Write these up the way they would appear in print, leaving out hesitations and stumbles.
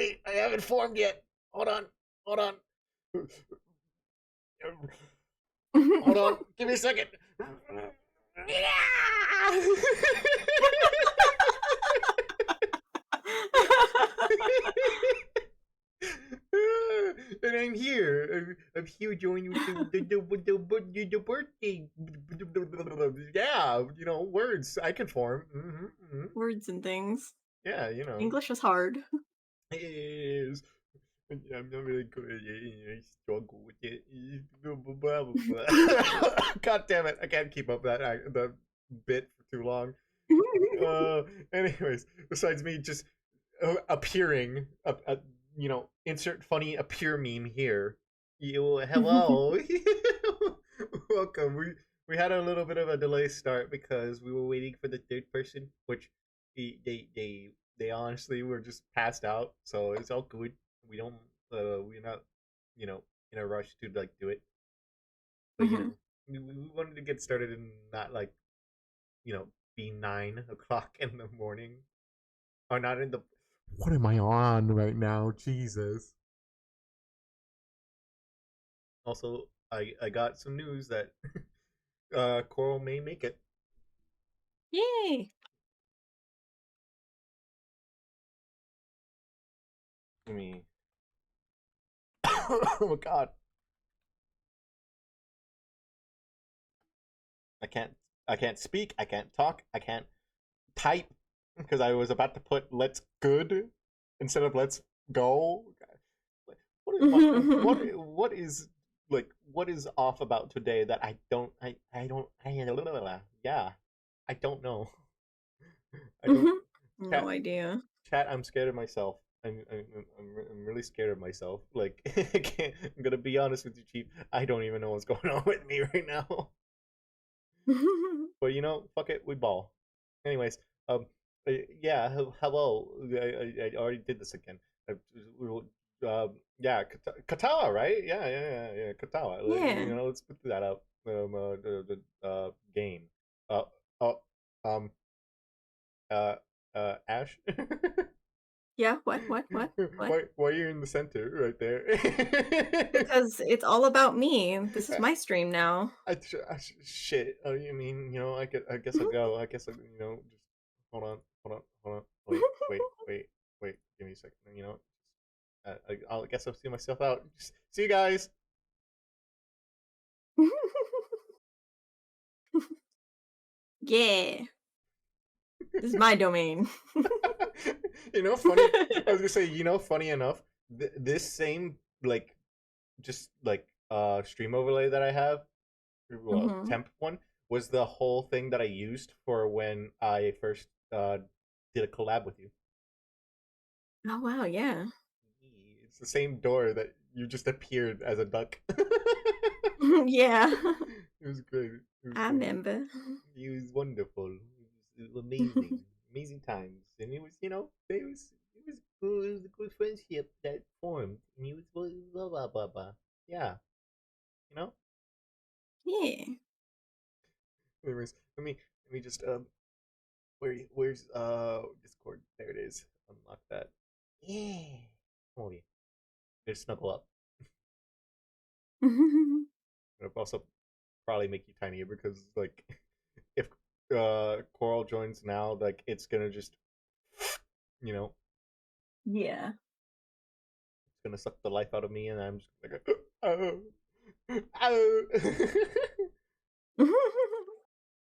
wait, I haven't formed yet. Hold on, hold on, hold on. Give me a second. And I'm here. I'm here joining the birthday. Yeah, words I can form. Words and things. Yeah, English is hard. it is. I'm not really good at it. I struggle with it. Blah, blah, blah. God damn it! I can't keep up the bit for too long. Anyways, besides me just appearing, insert funny appear meme here. Hello, welcome. We had a little bit of a delay start because we were waiting for the third person, which they honestly were just passed out, so it's all good. We don't we're not in a rush to like do it, but Mhm. we wanted to get started and not like you know be 9 o'clock in the morning or not in the. What am I on right now? Jesus. Also, I got some news that Coral may make it. Yay! I mean, oh god, I can't I can't speak. I can't talk. I can't type because I was about to put "let's good" instead of "let's go." What is my what is what is off about today that I don't yeah I don't know. I don't No chat idea. chat. I'm scared of myself. I'm really scared of myself. Like I can't. I'm gonna be honest with you, Chief. I don't even know what's going on with me right now. But fuck it, we ball. Anyways, yeah. Hello. I already did this again. Yeah, Katawa, right? Yeah. Katawa. Yeah. Let's put that up. The game. Uh, oh, um, uh, Ash. Yeah, what? What? What? What? Why are you in the center right there? Because it's all about me. This is my stream now. Shit. I mean, I guess I'll go. I guess just hold on. Wait. Give me a second. I guess I'll see myself out. Just, see you guys. Yeah. This is my domain. Funny. I was gonna say, funny enough, this same like, just like stream overlay that I have, well, Mhm. temp one was the whole thing that I used for when I first did a collab with you. Oh wow, yeah. It's the same door that you just appeared as a duck. Yeah. It was great. It was I great. remember. It was wonderful. It was amazing, amazing times, and it was a good friendship that formed, and it was blah blah blah blah. Yeah, you know. Yeah. Anyways, let me just where's Discord? There it is. Unlock that. Yeah. Oh yeah. Just snuggle up. It'll also probably make you tinier because like if Coral joins now, like it's gonna just you know Yeah. it's gonna suck the life out of me, and I'm just like oh oh.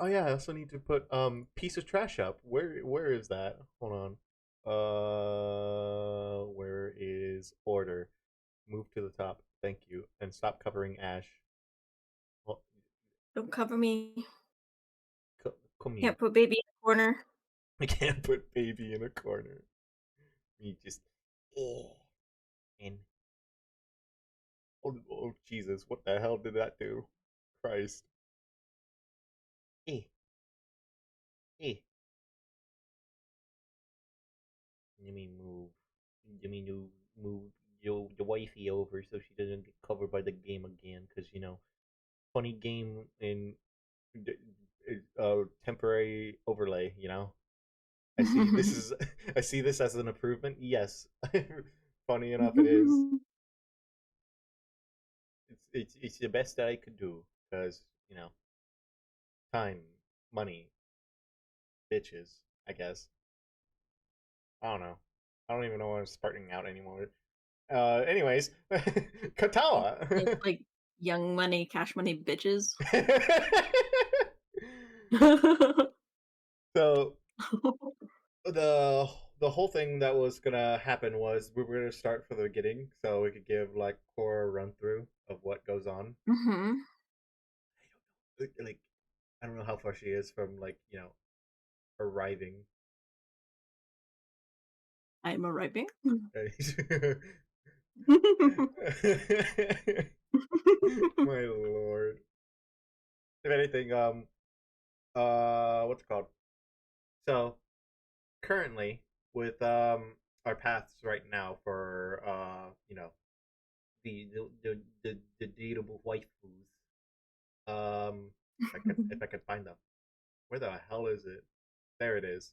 Oh yeah, I also need to put piece of trash up. Where is that? Hold on. Where is order? Move to the top. Thank you, and stop covering Ash. Well, Don't cover me. come here. Can't put baby in the corner. I can't put baby in a corner. Me just and oh Jesus, what the hell did that do? Christ. Eh, eh. You mean move? You mean you move your wifey over so she doesn't get covered by the game again? Because funny game in temporary overlay. I see this is I see this as an improvement. Yes, funny enough, it is. It's the best that I could do because time, money, bitches. I guess I don't know. I don't even know why I'm starting out anymore. Anyways, It's Katawa. like Young Money, Cash Money, Bitches. So the the whole thing that was gonna happen was we were gonna start from the beginning, so we could give like core run through of what goes on. Mhm. Like I don't know how far she is from like arriving. I'm arriving. My lord. If anything, what's it called? So currently with our paths right now for the dateable waifus. If I could find them. Where the hell is it? There it is.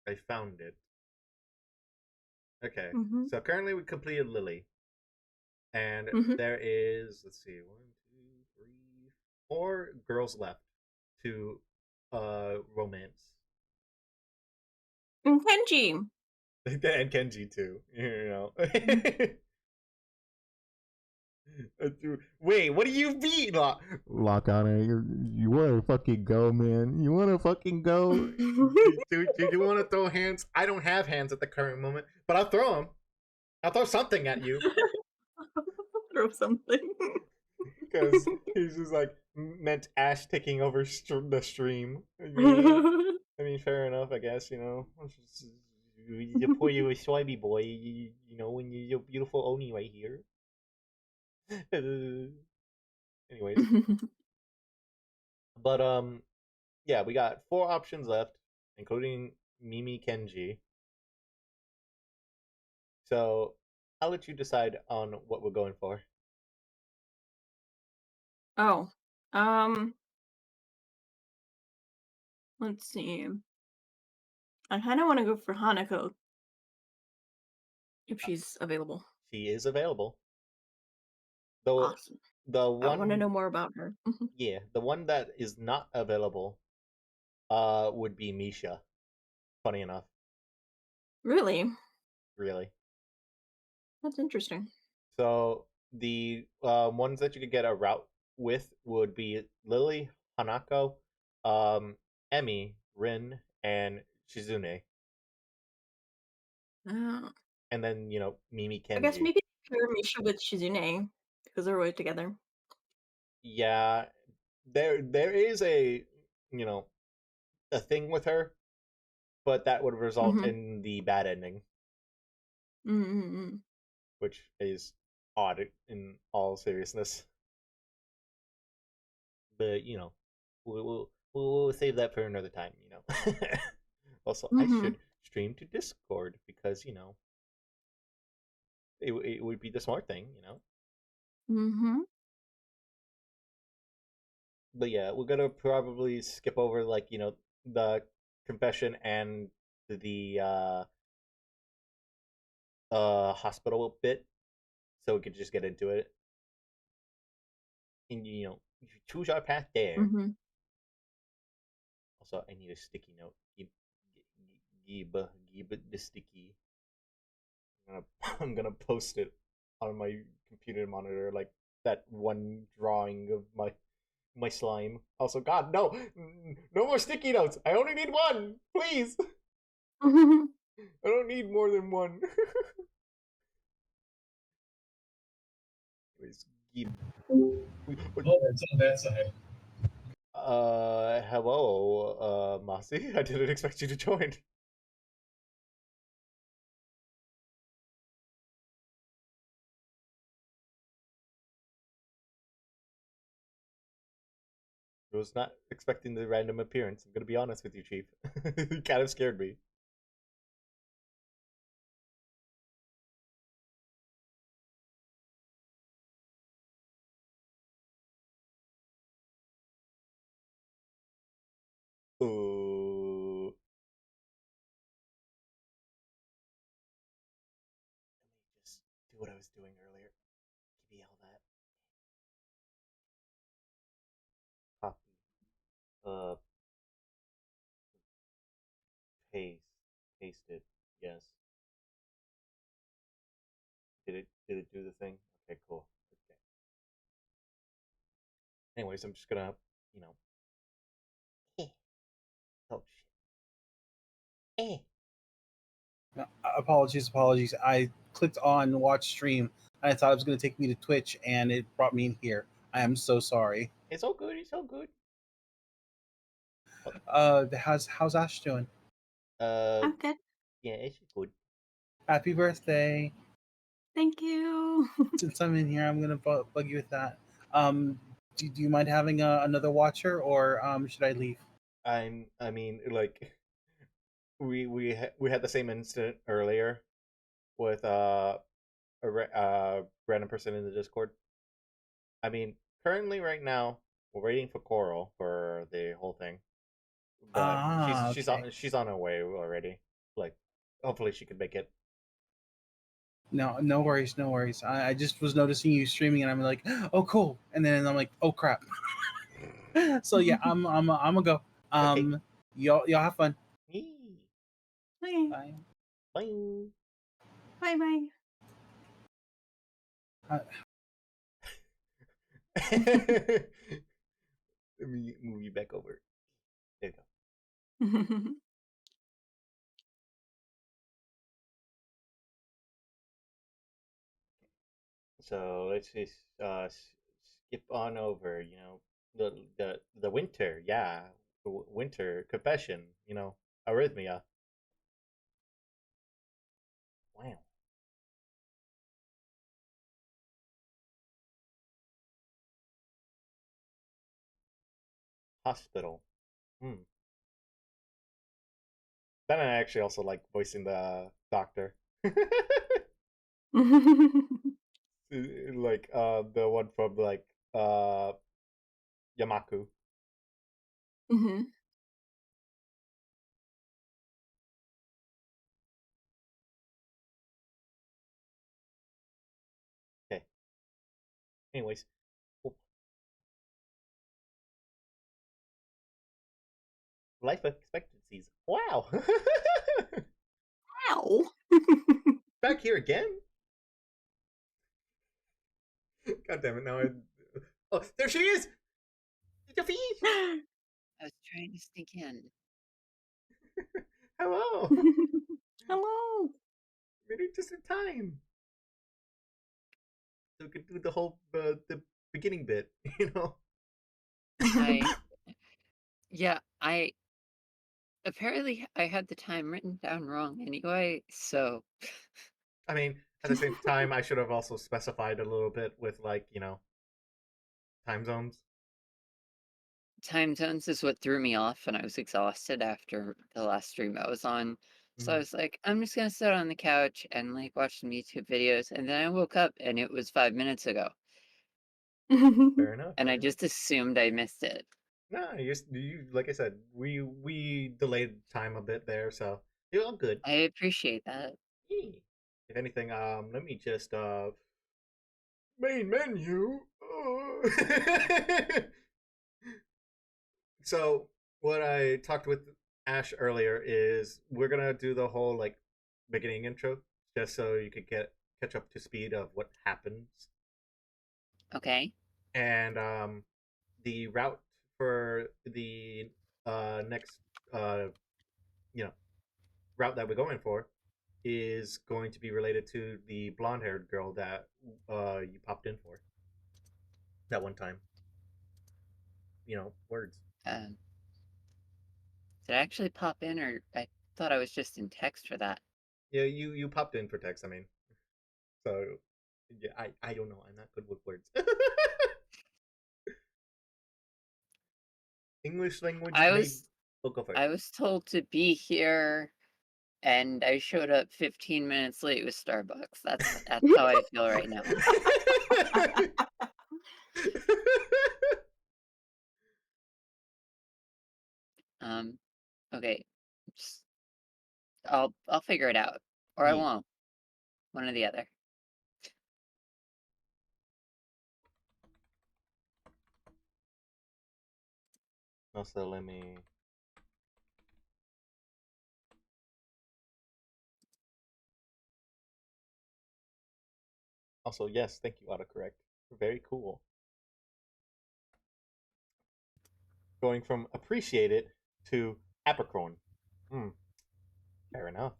I found it. Okay. Mhm. So currently we completed Lily. And Mhm. there is, let's see, one, two, three, four girls left to romance. And Kenji. And Kenji too. Mhm. Wait, what do you mean? Lock on it. You want to fucking go, man? You want to fucking go? Do you want to throw hands? I don't have hands at the current moment, but I'll throw them. I'll throw something at you Throw something. because he's just like meant Ash taking over the stream. I mean, fair enough, I guess. You poor you slimy boy. When you're a beautiful Oni right here. Anyways, but yeah, we got four options left, including Mimi Kenji. So I'll let you decide on what we're going for. Oh. Um, let's see. I kinda wanna go for Hanako if Uh, she's available. She is available. The Awesome. the I wanna one know more about her. Mhm. yeah, the one that is not available would be Misha. Funny enough, Really? really. That's interesting. So the ones that you could get a route with would be Lily, Hanako, um, Emi, Rin, and Shizune, Uh, and then Mimi I guess Kenji. maybe pair Misha with Shizune because they're always together. Yeah, there is you know a thing with her, but that would result Mhm. in the bad ending, Mm-mm-mm. which is odd in all seriousness. But we'll save that for another time. Also, I Mhm. should stream to Discord because it would be the smart thing. Mhm. But yeah, we're gonna probably skip over like the confession and the hospital bit, so we could just get into it. And you choose our path there. Mhm. Also, I need a sticky note. Gib, gib the sticky. I'm gonna post it on my computer monitor, like that one drawing of my slime. Also, God, no, no more sticky notes. I only need one, please. Mhm. I don't need more than one. Anyways, gib. Oh, it's on that side. Hello, Masi. I didn't expect you to join. I was not expecting the random appearance. I'm gonna be honest with you, Chief. You kind of scared me. Ooh. what I was doing earlier. Give me all that. Copy. Uh, paste. Pasted. Yes. Did it do the thing? Okay, cool. Okay. Anyways, I'm just gonna, you know. Oh shit. Apologies. I clicked on watch stream. And I thought it was going to take me to Twitch, and it brought me in here. I am so sorry. It's all good. It's all good. How's Ash doing? I'm good. Yeah, it's good. Happy birthday! Thank you. Since I'm in here, I'm gonna bug you with that. Do you mind having another watcher, or should I leave? I mean, like, we had the same incident earlier with a random person in the Discord. I mean, currently right now we're waiting for Coral for the whole thing, but Okay. she's on her way already. Like, hopefully she could make it. No worries, no worries. I just was noticing you streaming, and I'm like, oh, cool. And then I'm like, oh crap. So yeah, I'm gonna go. Okay. Y'all have fun. Bye. Bye. Bye. Bye bye. Let me move you back over. There you go. So let's just skip on over. You know, the winter. Yeah, winter confession. You know, arrhythmia. Wow. Hospital. Hmm. Then I actually also like voicing the doctor. Like the one from like uh Yamaku. Mhm. Okay. Anyways. Oh, life expectancies. Wow. Ow. Back here again? God damn it, now I Oh, there she is! Sophie! I was trying to sneak in. Hello! Hello. Made it just in time. So we could do the whole the beginning bit, you know? I I apparently I had the time written down wrong anyway, so I mean, at the same time, I should have also specified a little bit with, like, you know, time zones. time zones is what threw me off and I was exhausted after the last stream I was on. So I Mm, was like, I'm just gonna sit on the couch and like watch some YouTube videos, and then I woke up and it was 5 minutes ago. fair enough, And fair I enough. just assumed I missed it. No, you like I said, we delayed time a bit there, so you're all good. I appreciate that. Yeah. If anything, let me just main menu. So what I talked with Ash earlier is we're gonna do the whole like beginning intro just so you could catch up to speed of what happens, Okay. and the route for the next uh you know route that we're going for is going to be related to the blonde haired girl that you popped in for that one time. You know, words. Um, did I actually pop in, or I thought I was just in text for that? Yeah, you popped in for text. I mean, so yeah, I don't know. I'm not good with words. English language I may. was Oh, go for it. I was told to be here, and I showed up 15 minutes late with Starbucks. That's how I feel right now. Um, okay, just, I'll figure it out, or I Yeah. won't. One or the other. Also, let me. Also, yes, thank you, autocorrect. Very cool. Going from appreciate it to Capricorn. Fair enough.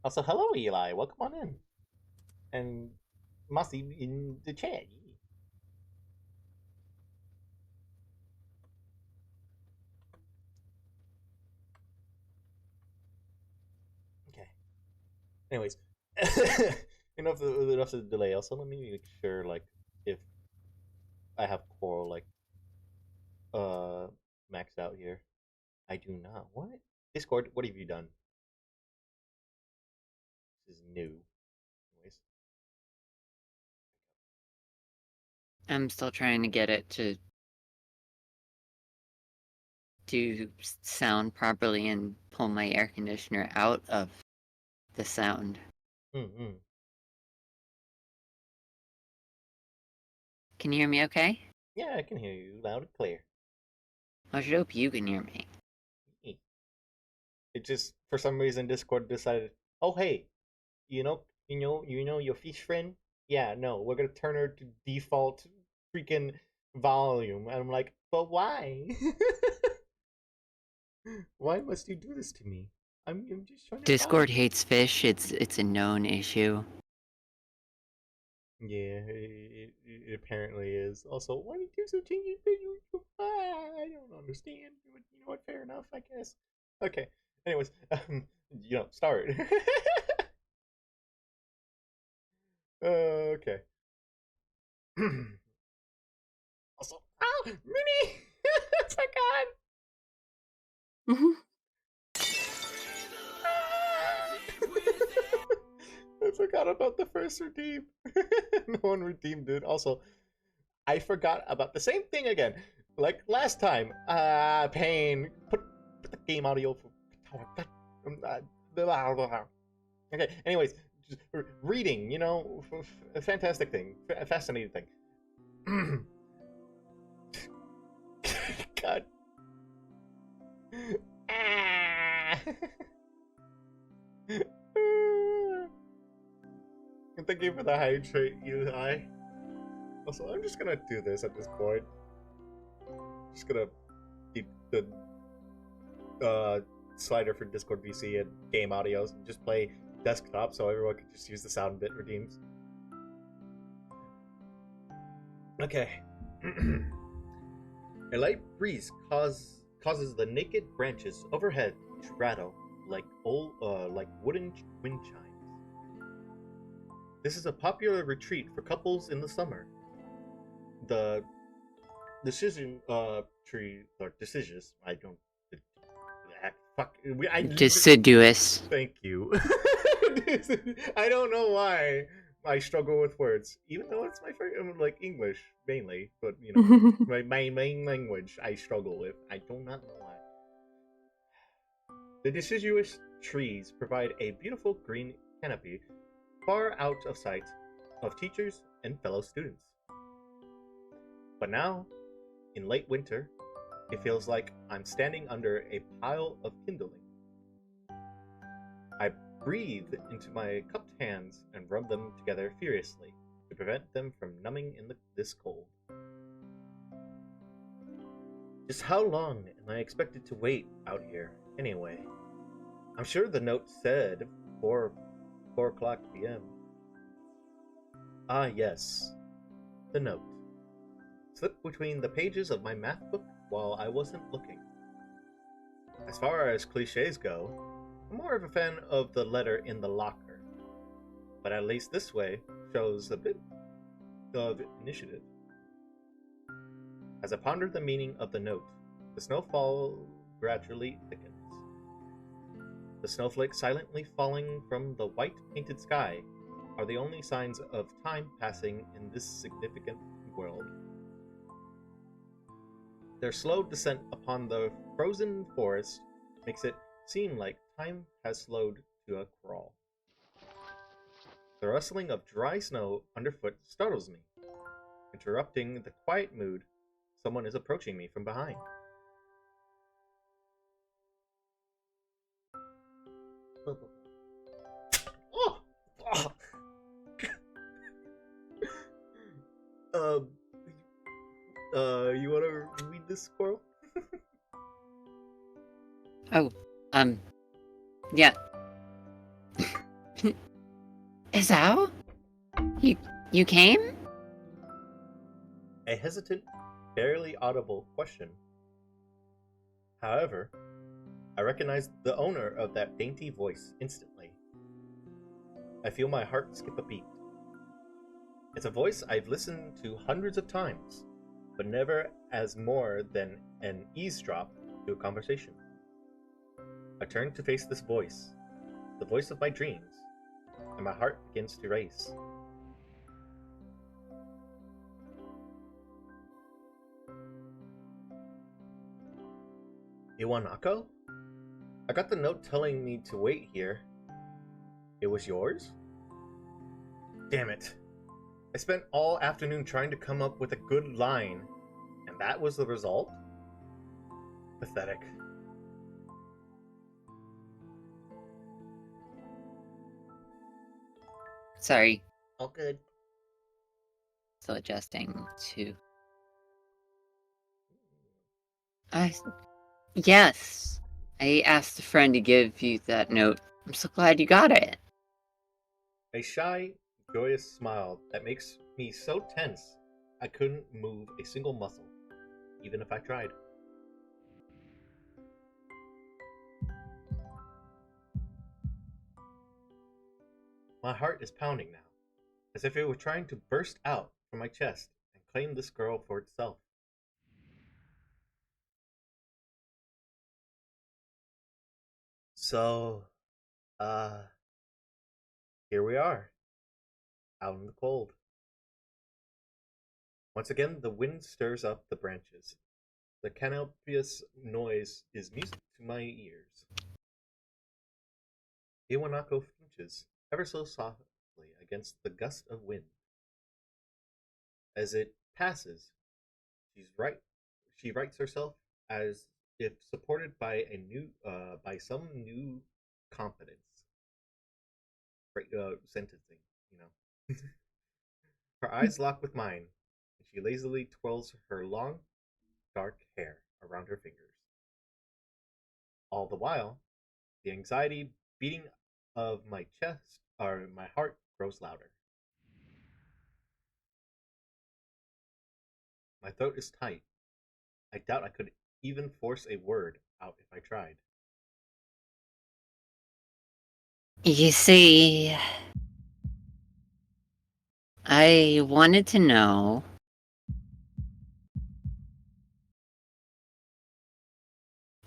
Also, hello, Eli. Welcome on in. And Mossy in the chat. Okay. Anyways, enough of the delay. Also, let me make sure, like, if I have Coral, like, maxed out here. I do not. What? Discord, what have you done? This is new. Anyways. I'm still trying to get it to do sound properly and pull my air conditioner out of the sound. Mm-hmm. Can you hear me okay? Yeah, I can hear you loud and clear. I should hope you can hear me. It just, for some reason, Discord decided, oh hey, your fish friend. Yeah, no, we're gonna turn her to default freaking volume. And I'm like, but why? Why must you do this to me? I'm just trying to Discord talk. hates fish. It's a known issue. Yeah, it apparently is. Also, why do you do so changes? I don't understand. But you know what? Fair enough, I guess. Okay. Anyways, start. Okay. Also, oh, Minnie! I forgot. I forgot about the first redeem. No one redeemed it. Also, I forgot about the same thing again. Like last time. Pain. Put the game audio for okay, anyways, just reading, a fantastic thing. A fascinating thing. God. Ah. Thank you for the hydrate, Eli. Also, I'm just gonna do this at this point. Just gonna keep the slider for Discord VC and game audios and just play desktop so everyone can just use the sound bit redeems. Okay. A light breeze causes the naked branches overhead to rattle like wooden wind chimes. This is a popular retreat for couples in the summer. The decision tree or decisions. I don't. Fuck. Deciduous. Thank you. I don't know why I struggle with words, even though it's my first, like English mainly, but my main language I struggle with. I do not know why. The deciduous trees provide a beautiful green canopy far out of sight of teachers and fellow students. But now, in late winter, it feels like I'm standing under a pile of kindling. I breathe into my cupped hands and rub them together furiously to prevent them from numbing in this cold. Just how long am I expected to wait out here, anyway? I'm sure the note said 4 o'clock p.m. Ah, yes. The note. Slipped between the pages of my math book while I wasn't looking. As far as cliches go, I'm more of a fan of the letter in the locker. But at least this way shows a bit of initiative. As I ponder the meaning of the note, the snowfall gradually thickens. The snowflakes silently falling from the white painted sky are the only signs of time passing in this significant world. Their slow descent upon the frozen forest makes it seem like time has slowed to a crawl. The rustling of dry snow underfoot startles me. Interrupting the quiet mood, someone is approaching me from behind. Oh! Oh! um, you wanna read this, Squirrel? Oh, yeah. Isao? You came? A hesitant, barely audible question. However, I recognize the owner of that dainty voice instantly. I feel my heart skip a beat. It's a voice I've listened to hundreds of times, but never as more than an eavesdrop to a conversation. I turn to face this voice, the voice of my dreams, and my heart begins to race. Iwanako? I got the note telling me to wait here. It was yours? Damn it. I spent all afternoon trying to come up with a good line, and that was the result? Pathetic. Sorry, All good. still adjusting to. Yes. I asked a friend to give you that note. I'm so glad you got it. A shy, joyous smile that makes me so tense I couldn't move a single muscle, even if I tried. My heart is pounding now, as if it were trying to burst out from my chest and claim this girl for itself. So, here we are, out in the cold. Once again, the wind stirs up the branches. The canopious noise is music to my ears. Iwanako flinches ever so softly against the gust of wind. As it passes, she rights herself as if supported by by some new confidence. Sentencing, you know. Her eyes lock with mine, and she lazily twirls her long, dark hair around her fingers. All the while, the anxiety beating of my chest or my heart grows louder. My throat is tight. I doubt I could even force a word out if I tried. You see, I wanted to know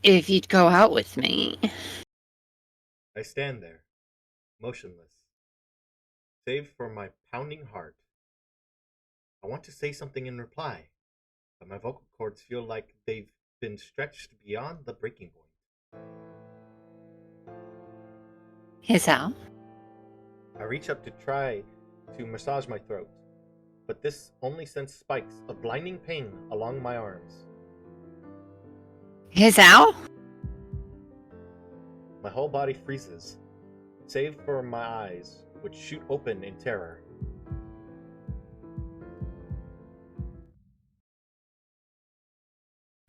if you'd go out with me. I stand there, motionless, save for my pounding heart. I want to say something in reply, but my vocal cords feel like they've been stretched beyond the breaking point. Isao? I reach up to try to massage my throat, but this only sends spikes of blinding pain along my arms. Isao? My whole body freezes, save for my eyes, which shoot open in terror.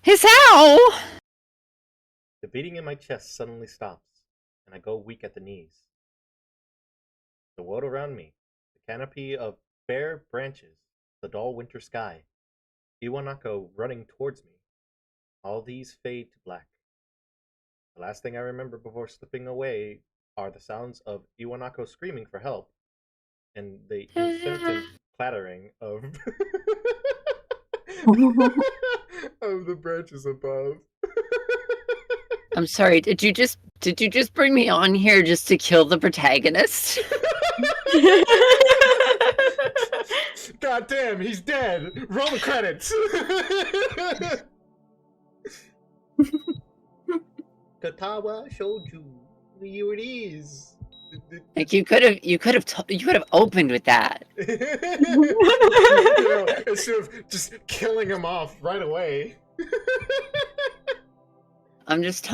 Isao! The beating in my chest suddenly stops, and I go weak at the knees. The world around me, the canopy of bare branches, the dull winter sky, Iwanako running towards me, all these fade to black. The last thing I remember before slipping away are the sounds of Iwanako screaming for help and the incessant clattering of of the branches above. I'm sorry, did you just bring me on here just to kill the protagonist? God damn, he's dead. Roll the credits. Katawa Shoujo. Here it is. Like you could have opened with that. Instead of just killing him off right away. I'm just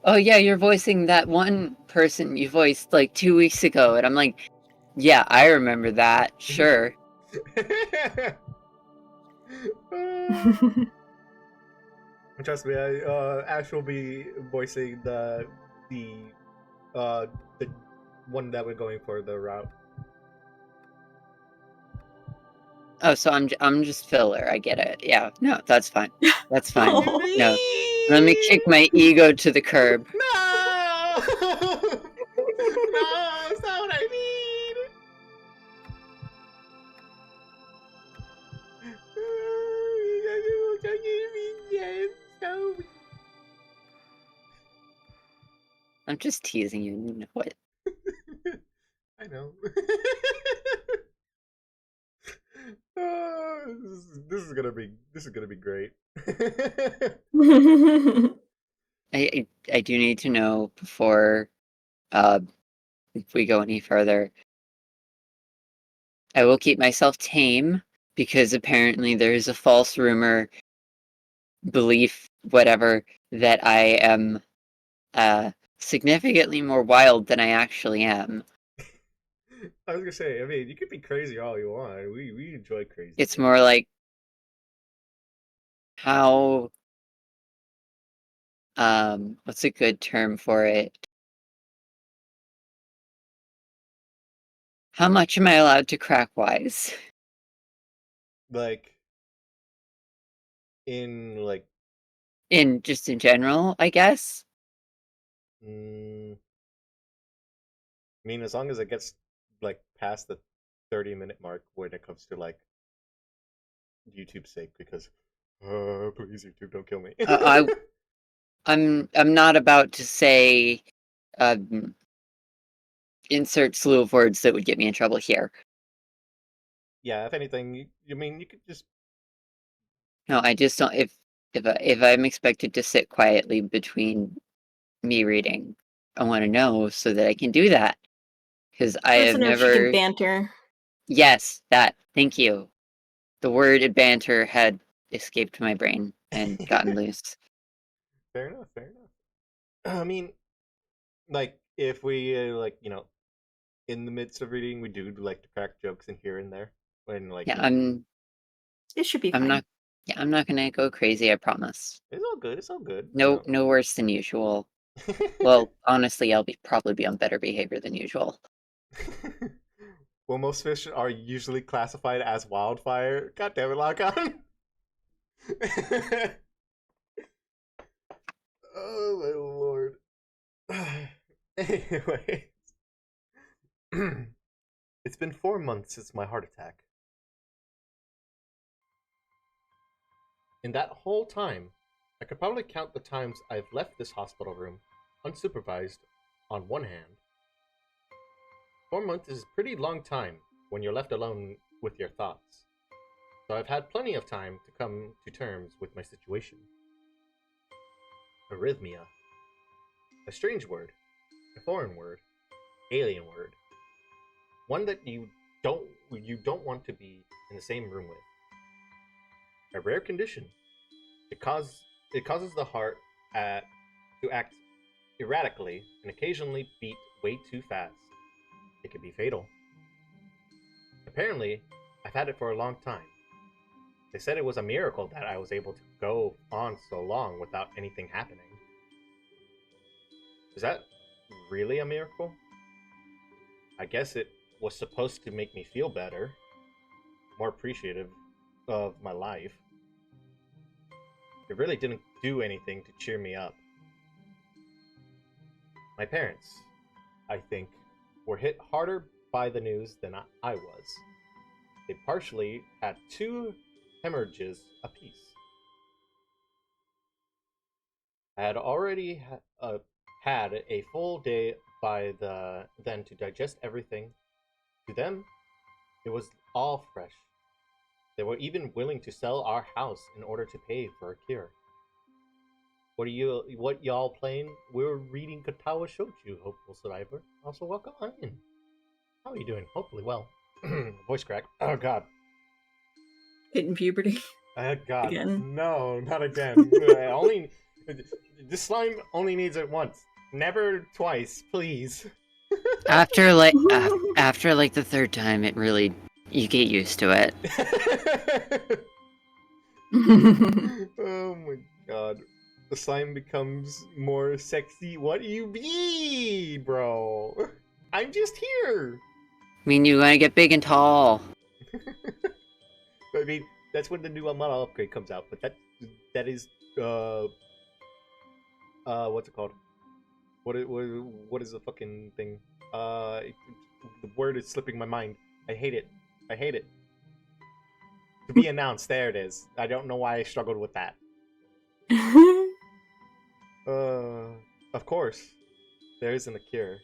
oh yeah, you're voicing that one person you voiced like 2 weeks ago, and I'm like, yeah, I remember that. Sure. Trust me, Ash will be voicing the one that we're going for, the route. Oh, so I'm just filler. I get it. Yeah, no, that's fine. That's fine. Oh. No, let me kick my ego to the curb. No! No, that's not what I mean! I'm just teasing you. You know it. I know. This is gonna be great. I do need to know before if we go any further. I will keep myself tame because apparently there is a false rumor, belief, whatever, that I am significantly more wild than I actually am. I was gonna say, I mean, you could be crazy all you want. We enjoy crazy. It's more like how what's a good term for it? How much am I allowed to crack wise? Like in like In general, I guess. I mean, as long as it gets like past the 30-minute mark when it comes to like YouTube's sake, because please YouTube don't kill me. I'm not about to say insert slew of words that would get me in trouble here. Yeah, if anything, you mean you could just No, I just don't. If I'm expected to sit quietly between me reading, I want to know so that I can do that. Because I Wants have to know if she can never. banter. Yes, that. Thank you. The word banter had escaped my brain and gotten loose. fair enough, fair enough. I mean, like if we like in the midst of reading, we do like to crack jokes in here and there when like Yeah, It should be I'm fine. not. Yeah, I'm not gonna go crazy. I promise. it's all good. It's all good. No, no worse than usual. Well, honestly, I'll probably be on better behavior than usual. Well, most fish are usually classified as wildfire. God damn it, Lock-On. Oh my lord. Anyway. It's been 4 months since my heart attack. In that whole time, I could probably count the times I've left this hospital room unsupervised on one hand. 4 months is a pretty long time when you're left alone with your thoughts. So I've had plenty of time to come to terms with my situation. Arrhythmia. A strange word. A foreign word. Alien word. One that you don't want to be in the same room with. A rare condition. It causes the heart to act erratically and occasionally beat way too fast. It can be fatal. Apparently, I've had it for a long time. They said it was a miracle that I was able to go on so long without anything happening. Is that really a miracle? I guess it was supposed to make me feel better, more appreciative of my life. It really didn't do anything to cheer me up. My parents, I think, were hit harder by the news than I was. They partially had 2 hemorrhages apiece. I had already had a full day by then to digest everything. To them, it was all fresh. They were even willing to sell our house in order to pay for a cure. What y'all playing? We're reading Katawa Shoujo, Hopeful Survivor. Also, welcome in. How are you doing? Hopefully well. Voice crack. Oh god. Hitting puberty. God. Again. No, not again. Only this slime only needs it once. Never twice, please. After like the third time, it really you get used to it. Oh my god. The slime becomes more sexy. What do you be, bro? I'm just here. I mean, you want to get big and tall. I mean, that's when the new model upgrade comes out. But that is what's it called? What is the fucking thing? The word is slipping my mind. I hate it. I hate it. To be announced. There it is. I don't know why I struggled with that. Of course, there isn't a cure.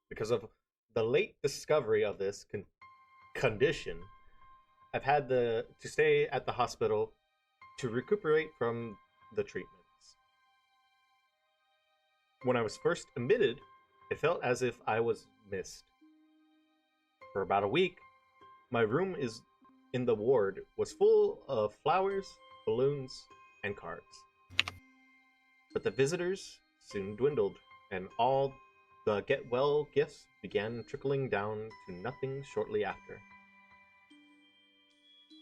Because of the late discovery of this condition, I've had to stay at the hospital to recuperate from the treatments. When I was first admitted, it felt as if I was missed. For about a week, my room in the ward was full of flowers, balloons, and cards. But the visitors soon dwindled, and all the get-well gifts began trickling down to nothing shortly after.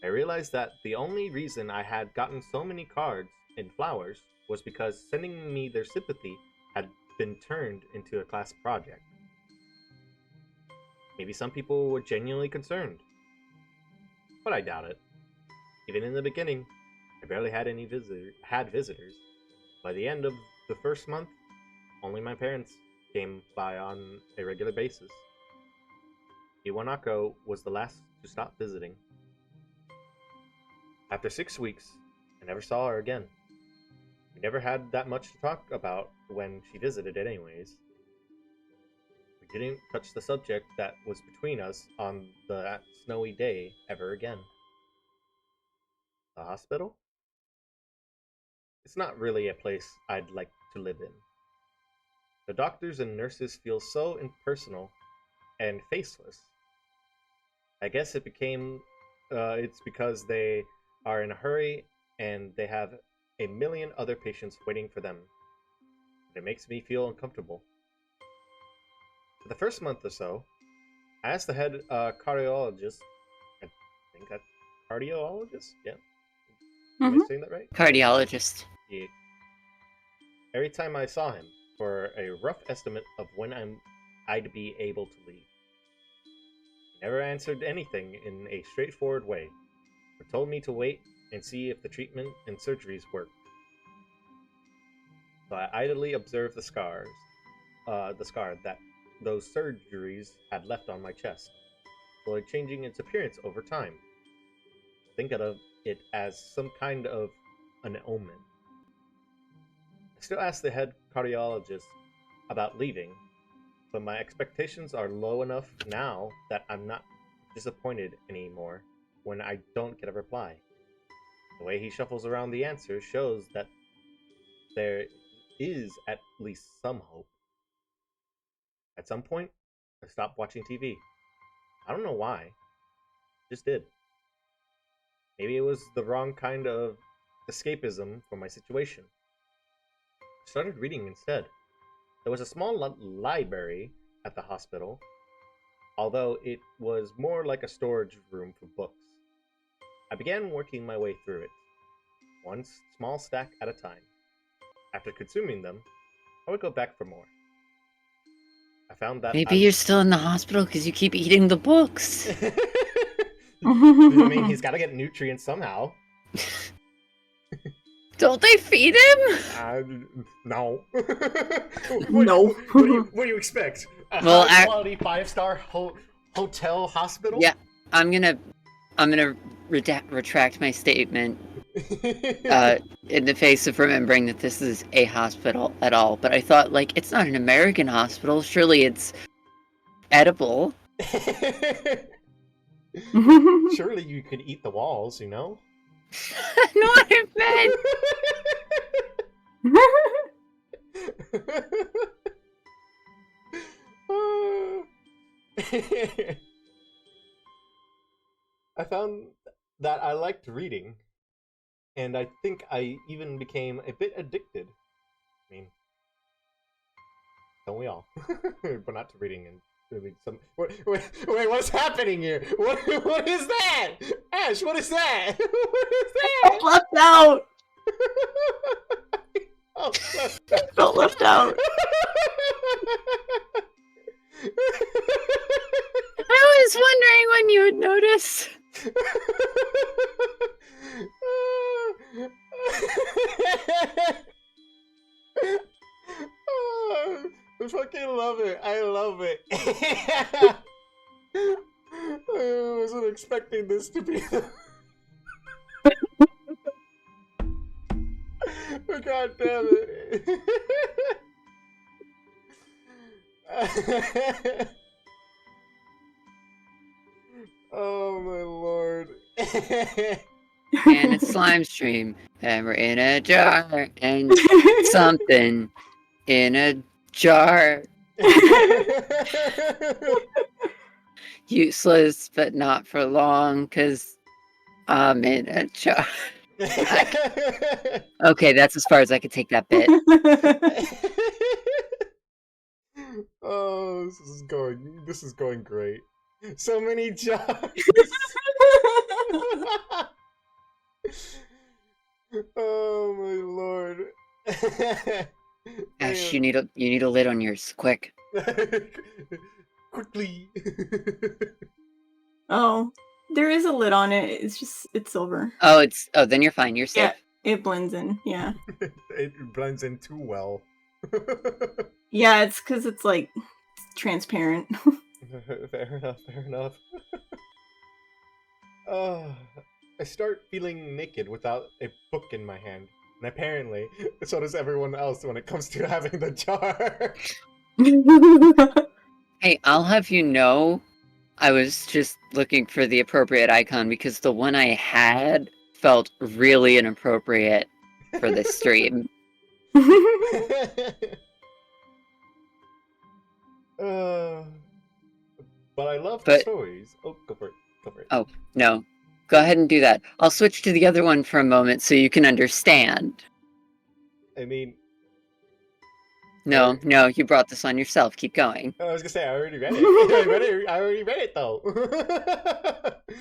I realized that the only reason I had gotten so many cards and flowers was because sending me their sympathy had been turned into a class project. Maybe some people were genuinely concerned, but I doubt it. Even in the beginning, I barely had any visitors. By the end of the first month, only my parents came by on a regular basis. Iwanako was the last to stop visiting. After 6 weeks, I never saw her again. We never had that much to talk about when she visited anyways. We didn't touch the subject that was between us on that snowy day ever again. The hospital? It's not really a place I'd like to live in. The doctors and nurses feel so impersonal and faceless. I guess it's because they are in a hurry and they have a million other patients waiting for them. It makes me feel uncomfortable. For the first month or so, I asked the head cardiologist, I think that's cardiologist? Yeah. Am I saying that right? Cardiologist. Yeah. Every time I saw him, for a rough estimate of when I'd be able to leave. He never answered anything in a straightforward way, or told me to wait and see if the treatment and surgeries worked. So I idly observed the scar that those surgeries had left on my chest, slowly changing its appearance over time. Think of it as some kind of an omen. I still ask the head cardiologist about leaving, but my expectations are low enough now that I'm not disappointed anymore when I don't get a reply. The way he shuffles around the answers shows that there is at least some hope. At some point, I stopped watching TV. I don't know why. Just did. Maybe it was the wrong kind of escapism for my situation. I started reading instead. There was a small library at the hospital, although it was more like a storage room for books. I began working my way through it, one small stack at a time. After consuming them, I would go back for more. I found that Maybe you're still in the hospital because you keep eating the books. I mean, he's got to get nutrients somehow. Don't they feed him? No. No. What do you expect? A Well, high-quality 5-star hotel hospital? Yeah, I'm gonna retract my statement in the face of remembering that this is a hospital at all. But I thought, like, it's not an American hospital. Surely it's edible. Surely you could eat the walls, you know? That's not what I meant. I found that I liked reading, and I think I even became a bit addicted. I mean, don't we all? But not to reading and really some. Wait, what's happening here? What is that? Ash, what is that? What is that? Left out. Oh, Felt left out. I was wondering when you would notice. I fucking love it. I love it. I wasn't expecting this to be. God damn it. Oh my lord. And it's slime stream, and we're in a jar, and something in a jar. Useless, but not for long, because I'm in a jar. Okay, that's as far as I could take that bit. Oh, this is going great. So many jars. Oh my lord. Ash, you need a lid on yours, quick. Quickly. Oh, there is a lid on it. It's silver. Oh, then you're fine. You're safe. Yeah, it blends in. Yeah. It blends in too well. Yeah, it's because it's like transparent. Fair enough. I start feeling naked without a book in my hand. And apparently, so does everyone else when it comes to having the jar. Hey, I'll have you know, I was just looking for the appropriate icon because the one I had felt really inappropriate for this stream. But I love the stories. Oh, go for it. Oh, no. Go ahead and do that. I'll switch to the other one for a moment so you can understand. I mean... No, you brought this on yourself. Keep going. I was gonna say, I already read it. I already read it, though.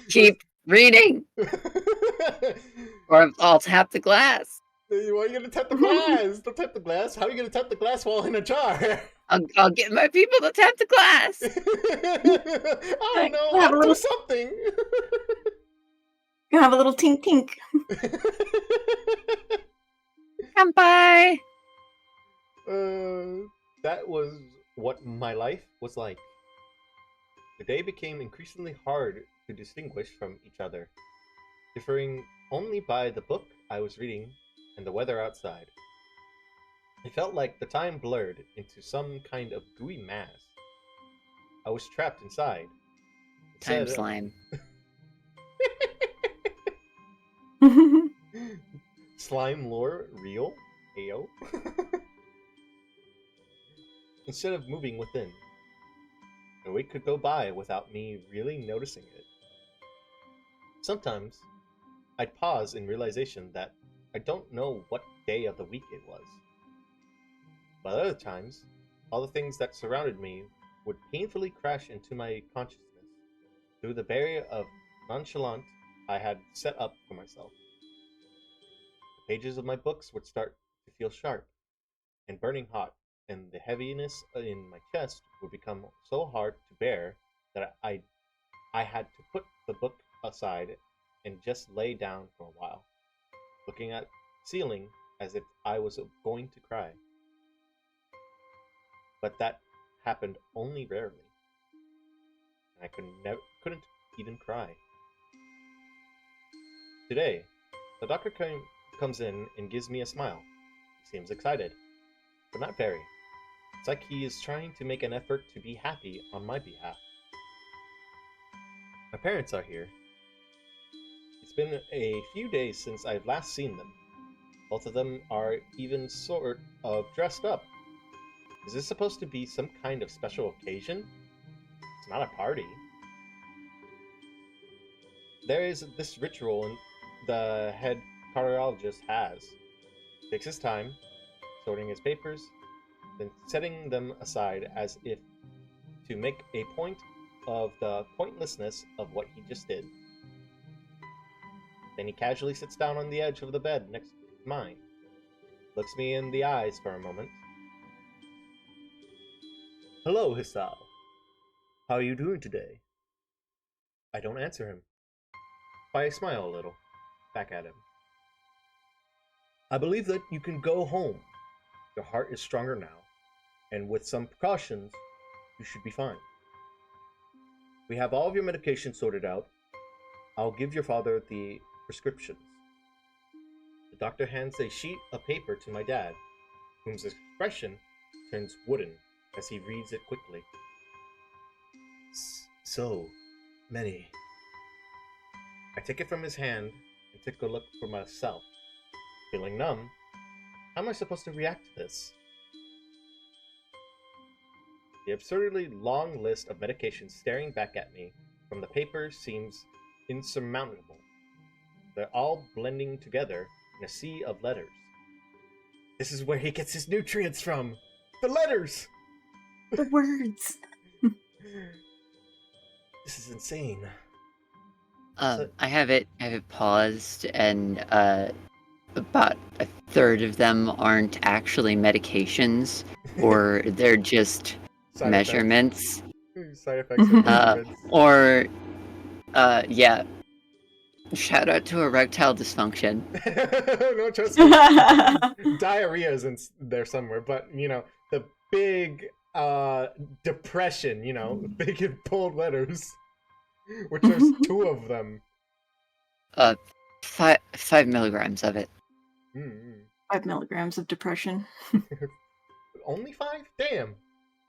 Keep reading! Or I'll tap the glass. Why are you gonna tap the glass? Don't tap the glass. How are you gonna tap the glass while in a jar? I'll get my people to tap the glass. I don't know. I'll do something. You have a little tink tink. Come by. That was what my life was like. The day became increasingly hard to distinguish from each other, differing only by the book I was reading and the weather outside. It felt like the time blurred into some kind of gooey mass. I was trapped inside. Time slime. Slime lore real? Ayo? Instead of moving within, a week could go by without me really noticing it. Sometimes, I'd pause in realization that I don't know what day of the week it was. But other times, all the things that surrounded me would painfully crash into my consciousness through the barrier of nonchalance I had set up for myself. The pages of my books would start to feel sharp and burning hot, and the heaviness in my chest would become so hard to bear that I had to put the book aside and just lay down for a while, looking at the ceiling as if I was going to cry. But that happened only rarely, and I couldn't even cry. Today, the doctor comes in and gives me a smile. He seems excited, but not very. It's like he is trying to make an effort to be happy on my behalf. My parents are here. It's been a few days since I've last seen them. Both of them are even sort of dressed up. Is this supposed to be some kind of special occasion? It's not a party. There is this ritual the head cardiologist has. Takes his time, sorting his papers, then setting them aside as if to make a point of the pointlessness of what he just did. Then he casually sits down on the edge of the bed next to mine, looks me in the eyes for a moment. Hello, Hisao. How are you doing today? I don't answer him. I smile a little, back at him. I believe that you can go home. Your heart is stronger now, and with some precautions, you should be fine. We have all of your medication sorted out. I'll give your father the prescriptions. The doctor hands a sheet of paper to my dad, whose expression turns wooden as he reads it quickly. So many. I take it from his hand and take a look for myself. Feeling numb, how am I supposed to react to this? The absurdly long list of medications staring back at me from the paper seems insurmountable. They're all blending together in a sea of letters. This is where he gets his nutrients from! The letters! The words. This is insane. I have it paused, and about a third of them aren't actually medications, or they're just Side measurements. effects. Side effects and measurements. Or, yeah. Shout out to erectile dysfunction. No, trust me. Diarrhea is in there somewhere, but, the big depression, big in bold letters, which there's two of them. 5 milligrams of it. 5 milligrams of depression. Only 5? Damn.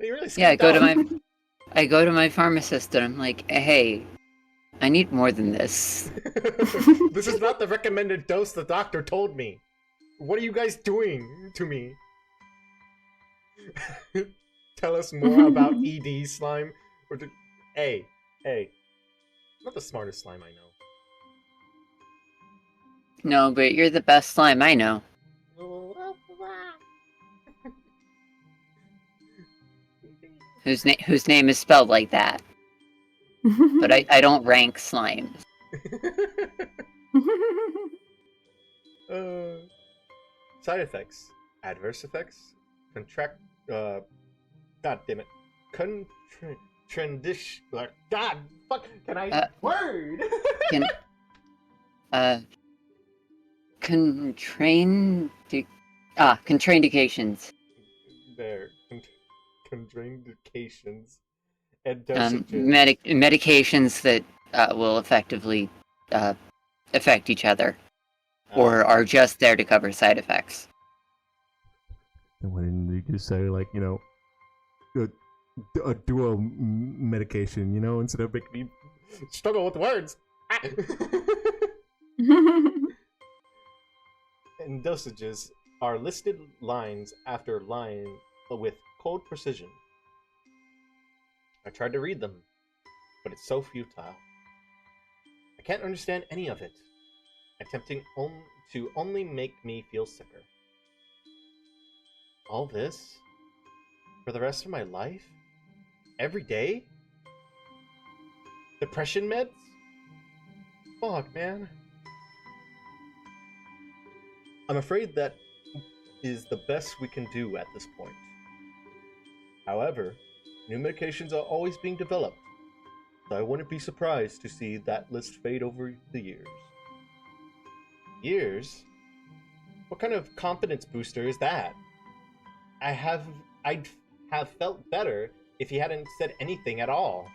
They really Yeah, skipped I go to my pharmacist and I'm like, hey, I need more than this. This is not the recommended dose the doctor told me. What are you guys doing to me? Tell us more about ED slime. Hey, not the smartest slime I know. No, but you're the best slime I know. Whose name is spelled like that. But I don't rank slimes. Side effects. Adverse effects. God damn it. Transition. God fuck. Can I word? Contraindications. There. Contraindications. And dosages. Medications that will effectively affect each other, or are just there to cover side effects. And when you just say, like, a dual medication, instead of making me struggle with words. And dosages are listed lines after line with cold precision. I tried to read them, but it's so futile. I can't understand any of it, attempting to only make me feel sicker. All this? For the rest of my life? Every day? Depression meds? Fuck, man. I'm afraid that is the best we can do at this point. However, new medications are always being developed, so I wouldn't be surprised to see that list fade over the years. Years? What kind of confidence booster is that? I'd have felt better if he hadn't said anything at all.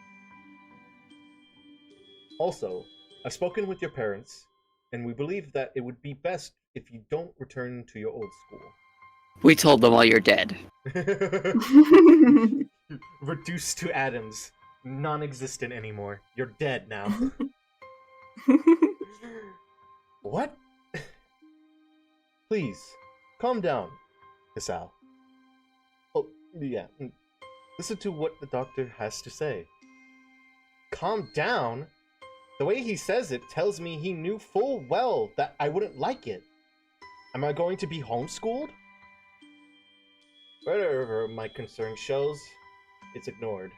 Also, I've spoken with your parents, and we believe that it would be best if you don't return to your old school. We told them all you're dead. Reduced to atoms. Non-existent anymore. You're dead now. What? Please, calm down, Hisao. Oh, yeah. Listen to what the doctor has to say. Calm down? The way he says it tells me he knew full well that I wouldn't like it. Am I going to be homeschooled? Whatever my concern shows, it's ignored.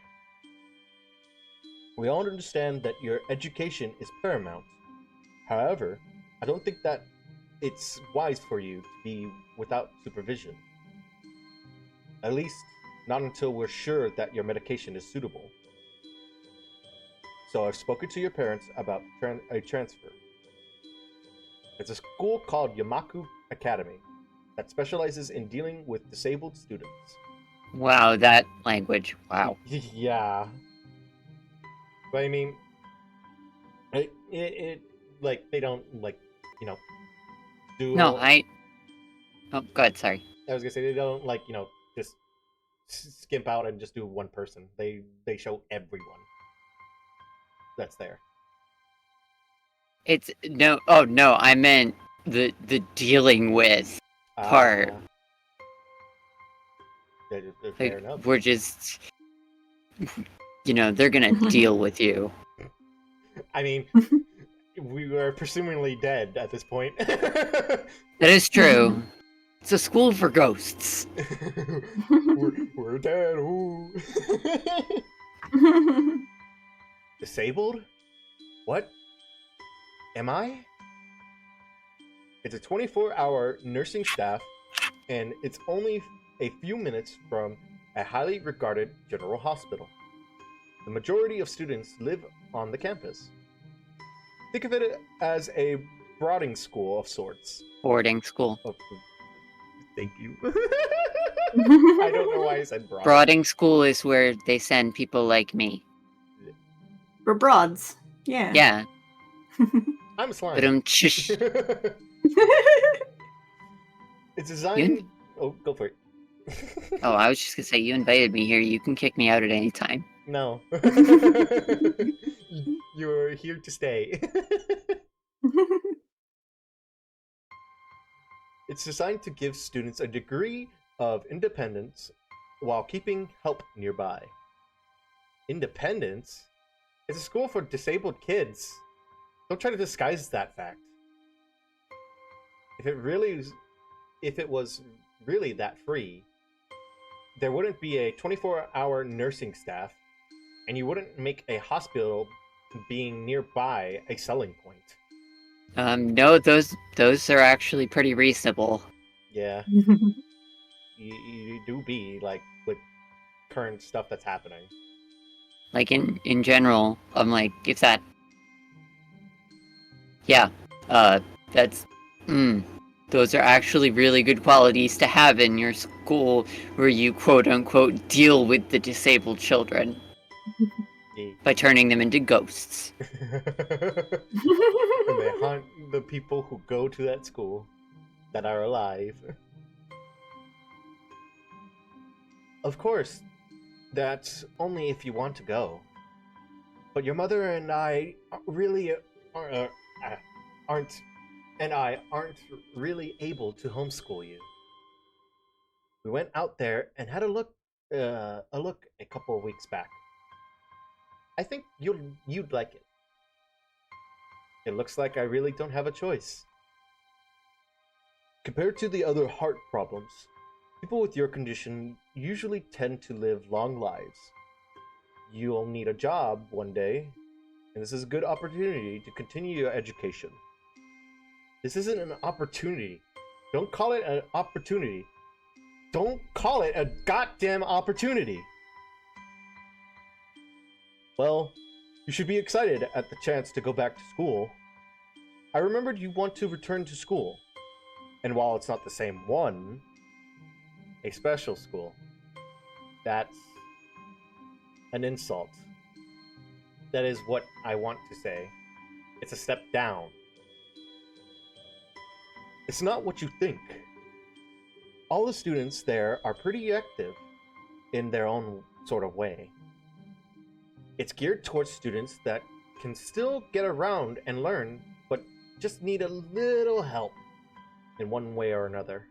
We all understand that your education is paramount. However, I don't think that it's wise for you to be without supervision. At least, not until we're sure that your medication is suitable. So I've spoken to your parents about a transfer. It's a school called Yamaku Academy that specializes in dealing with disabled students. Wow, that language. Wow. Yeah. But I mean, it like, they don't, like, you know, do... No, Oh, go ahead, sorry. I was gonna say, they don't, like, you know, just skimp out and just do one person. They show everyone that's there. It's no. Oh no, I meant the dealing with part. Fair Like, enough. we're just, they're gonna deal with you. I mean, we were presumably dead at this point. That is true. It's a school for ghosts. we're dead. Ooh. Disabled? What? Am I? It's a 24-hour nursing staff, and it's only a few minutes from a highly regarded general hospital. The majority of students live on the campus. Think of it as a boarding school of sorts. Boarding school. Oh, thank you. I don't know why I said boarding. Boarding school is where they send people like me. For broads. Yeah. Yeah. I'm slime. But It's designed... Oh, go for it. Oh, I was just gonna say, you invited me here. You can kick me out at any time. No. You're here to stay. It's designed to give students a degree of independence while keeping help nearby. Independence? It's a school for disabled kids. Don't try to disguise that fact. If it was really that free, there wouldn't be a 24-hour nursing staff, and you wouldn't make a hospital being nearby a selling point. No, those are actually pretty reasonable. Yeah. You do be, like, with current stuff that's happening. Like, in general, I'm like, if that... Yeah, that's... Those are actually really good qualities to have in your school where you quote-unquote deal with the disabled children. Yeah. By turning them into ghosts. And they hunt the people who go to that school that are alive. Of course, that's only if you want to go. But your mother and I really aren't really able to homeschool you. We went out there and had a look a couple of weeks back. I think you'd like it. It looks like I really don't have a choice. Compared to the other heart problems, people with your condition usually tend to live long lives. You'll need a job one day, and this is a good opportunity to continue your education. This isn't an opportunity. Don't call it an opportunity. Don't call it a goddamn opportunity. Well, you should be excited at the chance to go back to school. I remembered you want to return to school. And while it's not the same one, a special school, that's an insult. That is what I want to say. It's a step down. It's not what you think. All the students there are pretty active in their own sort of way. It's geared towards students that can still get around and learn, but just need a little help. in one way or another.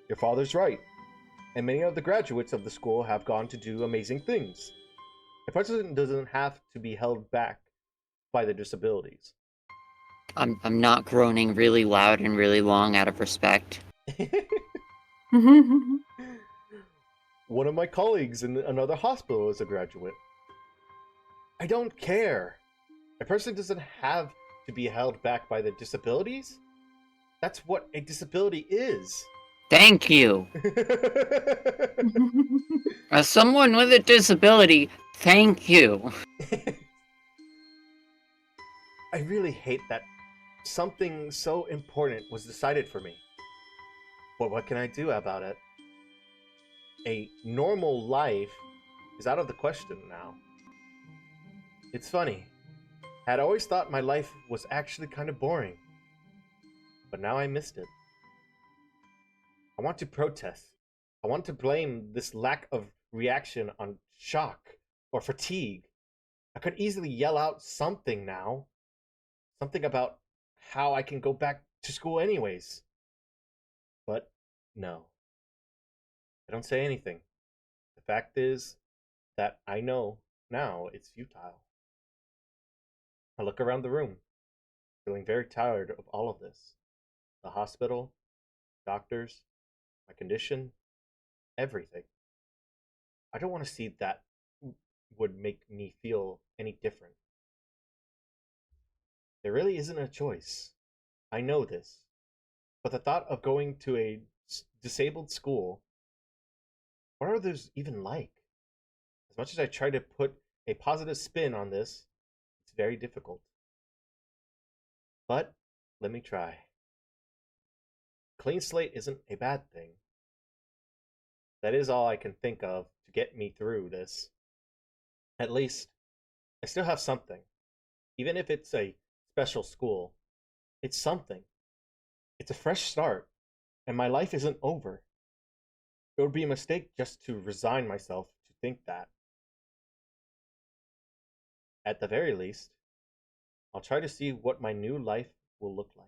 Your father's right, and many of the graduates of the school have gone to do amazing things. A president doesn't have to be held back by their disabilities. I'm not groaning really loud and really long out of respect. One of my colleagues in another hospital is a graduate. I don't care. A person doesn't have to be held back by their disabilities. That's what a disability is. Thank you. As someone with a disability, thank you. I really hate that something so important was decided for me. But what can I do about it? A normal life is out of the question now. It's funny. I had always thought my life was actually kind of boring. But now I missed it. I want to protest. I want to blame this lack of reaction on shock or fatigue. I could easily yell out something now. Something about how I can go back to school anyways. But no. I don't say anything. The fact is that I know now it's futile. I look around the room, feeling very tired of all of this. The hospital, doctors, my condition, everything. I don't want to see that would make me feel any different. There really isn't a choice. I know this. But the thought of going to a disabled school, what are those even like? As much as I try to put a positive spin on this, it's very difficult. But let me try. Clean slate isn't a bad thing. That is all I can think of to get me through this. At least, I still have something. Even if it's a special school, it's something. It's a fresh start, and my life isn't over. It would be a mistake just to resign myself to think that. At the very least, I'll try to see what my new life will look like.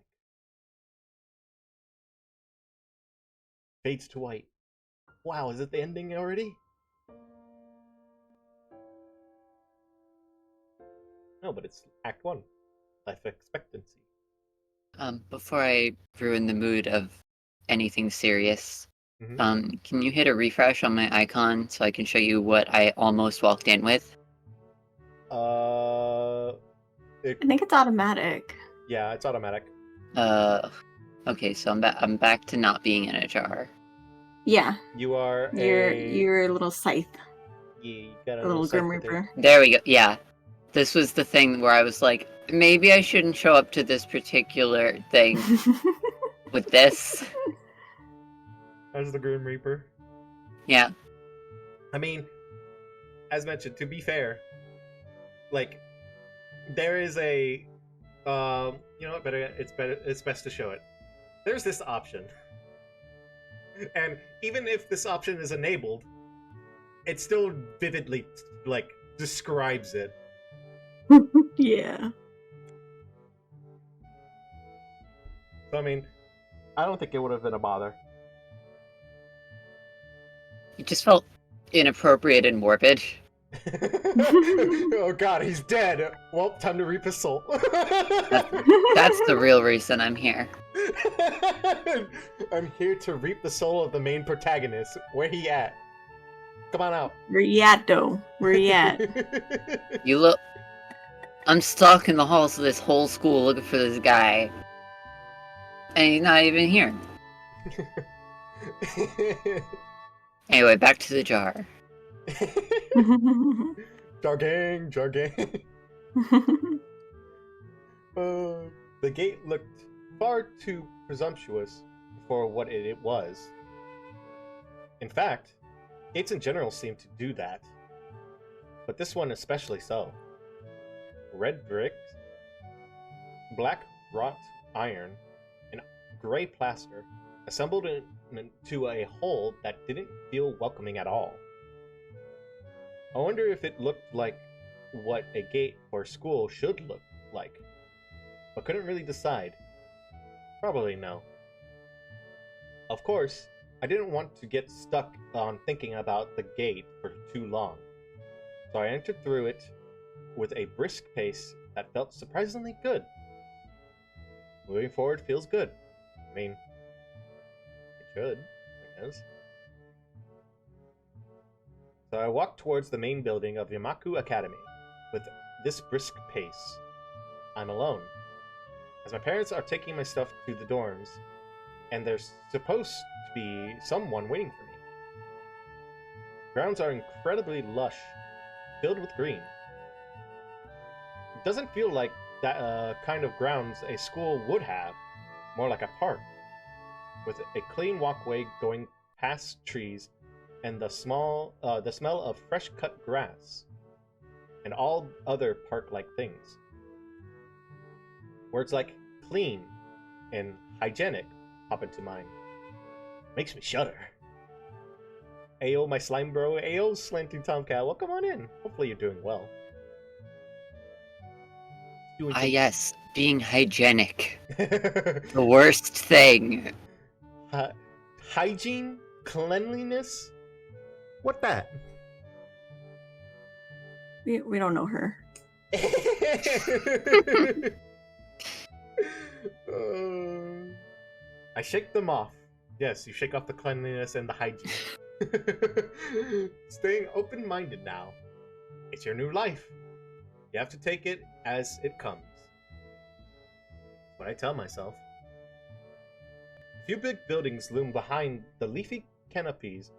Fades to white. Wow, is it the ending already? No, but it's Act 1. Life expectancy. Before I ruin the mood of anything serious, Mm-hmm. can you hit a refresh on my icon so I can show you what I almost walked in with? I think it's automatic. Yeah, it's automatic. Okay, so I'm back to not being in a jar. Yeah, You are you're a little scythe, Yeah, you got a little Grim cipher there. Reaper. There we go. Yeah. This was the thing where I was like, maybe I shouldn't show up to this particular thing with this. As the Grim Reaper. Yeah. I mean, as mentioned, to be fair, like there is a you know what, it's best to show it. There's this option. And even if this option is enabled, it still vividly like describes it. Yeah. So I mean, I don't think it would have been a bother. It just felt inappropriate and morbid. Oh god, he's dead. Well, time to reap his soul. That's the real reason I'm here. I'm here to reap the soul of the main protagonist. Where he at? Come on out. Where you at, though? Where you at? You look. I'm stuck in the halls of this whole school looking for this guy. And he's not even here. Anyway, back to the jar. Jargang, jargang. The gate looked far too presumptuous for what it was. In fact, gates in general seem to do that. But this one especially so. Red bricks, black wrought iron, and gray plaster assembled into a whole that didn't feel welcoming at all. I wonder if it looked like what a gate for a school should look like, but couldn't really decide. Probably no. Of course, I didn't want to get stuck on thinking about the gate for too long, so I entered through it with a brisk pace that felt surprisingly good. Moving forward feels good. I mean, it should, I guess. So I walked towards the main building of Yamaku Academy with this brisk pace. I'm alone, as my parents are taking my stuff to the dorms, and there's supposed to be someone waiting for me. Grounds are incredibly lush, filled with green. It doesn't feel like that kind of grounds a school would have, more like a park, with a clean walkway going past trees and the smell of fresh cut grass and all other park-like things. Words like clean and hygienic pop into mind. Makes me shudder. Ayo, my slime bro. Ayo, Slanty Tomcat. Welcome on in. Hopefully you're doing well. Yes, being hygienic. The The worst thing. hygiene? Cleanliness? What that? We don't know her. I shake them off. Yes, you shake off the cleanliness and the hygiene. Staying open-minded now. It's your new life. You have to take it as it comes. That's what I tell myself. A few big buildings loom behind the leafy canopies,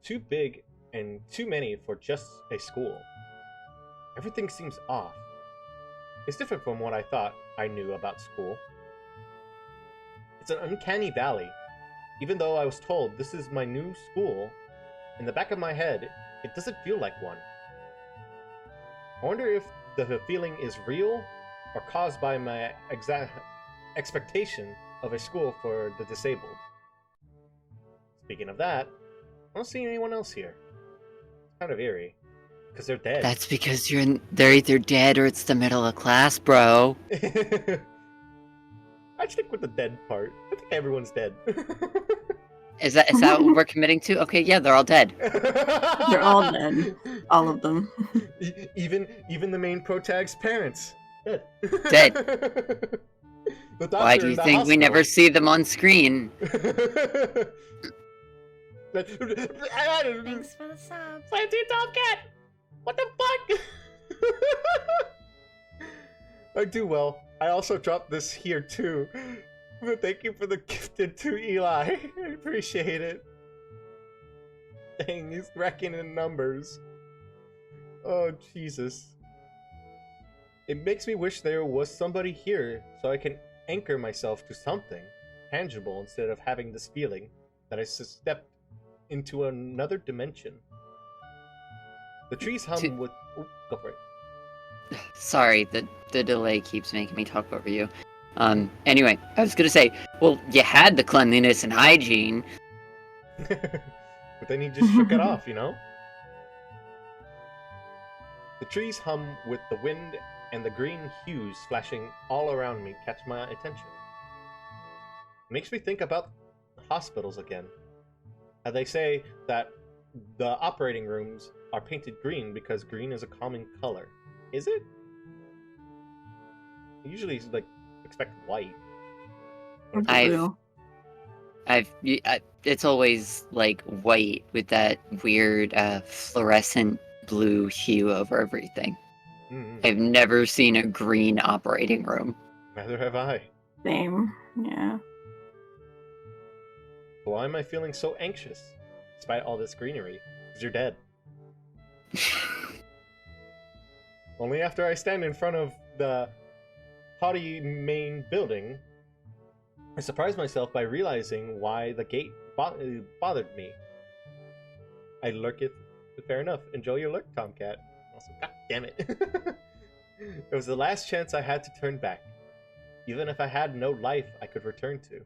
too big and too many for just a school. Everything seems off. It's different from what I thought I knew about school. It's an uncanny valley. Even though I was told this is my new school, in the back of my head, it doesn't feel like one. I wonder if the feeling is real or caused by my exact expectation of a school for the disabled. Speaking of that, I don't see anyone else here. It's kind of eerie, because they're dead. That's because they're either dead or it's the middle of class, bro. I'd stick with the dead part. I think everyone's dead. Is that what we're committing to? Okay, yeah, they're all dead. They're all dead. All of them. Even the main protag's parents. Dead. Dead. The doctor Why do you in the think we never hospital. see them on screen? Thanks for the sub. Planty Tomcat! What the fuck? I do well. I also dropped this here too. But thank you for the gifted to Eli. I appreciate it. Dang, he's racking in numbers. Oh, Jesus. It makes me wish there was somebody here so I can anchor myself to something tangible instead of having this feeling that I stepped into another dimension. The trees hum with... Ooh, go for it. Sorry, the delay keeps making me talk over you. Anyway, I was gonna say, well, you had the cleanliness and hygiene. But then he just shook it off, you know? The trees hum with the wind, and the green hues flashing all around me catch my attention. It makes me think about hospitals again. How they say that the operating rooms are painted green because green is a common color. Is it? I usually expect white. Or I've- blue. It's always like white with that weird fluorescent blue hue over everything. Mm-hmm. I've never seen a green operating room. Neither have I. Same. Yeah. Why am I feeling so anxious, despite all this greenery? Because you're dead. Only after I stand in front of the haughty main building, I surprise myself by realizing why the gate bothered me. I lurketh. Fair enough. Enjoy your lurk, Tomcat. Also, god damn it. It was the last chance I had to turn back. Even if I had no life I could return to.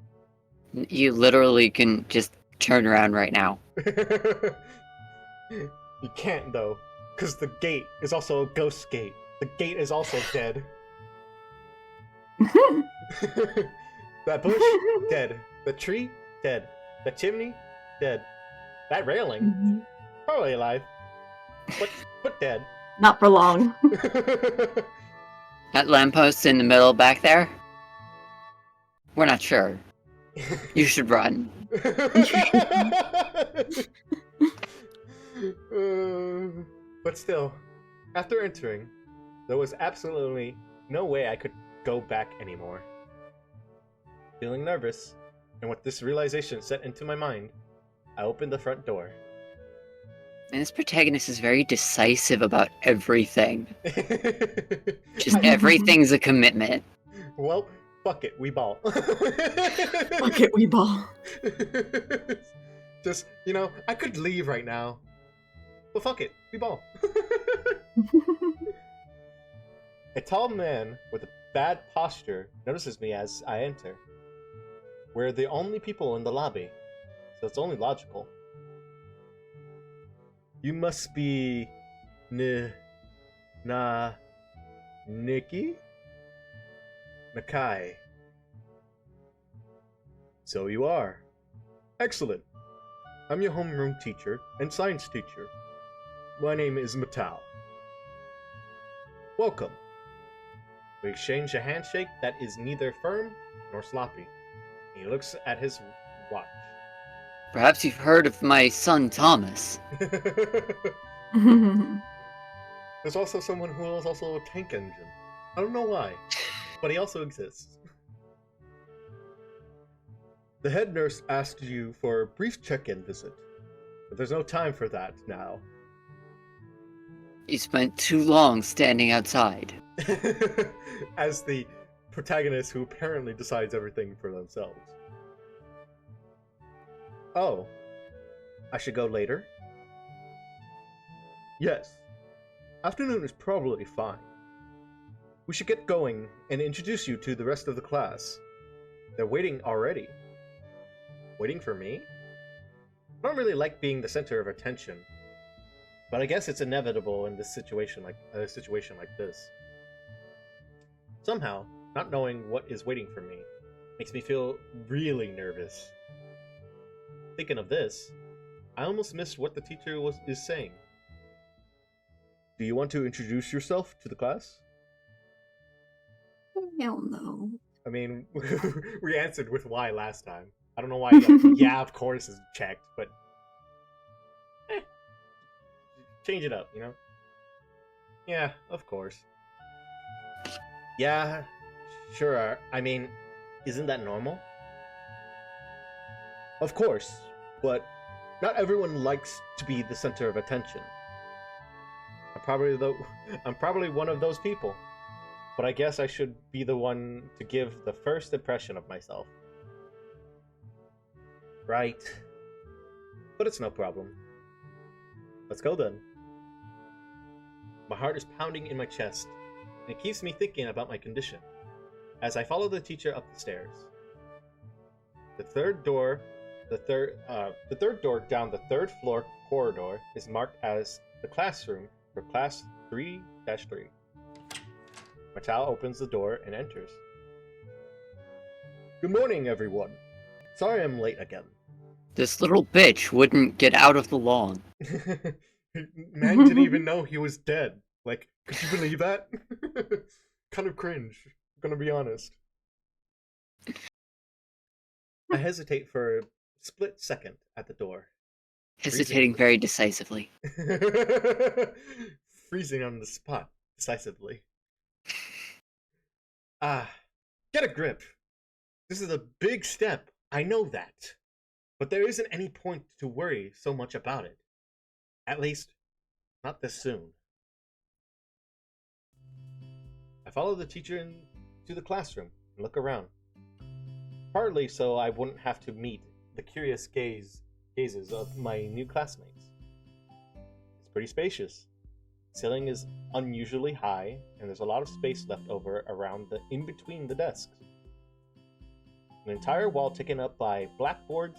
You literally can just turn around right now. You can't, though, because the gate is also a ghost gate. The gate is also dead. That bush, dead. The tree, dead. The chimney, dead. That railing, Mhm. probably alive, but dead. Not for long. That lamppost in the middle back there? We're not sure. You should run. But still, after entering, there was absolutely no way I could go back anymore. Feeling nervous, and with this realization set into my mind, I opened the front door. And this protagonist is very decisive about everything. Just everything's a commitment. Well, fuck it, we ball. Fuck it, we ball. Just, I could leave right now. But fuck it, we ball. A tall man with a bad posture notices me as I enter. We're the only people in the lobby, so it's only logical. You must be... Nikki? Nakai. So you are. Excellent. I'm your homeroom teacher and science teacher. My name is Matao. Welcome. We exchange a handshake that is neither firm nor sloppy. He looks at his watch. Perhaps you've heard of my son Thomas. There's also someone who is also a tank engine. I don't know why, but he also exists. The head nurse asked you for a brief check-in visit, but there's no time for that now. You spent too long standing outside. As the protagonist who apparently decides everything for themselves. Oh, I should go later? Yes. Afternoon is probably fine. We should get going and introduce you to the rest of the class. They're waiting already. Waiting for me? I don't really like being the center of attention, but I guess it's inevitable in this situation like this. Somehow, not knowing what is waiting for me makes me feel really nervous. Thinking of this, I almost missed what the teacher is saying. Do you want to introduce yourself to the class? Hell no. I mean, we answered with why last time. I don't know why, yeah, of course is checked, but... change it up, Yeah, of course. Yeah, sure. I mean, isn't that normal? Of course, but not everyone likes to be the center of attention. I'm probably one of those people, but I guess I should be the one to give the first impression of myself. Right. But it's no problem. Let's go then. My heart is pounding in my chest, and it keeps me thinking about my condition as I follow the teacher up the stairs. The third door down the third floor corridor is marked as the classroom for class 3-3. Matao opens the door and enters. Good morning, everyone. Sorry I'm late again. This little bitch wouldn't get out of the lawn. Man didn't even know he was dead. Like, could you believe that? Kind of cringe, I'm gonna be honest. I hesitate for a split second at the door. Hesitating very decisively. Freezing on the spot, decisively. Get a grip. This is a big step, I know that. But there isn't any point to worry so much about it. At least, not this soon. I follow the teacher into the classroom and look around. Partly so I wouldn't have to meet the curious gazes of my new classmates. It's pretty spacious. The ceiling is unusually high, and there's a lot of space left over around in between the desks. An entire wall taken up by blackboards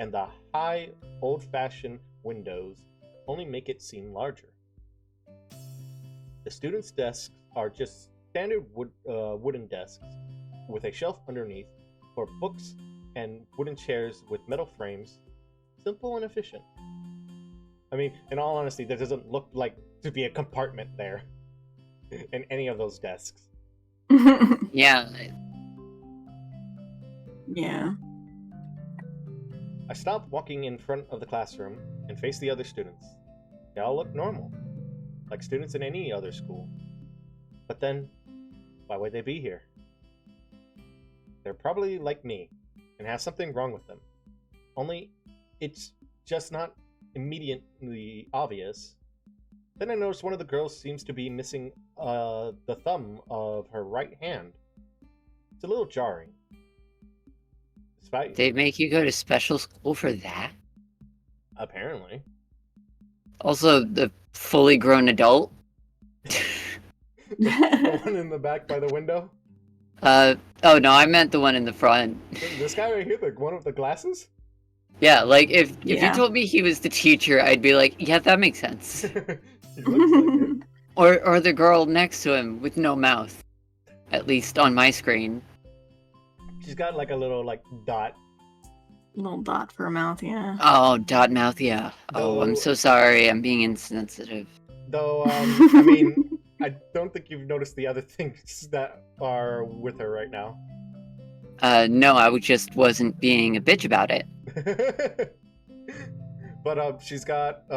and the high, old-fashioned windows only make it seem larger. The students' desks are just standard wooden desks with a shelf underneath, for books and wooden chairs with metal frames. Simple and efficient. I mean, in all honesty, there doesn't look like to be a compartment there in any of those desks. Yeah. Yeah. I stopped walking in front of the classroom and faced the other students. They all looked normal, like students in any other school. But then, why would they be here? They're probably like me and have something wrong with them. Only, it's just not immediately obvious. Then I noticed one of the girls seems to be missing the thumb of her right hand. It's a little jarring. Despite They make you go to special school for that? apparently. Also, the fully grown adult? The one in the back by the window. Oh no, I meant the one in the front. This guy right here, the one with the glasses. Yeah, like if you Yeah. told me he was the teacher, I'd be like, yeah, that makes sense. He looks like it. Or the girl next to him with no mouth. At least on my screen. She's got like a little like dot. Little dot for a mouth, yeah. Oh, dot mouth, yeah. Oh, I'm Though- so sorry. I'm being insensitive. Though, I mean, I don't think you've noticed the other things that are with her right now. No, I just wasn't being a bitch about it. But she's got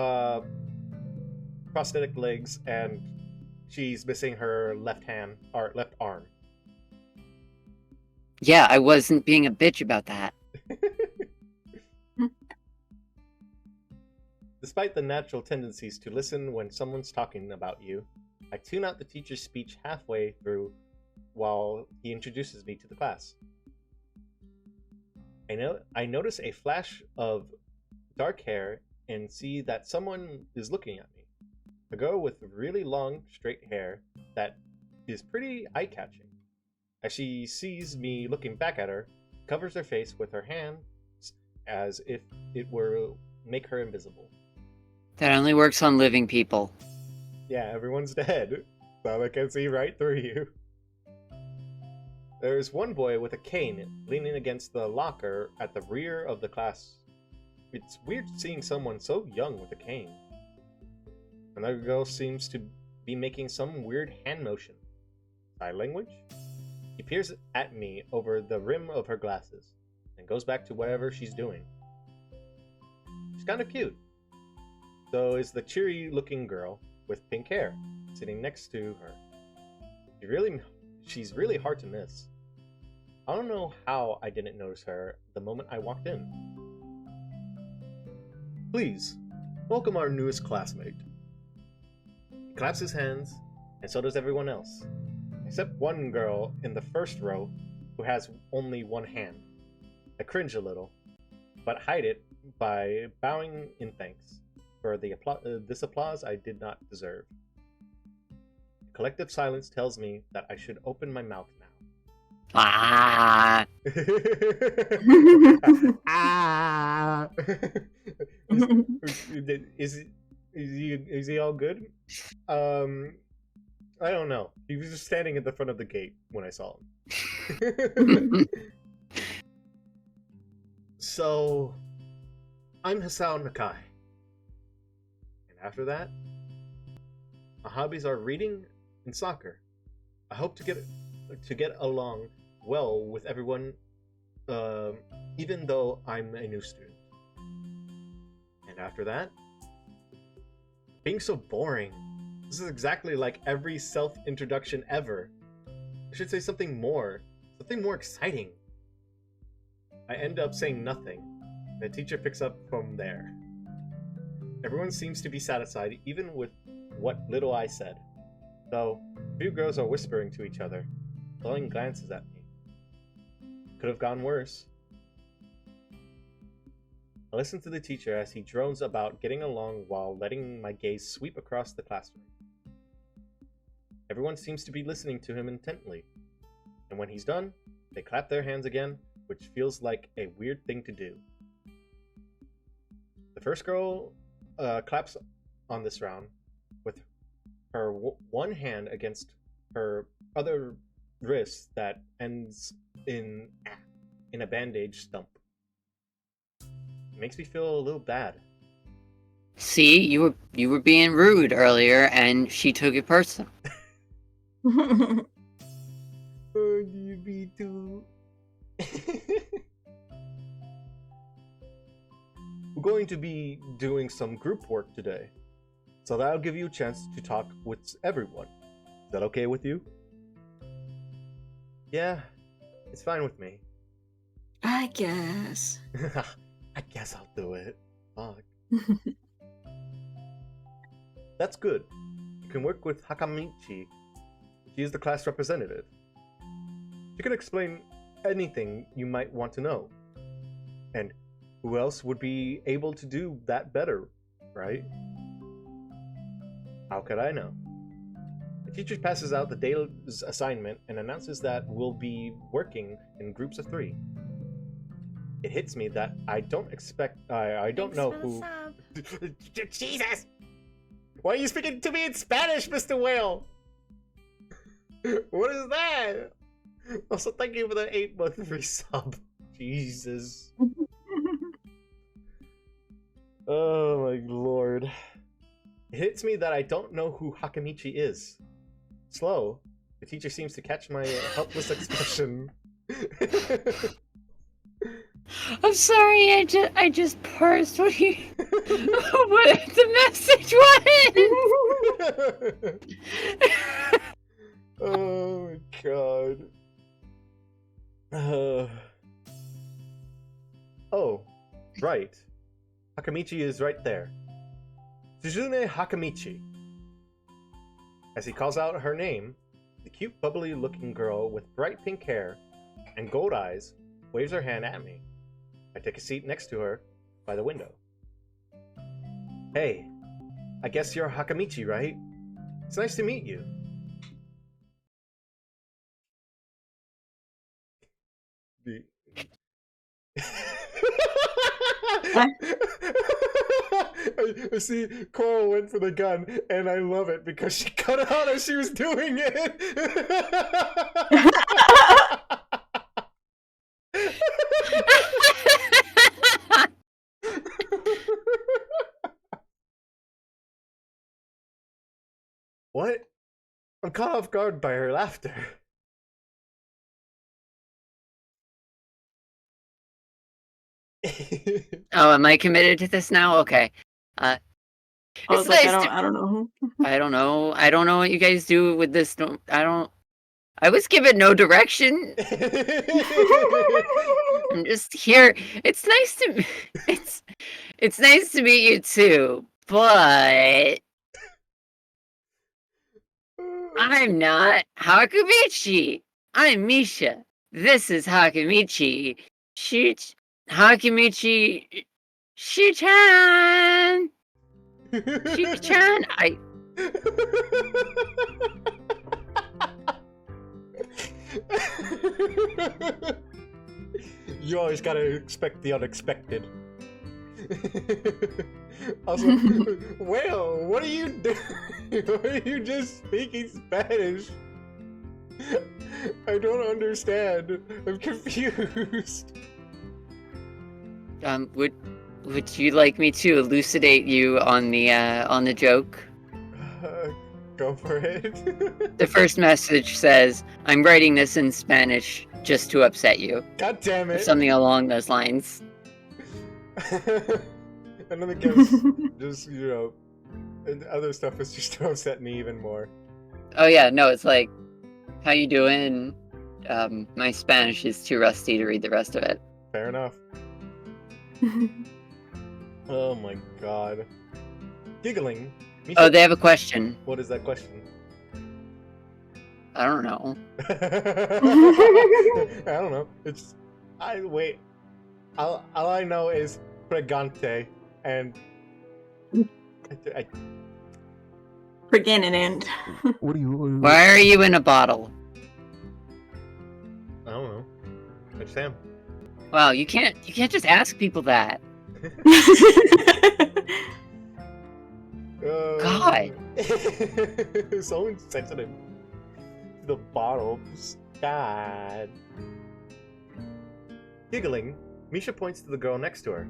prosthetic legs and she's missing her left hand or left arm. Yeah, I wasn't being a bitch about that. Despite the natural tendencies to listen when someone's talking about you, I tune out the teacher's speech halfway through while he introduces me to the class. I notice a flash of dark hair and see that someone is looking at me. A girl with really long, straight hair that is pretty eye-catching. As she sees me looking back at her, covers her face with her hands as if it were make her invisible. That only works on living people. Yeah, everyone's dead, so they can see right through you. There's one boy with a cane leaning against the locker at the rear of the class. It's weird seeing someone so young with a cane. Another girl seems to be making some weird hand motion. Sign language? She peers at me over the rim of her glasses and goes back to whatever she's doing. She's kind of cute. So is the cheery-looking girl with pink hair sitting next to her. She's really hard to miss. I don't know how I didn't notice her the moment I walked in. Please, welcome our newest classmate. He claps his hands, and so does everyone else, except one girl in the first row who has only one hand. I cringe a little, but hide it by bowing in thanks for this applause I did not deserve. Collective silence tells me that I should open my mouth now. Ah! Ah! Is he all good? I don't know. He was just standing at the front of the gate when I saw him. So, I'm Hasao Nakai. And after that, my hobbies are reading and soccer. I hope to get along well with everyone, even though I'm a new student. And after that, being so boring. This is exactly like every self-introduction ever. I should say something more exciting. I end up saying nothing. The teacher picks up from there. Everyone seems to be satisfied, even with what little I said. Though, a few girls are whispering to each other, throwing glances at me. Could have gone worse. I listen to the teacher as he drones about getting along while letting my gaze sweep across the classroom. Everyone seems to be listening to him intently, and when he's done, they clap their hands again, which feels like a weird thing to do. The first girl claps on this round with her one hand against her other wrist that ends in in a bandage stump. It makes me feel a little bad. See, you were being rude earlier, and she took it personal. Oh, you be too. We're going to be doing some group work today, so that'll give you a chance to talk with everyone. Is that okay with you? Yeah, it's fine with me. I guess. I guess I'll do it. Fuck. That's good. You can work with Hakamichi. She is the class representative. She can explain anything you might want to know. And who else would be able to do that better, right? How could I know? The teacher passes out the day's assignment and announces that we'll be working in groups of 3. It hits me that I don't Thanks know for the who. sub. Jesus! Why are you speaking to me in Spanish, Mr. Whale? What is that? Also, thank you for the 8-month free sub. Jesus. Oh my lord. It hits me that I don't know who Hakamichi is. Slow, the teacher seems to catch my helpless expression. I'm sorry, I just parsed what you what the message was. Oh my god. Oh, right. Hakamichi is right there. Suzune Hakamichi. As he calls out her name, the cute, bubbly-looking girl with bright pink hair and gold eyes waves her hand at me. I take a seat next to her by the window. Hey, I guess you're Hakamichi, right? It's nice to meet you. I see Coral went for the gun, and I love it because she cut out as she was doing it. What? I'm caught off guard by her laughter. Oh, am I committed to this now? Okay. I was It's like, nice I don't know. I don't know. I don't know what you guys do with this. I was given no direction. I'm just here. It's nice to it's nice to meet you too, but I'm not Hakamichi. I'm Misha. This is Hakamichi. Hakamichi Shi-chan. Shi-chan. You always gotta expect the unexpected. Also, Whale, what are you doing? Why are you just speaking Spanish? I don't understand. I'm confused. Would you like me to elucidate you on the joke? Go for it. The first message says, "I'm writing this in Spanish just to upset you." God damn Or it. something along those lines. And then it gives just, and other stuff is just to upset me even more. Oh yeah, no, it's like, how you doing? My Spanish is too rusty to read the rest of it. Fair enough. Oh my god. Giggling. Oh, they have a question. What is that question? I don't know. I don't know. It's wait. All I know is pregante and I Ferdinand. what do you Why are you in a bottle? I don't know. I just am. Wow, you can't just ask people that. God. So insensitive. The bottles. God. Giggling, Misha points to the girl next to her,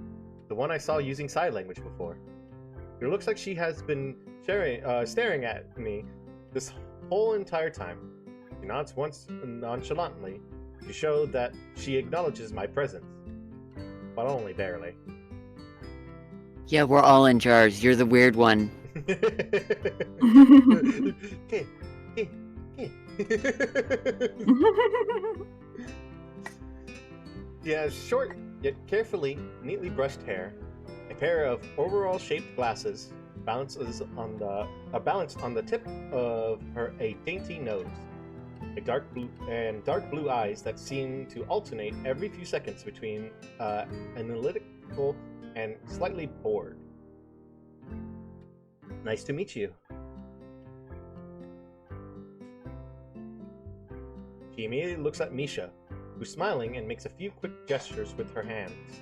the one I saw using sign language before. It looks like she has been staring at me this whole entire time. She nods once nonchalantly to show that she acknowledges my presence, but only barely. Yeah, we're all in jars. You're the weird one. She has short, yet carefully, neatly brushed hair, a pair of overall-shaped glasses, balanced on the tip of a dainty nose, dark blue eyes that seem to alternate every few seconds between analytical and slightly bored. Nice to meet you. She immediately looks at Misha, who's smiling and makes a few quick gestures with her hands.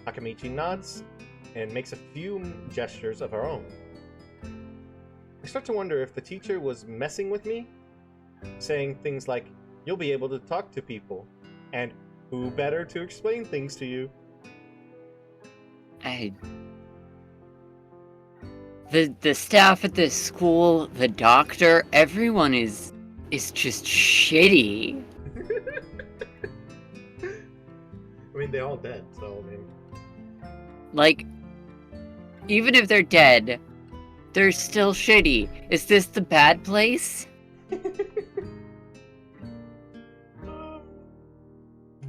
Takamichi nods and makes a few gestures of her own. I start to wonder if the teacher was messing with me, saying things like, "You'll be able to talk to people," and "Who better to explain things to you?" The staff at this school, the doctor, everyone is just shitty. I mean, they're all dead, so I mean... Like, even if they're dead, they're still shitty. Is this the bad place?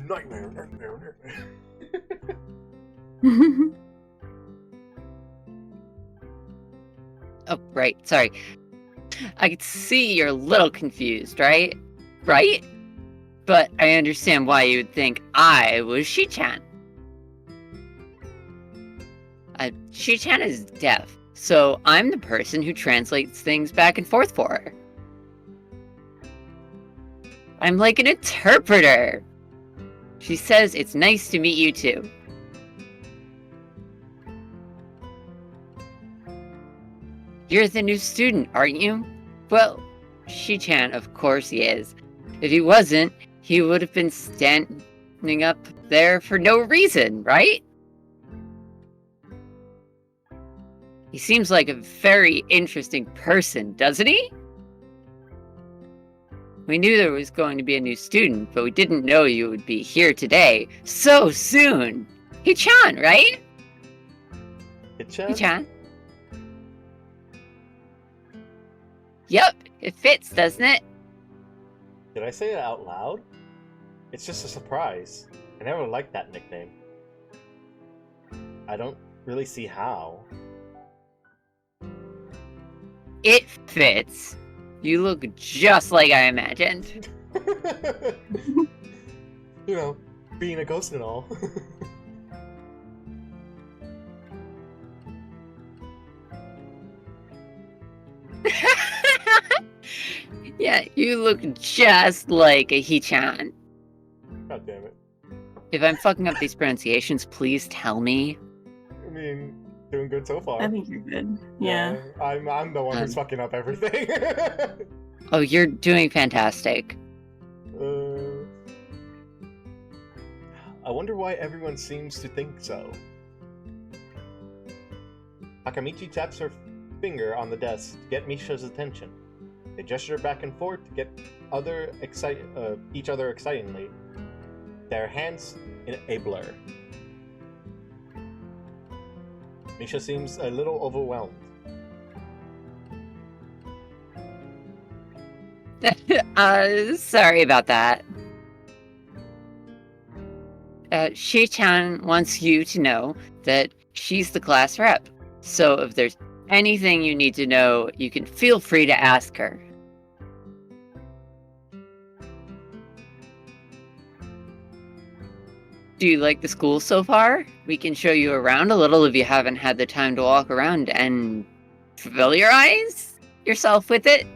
Nightmare. Oh, right, sorry. I can see you're a little confused, right? Right? But I understand why you would think I was Shi-chan. Shi-chan is deaf, so I'm the person who translates things back and forth for her. I'm like an interpreter. She says it's nice to meet you too. You're the new student, aren't you? Well, Shi-chan, of course he is. If he wasn't, he would have been standing up there for no reason, right? He seems like a very interesting person, doesn't he? We knew there was going to be a new student, but we didn't know you would be here today so soon. Hee-chan, right? Hee-chan? Yep, it fits, doesn't it? Did I say it out loud? It's just a surprise. I never liked that nickname. I don't really see how. It fits. You look just like I imagined. You know, being a ghost and all. Yeah, you look just like a Hee-chan. God damn it. If I'm fucking up these pronunciations, please tell me. I mean, doing good so far. I think you're good. Yeah. I'm the one who's fucking up everything. Oh, you're doing fantastic. I wonder why everyone seems to think so. Akamichi taps her finger on the desk to get Misha's attention. They gesture back and forth to get each other excitingly, their hands in a blur. Misha seems a little overwhelmed. Sorry about that. Shi-chan wants you to know that she's the class rep. So if there's anything you need to know, you can feel free to ask her. Do you like the school so far? We can show you around a little if you haven't had the time to walk around and familiarize yourself with it.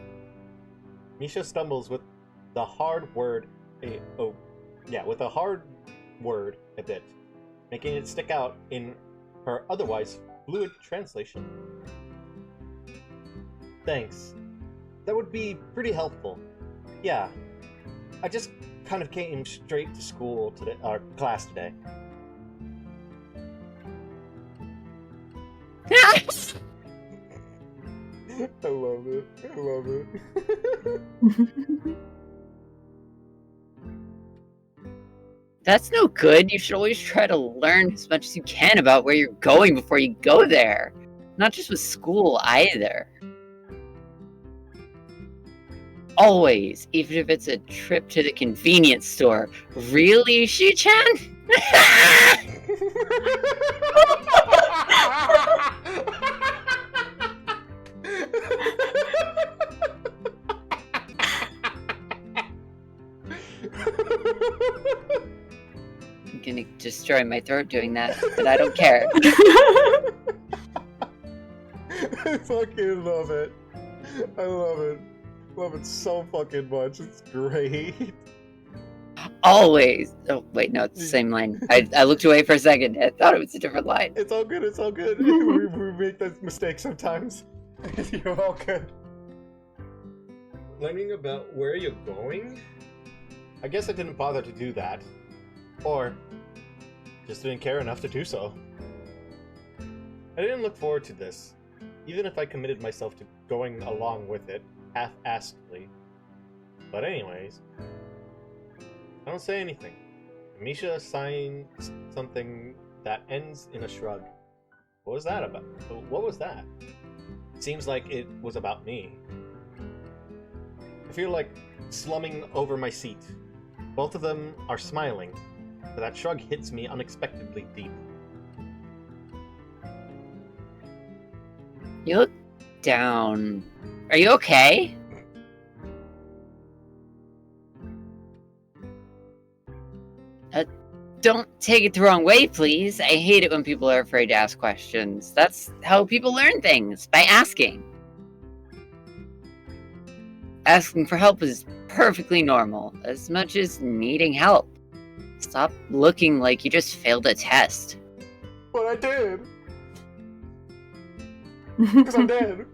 Misha stumbles with the hard word a bit, making it stick out in her otherwise fluid translation. Thanks. That would be pretty helpful. Yeah. I just kind of came straight to school today, or class today. I love it. I love it. That's no good. You should always try to learn as much as you can about where you're going before you go there. Not just with school either. Always, even if it's a trip to the convenience store. Really, Shi-chan? I'm gonna destroy my throat doing that, but I don't care. I fucking love it. I love it. Love it so fucking much. It's great. Always. Oh, wait, no, it's the same line. I looked away for a second. I thought it was a different line. It's all good. It's all good. we make that mistake sometimes. You're all good. Learning about where you're going? I guess I didn't bother to do that. Or just didn't care enough to do so. I didn't look forward to this, even if I committed myself to going along with it half-assedly. But anyways, I don't say anything. Misha signed something that ends in a shrug. What was that about? What was that? Seems like it was about me. I feel like slumming over my seat. Both of them are smiling, but that shrug hits me unexpectedly deep. You look down. Are you okay? Don't take it the wrong way, please. I hate it when people are afraid to ask questions. That's how people learn things, by asking. Asking for help is perfectly normal, as much as needing help. Stop looking like you just failed a test. But I did! Because I'm dead!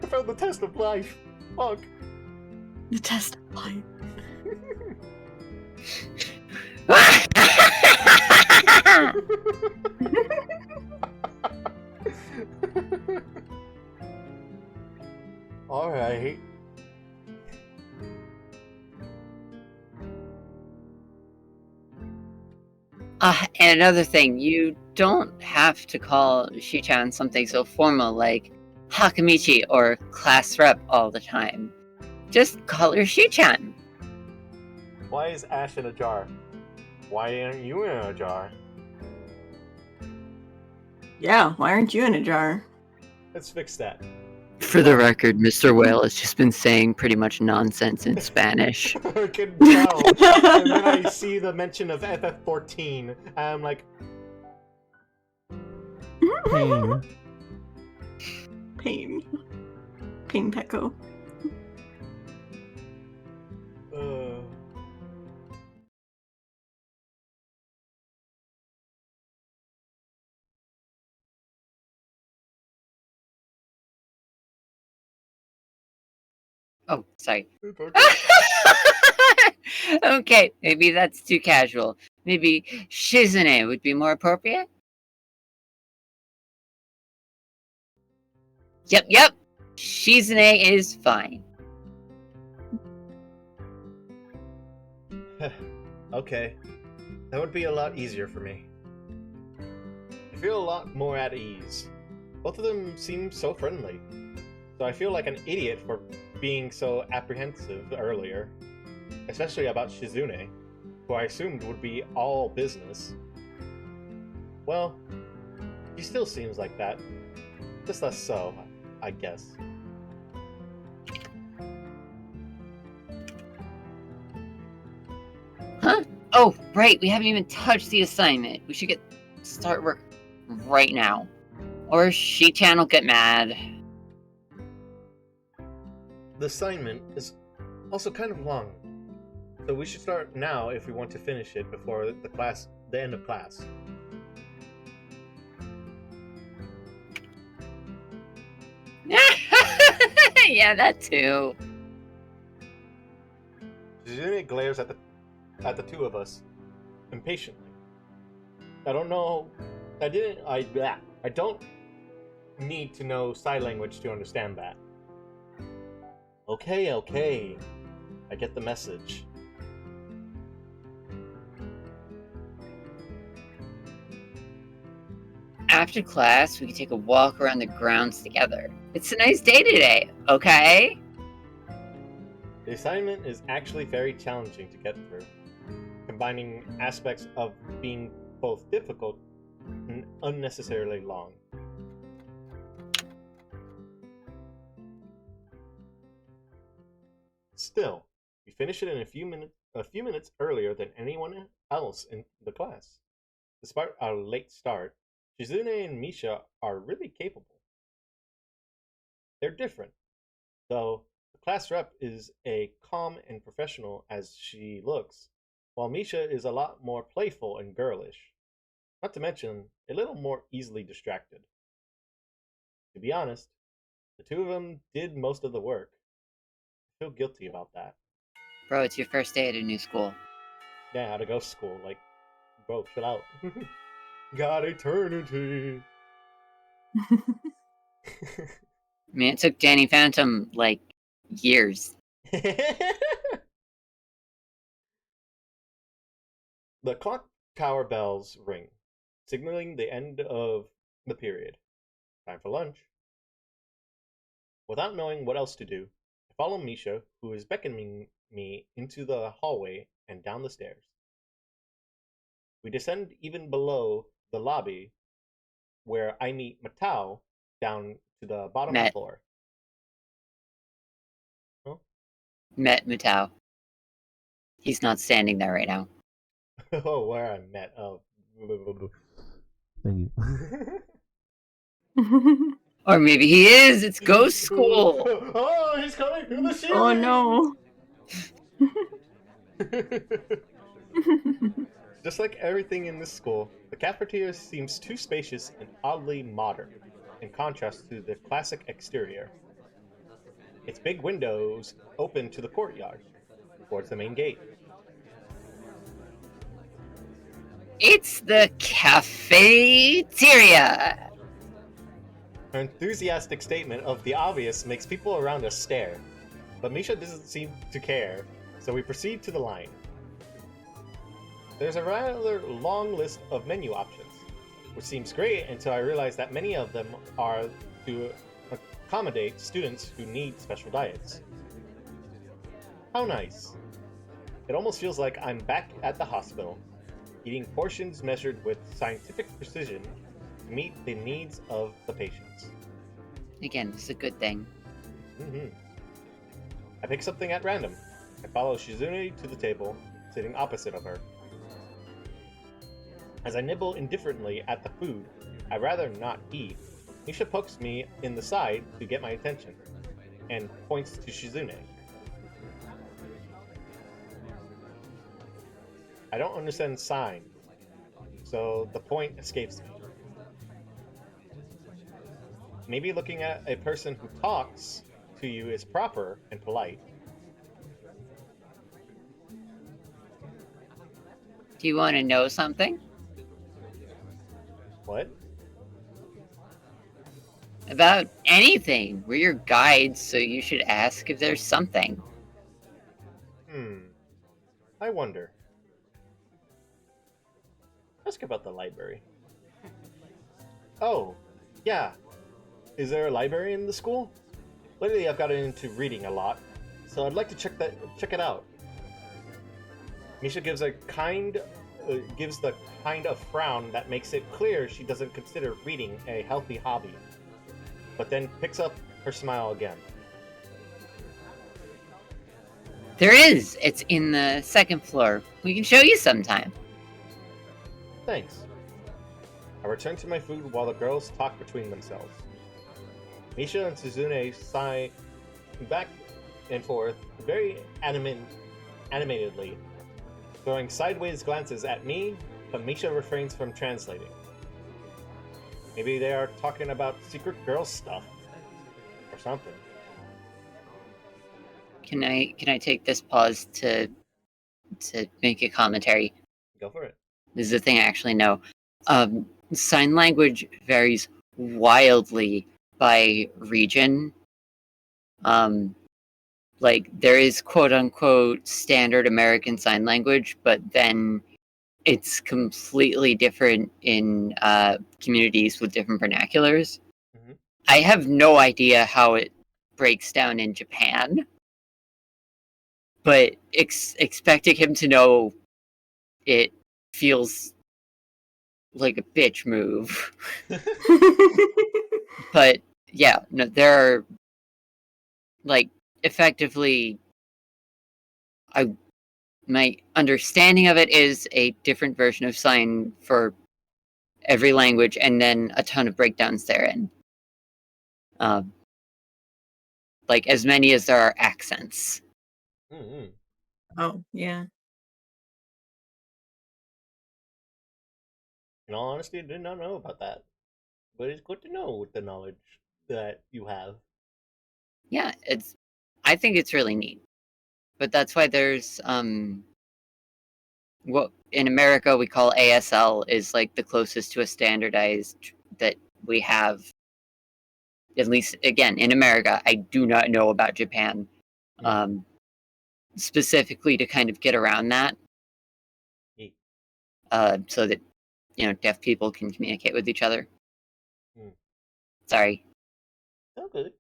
I failed the test of life! Fuck! The test of life. Alright. And another thing, you don't have to call Shi-chan something so formal like Hakamichi or class rep all the time. Just call her Shi-chan. Why is Ash in a jar? Why aren't you in a jar? Yeah, why aren't you in a jar? Let's fix that. For the record, Mr. Whale has just been saying pretty much nonsense in Spanish. I can tell. And then I see the mention of FF14, and I'm like, Pain. Pain. Pain Pecco. Oh, sorry. it's okay. Okay, maybe that's too casual. Maybe Shizune would be more appropriate? Yep. Shizune is fine. Okay. That would be a lot easier for me. I feel a lot more at ease. Both of them seem so friendly. So I feel like an idiot for being so apprehensive earlier. Especially about Shizune, who I assumed would be all business. Well, she still seems like that. Just less so, I guess. Huh? Oh, right, we haven't even touched the assignment. We should start work right now. Or Shi-chan will get mad. The assignment is also kind of long. So we should start now if we want to finish it before the end of class. Yeah, that too. Shizune glares at the at the two of us impatiently. I don't know. I don't need to know sign language to understand that. Okay, okay. I get the message. After class, we can take a walk around the grounds together. It's a nice day today, okay? The assignment is actually very challenging to get through, combining aspects of being both difficult and unnecessarily long. Still, we finish it in a few minutes earlier than anyone else in the class. Despite our late start, Shizune and Misha are really capable. They're different, though the class rep is as calm and professional as she looks, while Misha is a lot more playful and girlish, not to mention a little more easily distracted. To be honest, the two of them did most of the work. I feel guilty about that. Bro, it's your first day at a new school. Yeah, how to go to school, like, bro, chill out. Got eternity. I mean, it took Danny Phantom, like, years. The clock tower bells ring, signaling the end of the period. Time for lunch. Without knowing what else to do, I follow Misha, who is beckoning me into the hallway and down the stairs. We descend even below the lobby, where I meet Matao down to the bottom Met. floor. Huh? Met Mutao. He's not standing there right now. Oh, where I met. Oh. Thank you. Or maybe he is! It's ghost school! Oh, he's coming through the ceiling! Oh no. Just like everything in this school, the cafeteria seems too spacious and oddly modern, in contrast to the classic exterior. Its big windows open to the courtyard, towards the main gate. It's the cafeteria! Her enthusiastic statement of the obvious makes people around us stare, but Misha doesn't seem to care, so we proceed to the line. There's a rather long list of menu options, which seems great until I realize that many of them are to accommodate students who need special diets. How nice. It almost feels like I'm back at the hospital, eating portions measured with scientific precision to meet the needs of the patients. Again, this is a good thing. I pick something at random. I follow Shizune to the table, sitting opposite of her. As I nibble indifferently at the food I'd rather not eat, Misha pokes me in the side to get my attention, and points to Shizune. I don't understand sign, so the point escapes me. Maybe looking at a person who talks to you is proper and polite. Do you want to know something? What? About anything. We're your guides, so you should ask if there's something. I wonder. Ask about the library. Oh, yeah. Is there a library in the school? Lately I've gotten into reading a lot, so I'd like to check it out. Misha gives the kind of frown that makes it clear she doesn't consider reading a healthy hobby, but then picks up her smile again. There is! It's in the second floor. We can show you sometime. Thanks. I return to my food while the girls talk between themselves. Misha and Suzune sigh back and forth very animatedly, throwing sideways glances at me, but Misha refrains from translating. Maybe they are talking about secret girl stuff or something. Can I take this pause to to make a commentary. Go for it. This is a thing I actually know. Sign language varies wildly by region. Like there is quote unquote standard American Sign Language, but then it's completely different in communities with different vernaculars. Mhm. I have no idea how it breaks down in Japan, but expecting him to know it feels like a bitch move. But yeah, no, there are like effectively my understanding of it is a different version of sign for every language, and then a ton of breakdowns therein. Like as many as there are accents. Mm-hmm. Oh, yeah. In all honesty, I did not know about that. But it's good to know with the knowledge that you have. Yeah, I think it's really neat. But that's why there's what in America we call ASL is like the closest to a standardized that we have. At least again in America, I do not know about Japan. Specifically to kind of get around that. Neat. So that deaf people can communicate with each other. Mm. Sorry. Oh, good.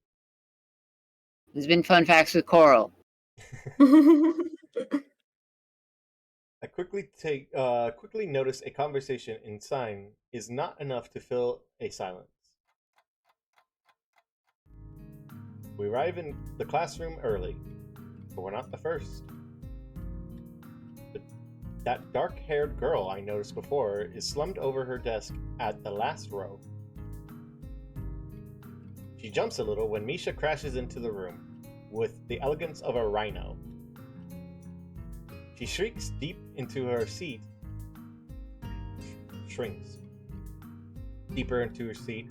There's been fun facts with Coral. I quickly notice a conversation in sign is not enough to fill a silence. We arrive in the classroom early, but we're not the first. That dark-haired girl I noticed before is slumped over her desk at the last row. She jumps a little when Misha crashes into the room with the elegance of a rhino. She shrieks deep into her seat, shrinks deeper into her seat.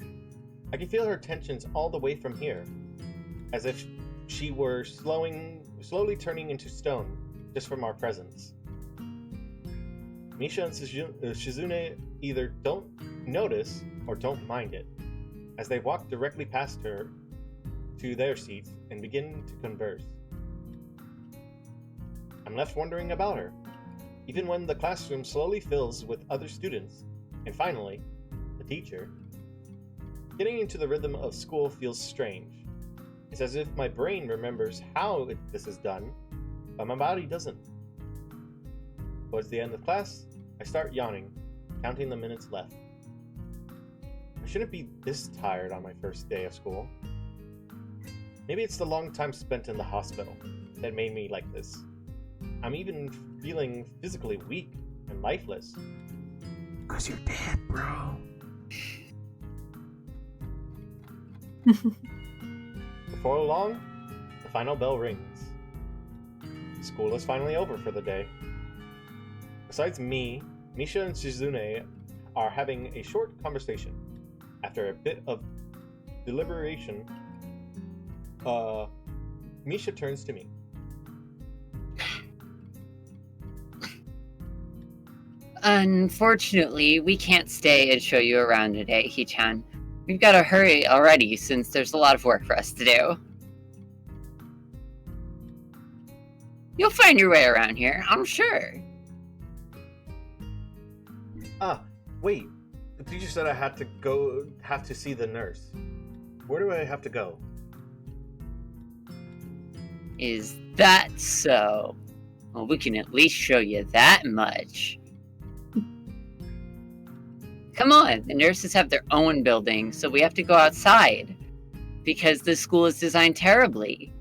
I can feel her tensions all the way from here, as if she were slowly turning into stone just from our presence. Misha and Shizune either don't notice or don't mind it, as they walk directly past her to their seats and begin to converse. I'm left wondering about her, even when the classroom slowly fills with other students, and finally, the teacher. Getting into the rhythm of school feels strange. It's as if my brain remembers how this is done, but my body doesn't. Towards the end of class, I start yawning, counting the minutes left. I shouldn't be this tired on my first day of school. Maybe it's the long time spent in the hospital that made me like this. I'm even feeling physically weak and lifeless. 'Cause you're dead, bro. Before long, the final bell rings. School is finally over for the day. Besides me, Misha and Shizune are having a short conversation. After a bit of deliberation, Misha turns to me. Unfortunately, we can't stay and show you around today, Hichan. We've got to hurry already since there's a lot of work for us to do. You'll find your way around here, I'm sure. Ah, wait. The teacher said I had to see the nurse. Where do I have to go? Is that so? Well, we can at least show you that much. Come on, the nurses have their own building, so we have to go outside. Because this school is designed terribly.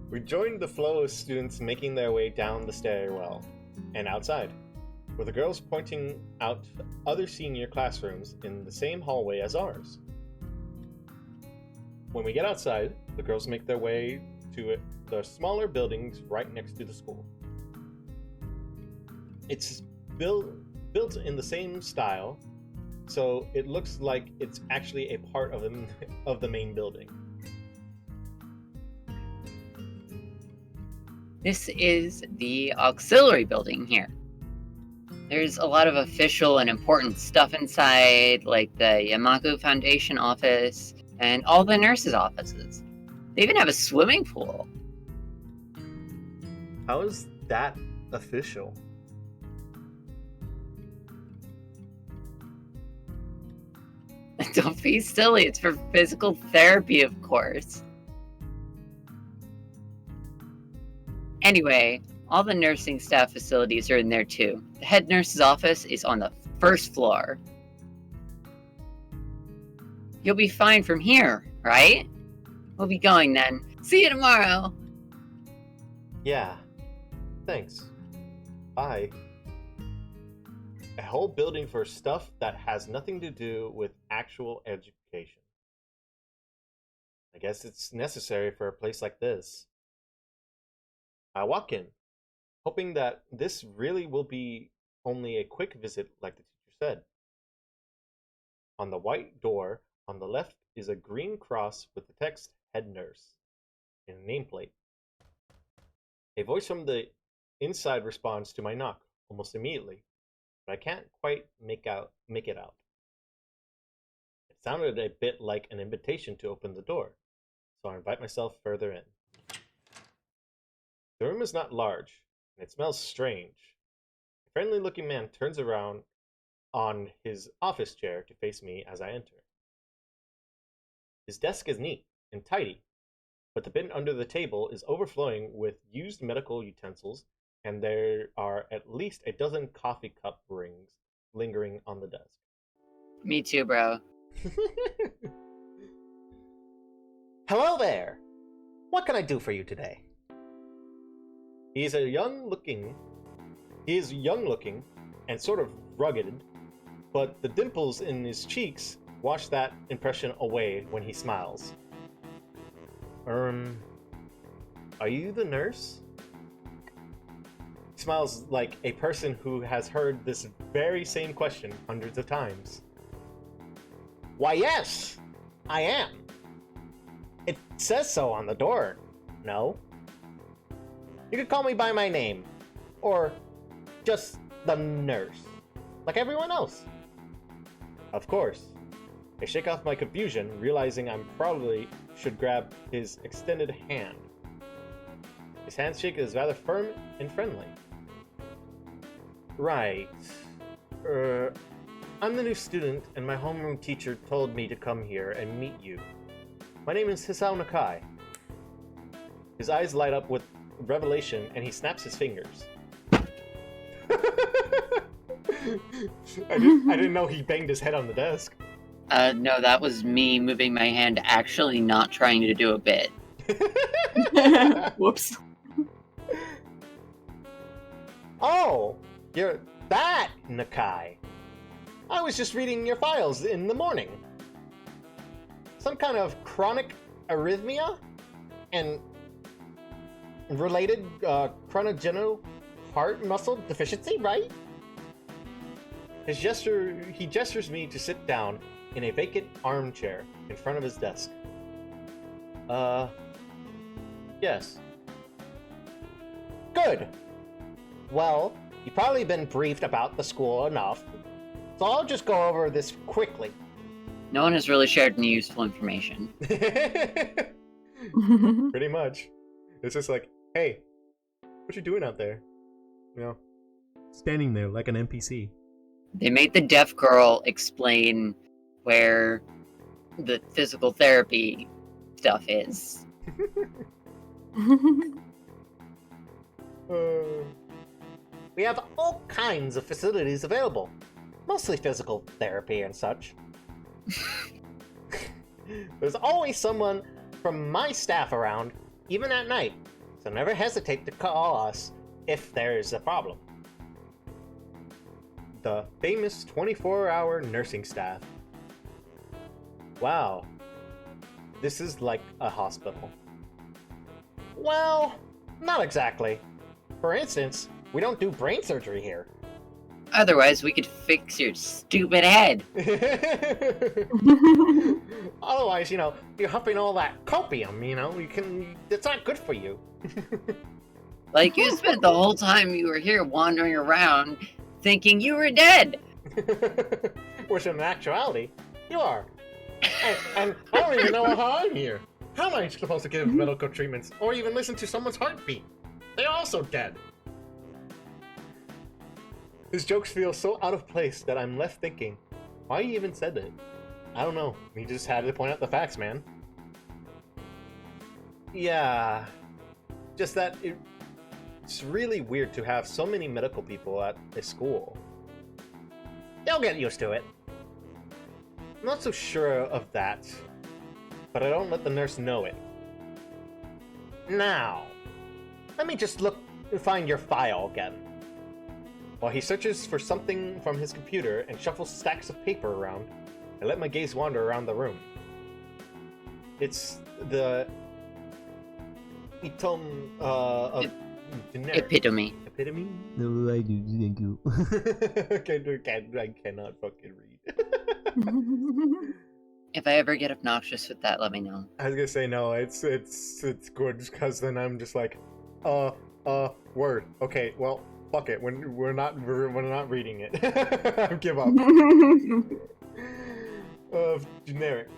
We joined the flow of students making their way down the stairwell and outside, with the girls pointing out other senior classrooms in the same hallway as ours. When we get outside, the girls make their way to the smaller buildings right next to the school. It's built in the same style, so it looks like it's actually a part of the main building. This is the auxiliary building here. There's a lot of official and important stuff inside, like the Yamaku Foundation office and all the nurses' offices. They even have a swimming pool. How is that official? Don't be silly, it's for physical therapy, of course. Anyway, all the nursing staff facilities are in there too. The head nurse's office is on the first floor. You'll be fine from here, right? We'll be going then. See you tomorrow! Yeah. Thanks. Bye. A whole building for stuff that has nothing to do with actual education. I guess it's necessary for a place like this. I walk in, hoping that this really will be only a quick visit like the teacher said. On the white door on the left is a green cross with the text Head Nurse and a nameplate. A voice from the inside responds to my knock almost immediately, but I can't quite make it out. It sounded a bit like an invitation to open the door, so I invite myself further in. The room is not large, and it smells strange. A friendly-looking man turns around on his office chair to face me as I enter. His desk is neat and tidy, but the bin under the table is overflowing with used medical utensils, and there are at least a dozen coffee cup rings lingering on the desk. Me too, bro. Hello there! What can I do for you today? He is young looking and sort of rugged, but the dimples in his cheeks wash that impression away when he smiles. Are you the nurse? He smiles like a person who has heard this very same question hundreds of times. Why, yes, I am. It says so on the door, no? You could call me by my name, or just the nurse, like everyone else. Of course. I shake off my confusion, realizing I probably should grab his extended hand. His handshake is rather firm and friendly. Right. I'm the new student, and my homeroom teacher told me to come here and meet you. My name is Hisao Nakai. His eyes light up with revelation, and he snaps his fingers. I didn't know he banged his head on the desk. No, that was me moving my hand, actually not trying to do a bit. Whoops. Oh, you're that Nakai. I was just reading your files in the morning. Some kind of chronic arrhythmia and related chronogenital heart muscle deficiency, right? He gestures me to sit down in a vacant armchair in front of his desk. Yes. Good. Well, you've probably been briefed about the school enough, so I'll just go over this quickly. No one has really shared any useful information. Pretty much. It's just like, hey, what you doing out there? You know, standing there like an NPC. They made the deaf girl explain where the physical therapy stuff is. We have all kinds of facilities available, mostly physical therapy and such. There's always someone from my staff around, even at night, so never hesitate to call us if there's a problem. The famous 24-hour nursing staff. Wow, this is like a hospital. Well, not exactly. For instance, we don't do brain surgery here. Otherwise, we could fix your stupid head. Otherwise, you're huffing all that copium, it's not good for you. Like you spent the whole time you were here wandering around thinking you were dead. Which in actuality, you are. And I don't even know how I'm here. How am I supposed to give medical treatments or even listen to someone's heartbeat? They're also dead. His jokes feel so out of place that I'm left thinking, why he even said it? I don't know. He just had to point out the facts, man. Yeah. Just that it's really weird to have so many medical people at a school. They'll get used to it. I'm not so sure of that, but I don't let the nurse know it. Now, let me just look and find your file again. While he searches for something from his computer and shuffles stacks of paper around, I let my gaze wander around the room. It's the of generic. Epitome. Epitome? No, I do. Thank you. I cannot fucking read. If I ever get obnoxious with that, let me know. I was gonna say no. It's good because then I'm just like, word. Okay, well, fuck it. We're not reading it. I give up. Of generic,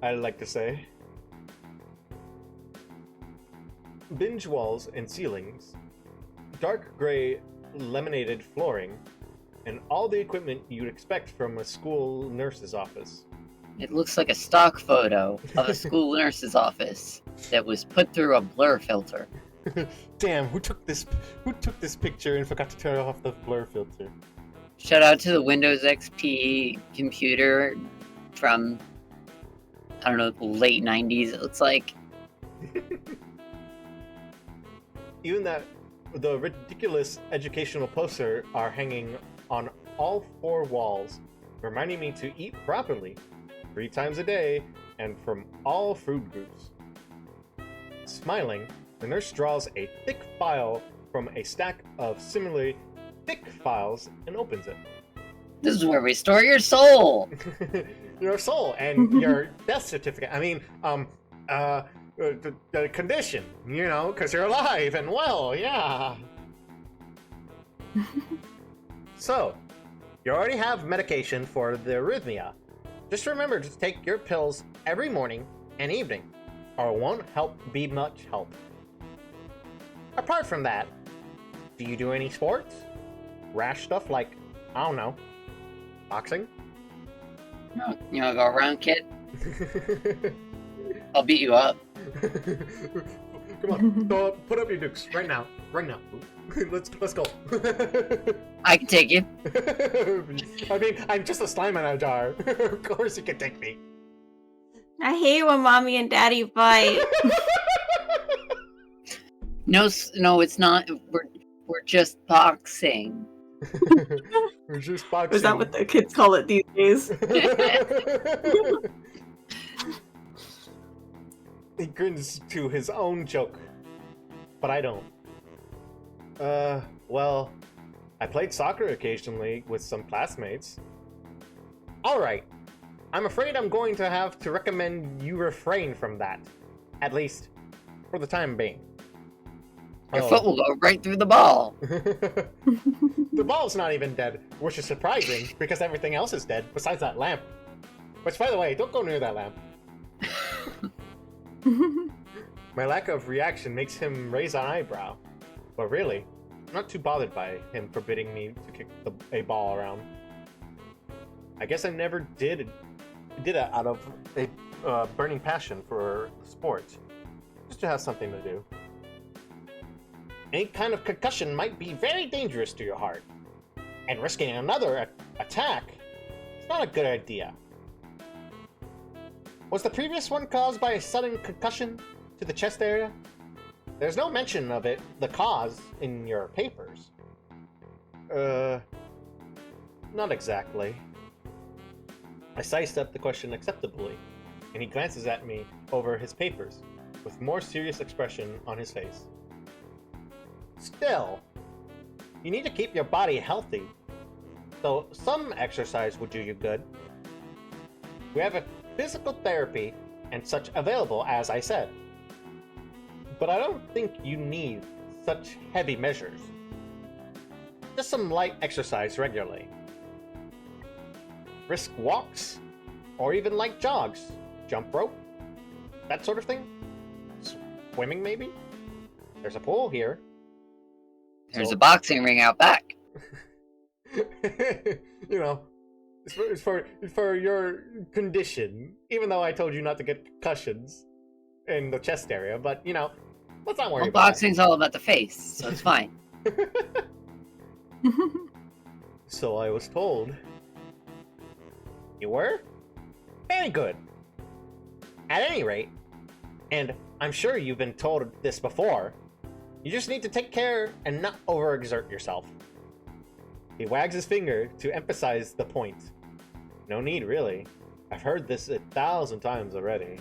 I like to say. Binge walls and ceilings, dark gray laminated flooring, and all the equipment you'd expect from a school nurse's office. It looks like a stock photo of a school nurse's office that was put through a blur filter. Damn, who took this picture and forgot to turn off the blur filter? Shout out to the Windows XP computer from, I don't know, the late 90s, it looks like. Even that the ridiculous educational posters are hanging on all 4 walls, reminding me to eat properly 3 times a day and from all food groups. Smiling, the nurse draws a thick file from a stack of similarly thick files and opens it. This is where we store your soul! Your soul and your death certificate. I mean, the condition, you know, because you're alive and well, yeah. So, you already have medication for the arrhythmia. Just remember to take your pills every morning and evening, or it won't be much help. Apart from that, do you do any sports? Rash stuff like, I don't know, boxing? You wanna go around, kid? I'll beat you up. Come on, put up your dukes right now. Let's go. I can take you. I mean, I'm just a slime in a jar. Of course you can take me. I hate when mommy and daddy fight. No, it's not. We're just boxing. We're just boxing. Is that what the kids call it these days? He grins to his own joke, but I don't. Well, I played soccer occasionally with some classmates. Alright, I'm afraid I'm going to have to recommend you refrain from that. At least, for the time being. Your foot will go right through the ball. The ball's not even dead, which is surprising, because everything else is dead, besides that lamp. Which, by the way, don't go near that lamp. My lack of reaction makes him raise an eyebrow. But really, I'm not too bothered by him forbidding me to kick a ball around. I guess I never did it out of a burning passion for sports, just to have something to do. Any kind of concussion might be very dangerous to your heart, and risking another attack is not a good idea. Was the previous one caused by a sudden concussion to the chest area? There's no mention of it, the cause, in your papers. Not exactly. I sidestep the question acceptably, and he glances at me over his papers, with more serious expression on his face. Still, you need to keep your body healthy, so some exercise would do you good. We have a physical therapy and such available, as I said. But I don't think you need such heavy measures. Just some light exercise regularly. Brisk walks, or even light jogs. Jump rope, that sort of thing. Swimming, maybe? There's a pool here. There's So- a boxing ring out back. You know, it's for your condition. Even though I told you not to get concussions in the chest area, but you know, let's not worry Well, about boxing's all about the face, so it's fine. it. So I was told. You were? Very good. At any rate, and I'm sure you've been told this before, you just need to take care and not overexert yourself. He wags his finger to emphasize the point. No need, really. I've heard this 1,000 times already.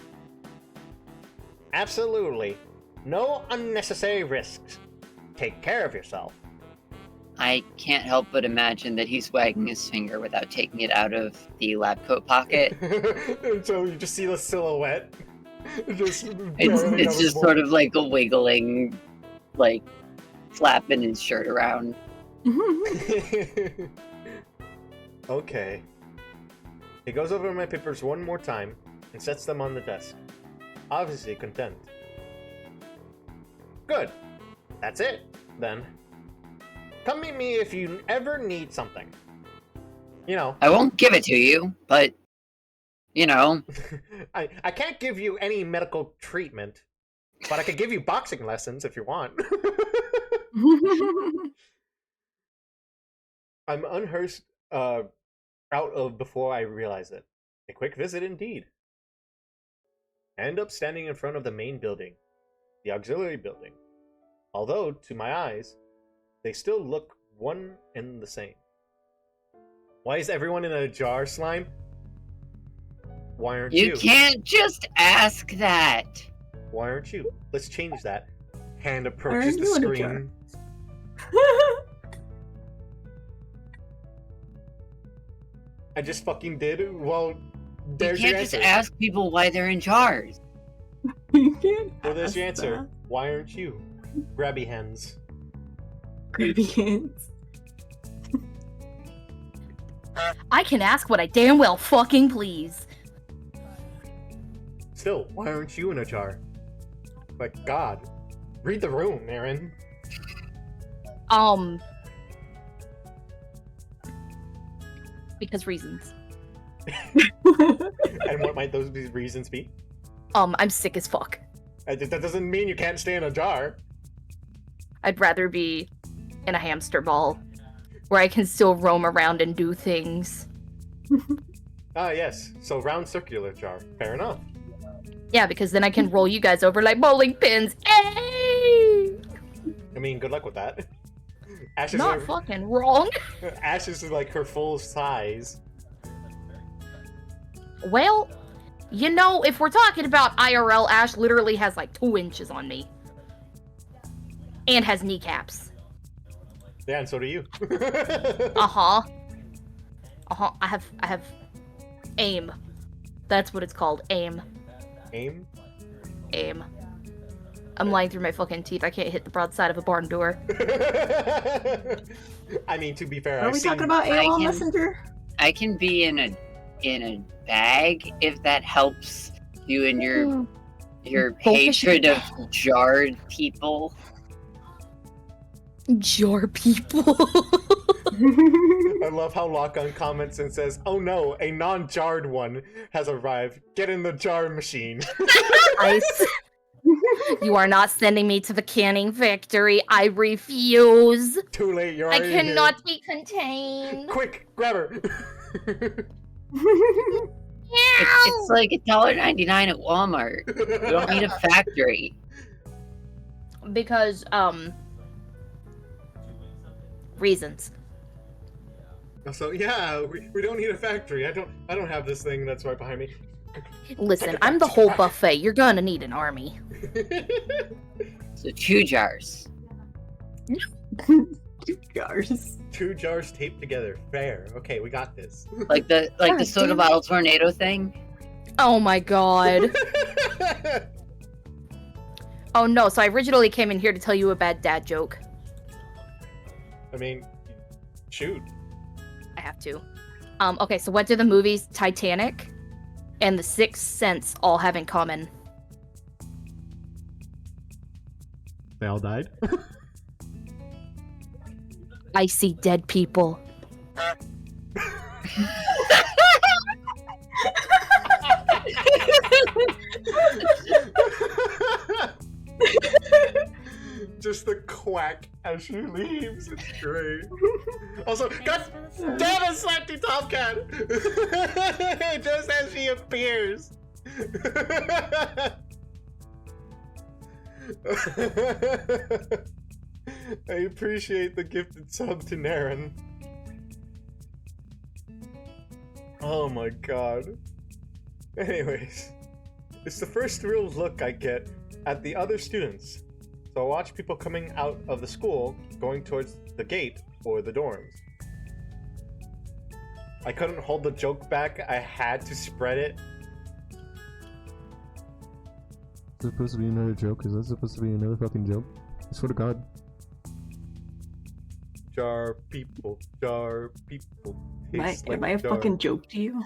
Absolutely. No unnecessary risks. Take care of yourself. I can't help but imagine that he's wagging his finger without taking it out of the lab coat pocket. And so you just see the silhouette. It's just sort of like a wiggling, like, flapping his shirt around. Okay. He goes over my papers one more time and sets them on the desk. Obviously content. Good. That's it, then. Come meet me if you ever need something. You know, I won't give it to you, but, you know, I can't give you any medical treatment, but I could give you boxing lessons if you want. I'm unhearsed out of before I realize it. A quick visit indeed. I end up standing in front of the main building, the auxiliary building. Although, to my eyes, they still look one and the same. Why is everyone in a jar, Slime? Why aren't you? you can't just ask that. Why aren't you? Let's change that. Hand aren't approaches the you in a jar? screen. I just fucking did. Well, You there's can't your just answer. ask people why they're in jars. You can't. Well, there's your ask answer. Why aren't you? Grabby hands. that. Creepy hands. I can ask what I damn well fucking please. Still, why aren't you in a jar? Like, God. Read the room, Aaron. Because reasons. And what might those reasons be? I'm sick as fuck. That doesn't mean you can't stay in a jar. I'd rather be in a hamster ball where I can still roam around and do things. Ah, yes. So round circular jar. Fair enough. Yeah, because then I can roll you guys over like bowling pins. Hey! I mean, good luck with that. Ash is, Not like, fucking wrong. Ash is like her full size. Well, you know, if we're talking about IRL, Ash literally has like 2 inches on me. And has kneecaps. Yeah, and so do you. Uh-huh. Uh-huh. I have aim. That's what it's called. Aim. Aim? Aim. I'm lying through my fucking teeth. I can't hit the broadside of a barn door. I mean, to be fair, Are I've we seen... talking about I AOL can- Messenger? I can be in a bag if that helps you in your Focus hatred your of jarred people. Jar people. I love how Lock-On comments and says, "Oh no, a non-jarred one has arrived. Get in the jar machine." Ice. You are not sending me to the canning factory. I refuse. Too late, you're I already here. cannot be contained. Quick, grab her. It's like $1.99 at Walmart. You don't need a factory. Because, reasons. So yeah, we don't need a factory. I don't have this thing that's right behind me. Listen, I'm the whole buffet. You're gonna need an army. So 2 jars. Jars. 2 jars taped together. Fair. Okay, we got this. Like the God soda damn. bottle tornado thing. Oh my god. Oh no, so I originally came in here to tell you a bad dad joke. I mean, shoot. I have to. Okay, so what do the movies Titanic and The Sixth Sense all have in common? They all died? I see dead people. Just the quack as she leaves. It's great. Also, God damn it, Slacky Tomcat! Just as she appears. I appreciate the gifted sub to Naren. Oh my god. Anyways, it's the first real look I get at the other students. So I watch people coming out of the school, going towards the gate or the dorms. I couldn't hold the joke back, I had to spread it. Is this supposed to be another joke? Is that supposed to be another fucking joke? I swear to God. Jar people, taste Am I a jar. fucking joke to you?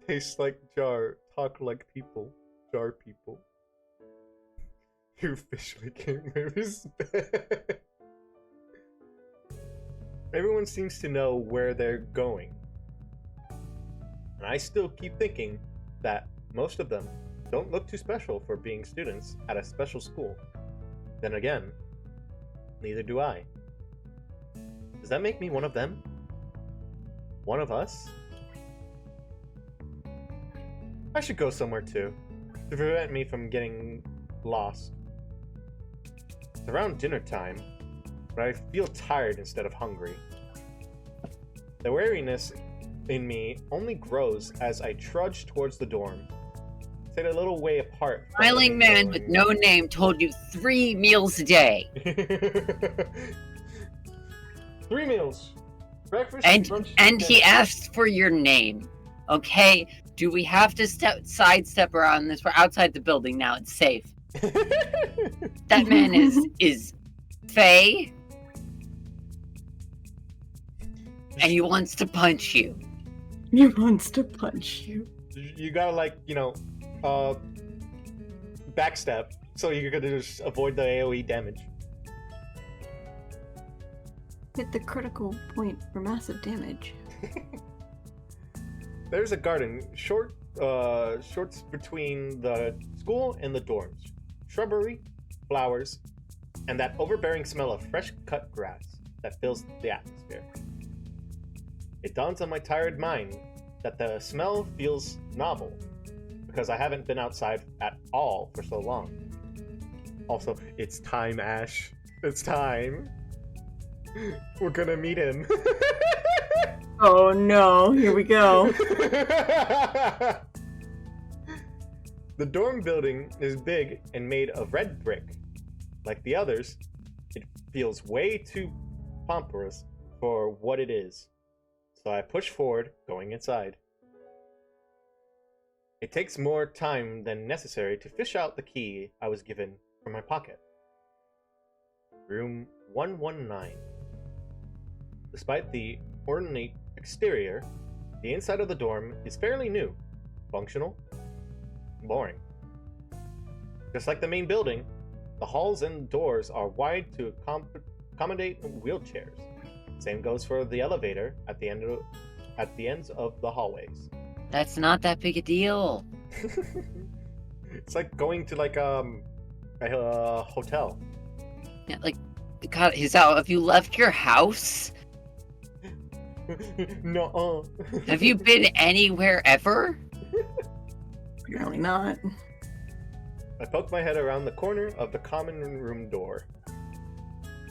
Taste like jar, talk like people, jar people. You officially gave me respect. Everyone seems to know where they're going. And I still keep thinking that most of them don't look too special for being students at a special school. Then again, neither do I. Does that make me one of them? One of us? I should go somewhere too, to prevent me from getting lost. It's around dinner time, but I feel tired instead of hungry. The wariness in me only grows as I trudge towards the dorm. Sit a little way apart. from Smiling the man with no name told you 3 meals a day. 3 meals. Breakfast, And lunch, and he dinner. asked for your name. Okay? Do we have to sidestep around this? We're outside the building now. It's safe. That man is Faye. And he wants to punch you. He wants to punch you. You gotta, like, backstep so you could just avoid the AoE damage. Hit the critical point for massive damage. There's a garden, shorts between the school and the dorms. Shrubbery, flowers, and that overbearing smell of fresh cut grass that fills the atmosphere. It dawns on my tired mind that the smell feels novel, because I haven't been outside at all for so long. Also, it's time, Ash. It's time. We're gonna meet him. Oh no, here we go. The dorm building is big and made of red brick. Like the others, it feels way too pompous for what it is. So I push forward, going inside. It takes more time than necessary to fish out the key I was given from my pocket. Room 119. Despite the ornate exterior, the inside of the dorm is fairly new, functional, boring. Just like the main building, the halls and doors are wide to accommodate wheelchairs. Same goes for the elevator at the ends of the hallways. That's not that big a deal. It's like going to a hotel. Yeah, like, God, have you left your house? No. Have you been anywhere ever? Apparently not. I poke my head around the corner of the common room door.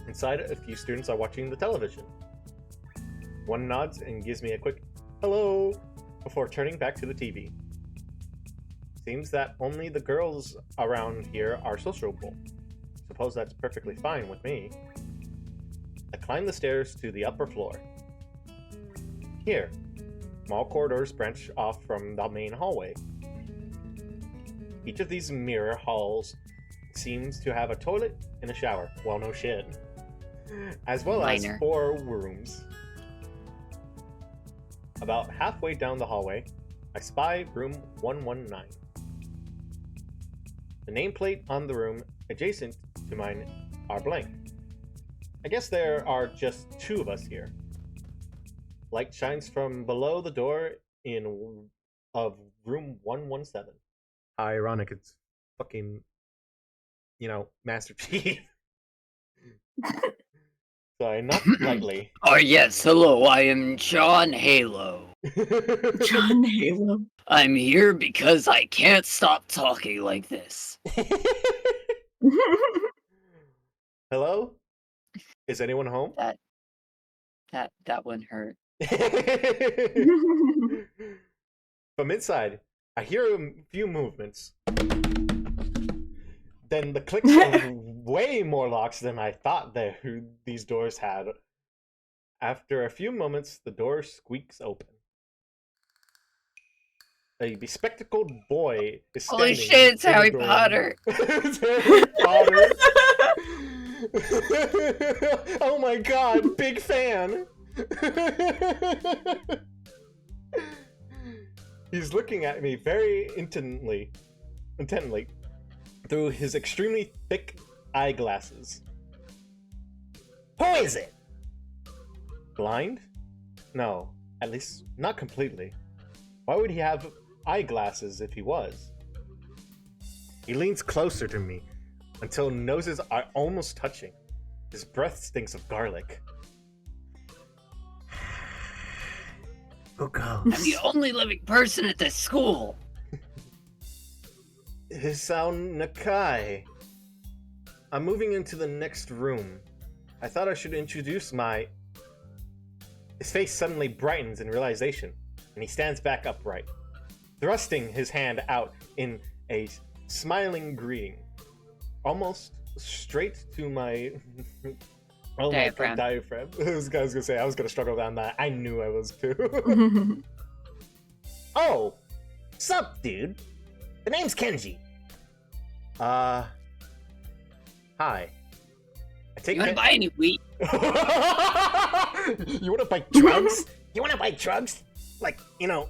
Inside, a few students are watching the television. One nods and gives me a quick hello before turning back to the TV. Seems that only the girls around here are sociable. Suppose that's perfectly fine with me. I climb the stairs to the upper floor. Here, small corridors branch off from the main hallway. Each of these mirror halls seems to have a toilet and a shower. Well, no shit. As well Minor. as 4 rooms. About halfway down the hallway, I spy room 119. The nameplate on the room adjacent to mine are blank. I guess there are just 2 of us here. Light shines from below the door of room 117. How ironic, it's fucking, Master Chief. So I knock lightly. Oh yes, hello, I am John Halo. John Halo. I'm here because I can't stop talking like this. Hello? Is anyone home? That one hurt. From inside, I hear a few movements. Then the clicks of way more locks than I thought these doors had. After a few moments, the door squeaks open. A bespectacled boy is standing. Holy shit, it's in the Harry doorway. Potter. It's Harry Potter. Oh my god, big fan. He's looking at me very intently through his extremely thick eyeglasses. Who is it? Blind? No, at least not completely. Why would he have eyeglasses if he was? He leans closer to me until noses are almost touching. His breath stinks of garlic. Who goes? I'm the only living person at this school. Hisao Nakai. I'm moving into the next room. I thought I should introduce His face suddenly brightens in realization, and he stands back upright, thrusting his hand out in a smiling greeting, almost straight to my Diaphragm. diaphragm. I was gonna say I was gonna struggle down that. I knew I was too. Oh, sup, dude? The name's Kenji. Hi. I take You wanna buy any weed? You wanna buy drugs? You wanna buy drugs? Like, no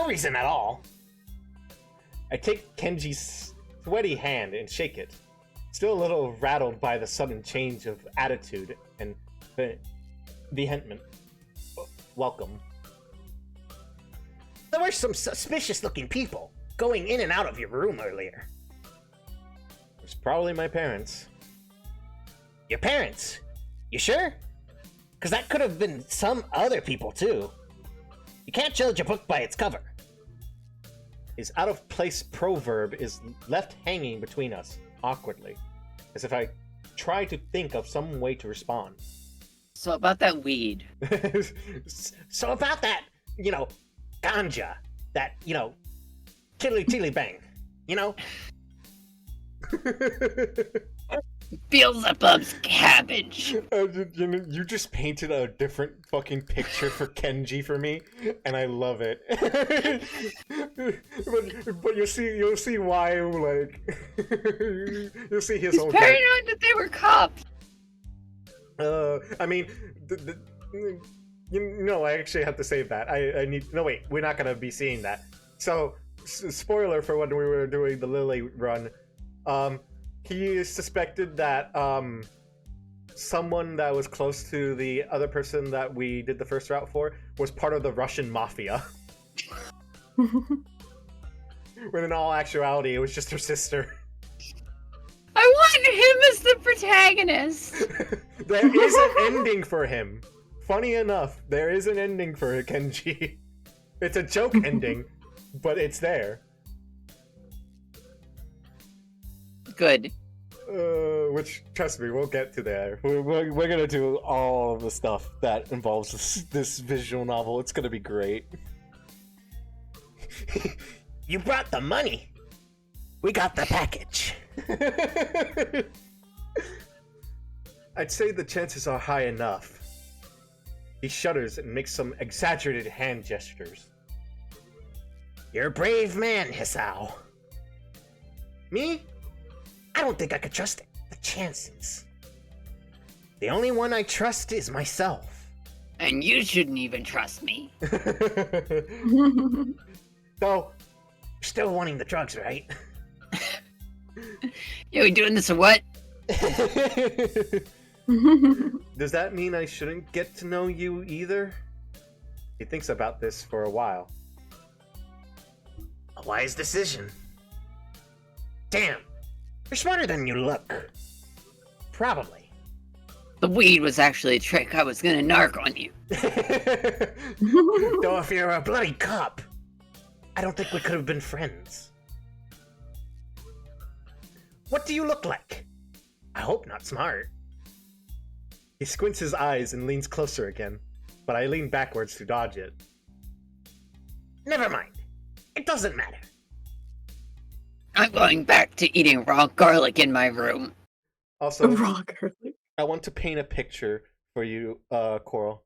reason at all. I take Kenji's sweaty hand and shake it, still a little rattled by the sudden change of attitude and vehement welcome. There were some suspicious-looking people going in and out of your room earlier. It was probably my parents. Your parents? You sure? Because that could have been some other people, too. You can't judge a book by its cover. His out-of-place proverb is left hanging between us, awkwardly, as if I try to think of some way to respond. So about that weed. So about that, ganja, that, tiddly bang, Beelzebub's cabbage. You just painted a different fucking picture for Kenji for me, and I love it. but you'll see why, like, you'll see his He's whole. paranoid that they were cops. I mean, I actually have to save that. I need. No, wait, we're not gonna be seeing that. So, spoiler for when we were doing the Lily run. He suspected that someone that was close to the other person that we did the first route for was part of the Russian mafia. When in all actuality, it was just her sister. I wanted him as the protagonist. There is an ending for him. Funny enough, there is an ending for Kenji. It's a joke ending, but it's there. Good. Which, trust me, we'll get to there. We're gonna do all of the stuff that involves this visual novel. It's gonna be great. You brought the money. We got the package. I'd say the chances are high enough. He shudders and makes some exaggerated hand gestures. You're a brave man, Hisao. Me? I don't think I could trust the chances. The only one I trust is myself. And you shouldn't even trust me. So, you're still wanting the drugs, right? Yeah, we doing this or what? Does that mean I shouldn't get to know you either? He thinks about this for a while. A wise decision. Damn, you're smarter than you look. Probably. The weed was actually a trick. I was gonna narc on you. Though if you're a bloody cop, I don't think we could have been friends. What do you look like? I hope not smart. He squints his eyes and leans closer again, but I lean backwards to dodge it. Never mind. It doesn't matter. I'm going back to eating raw garlic in my room. Also, Raw garlic. I want to paint a picture for you, Coral.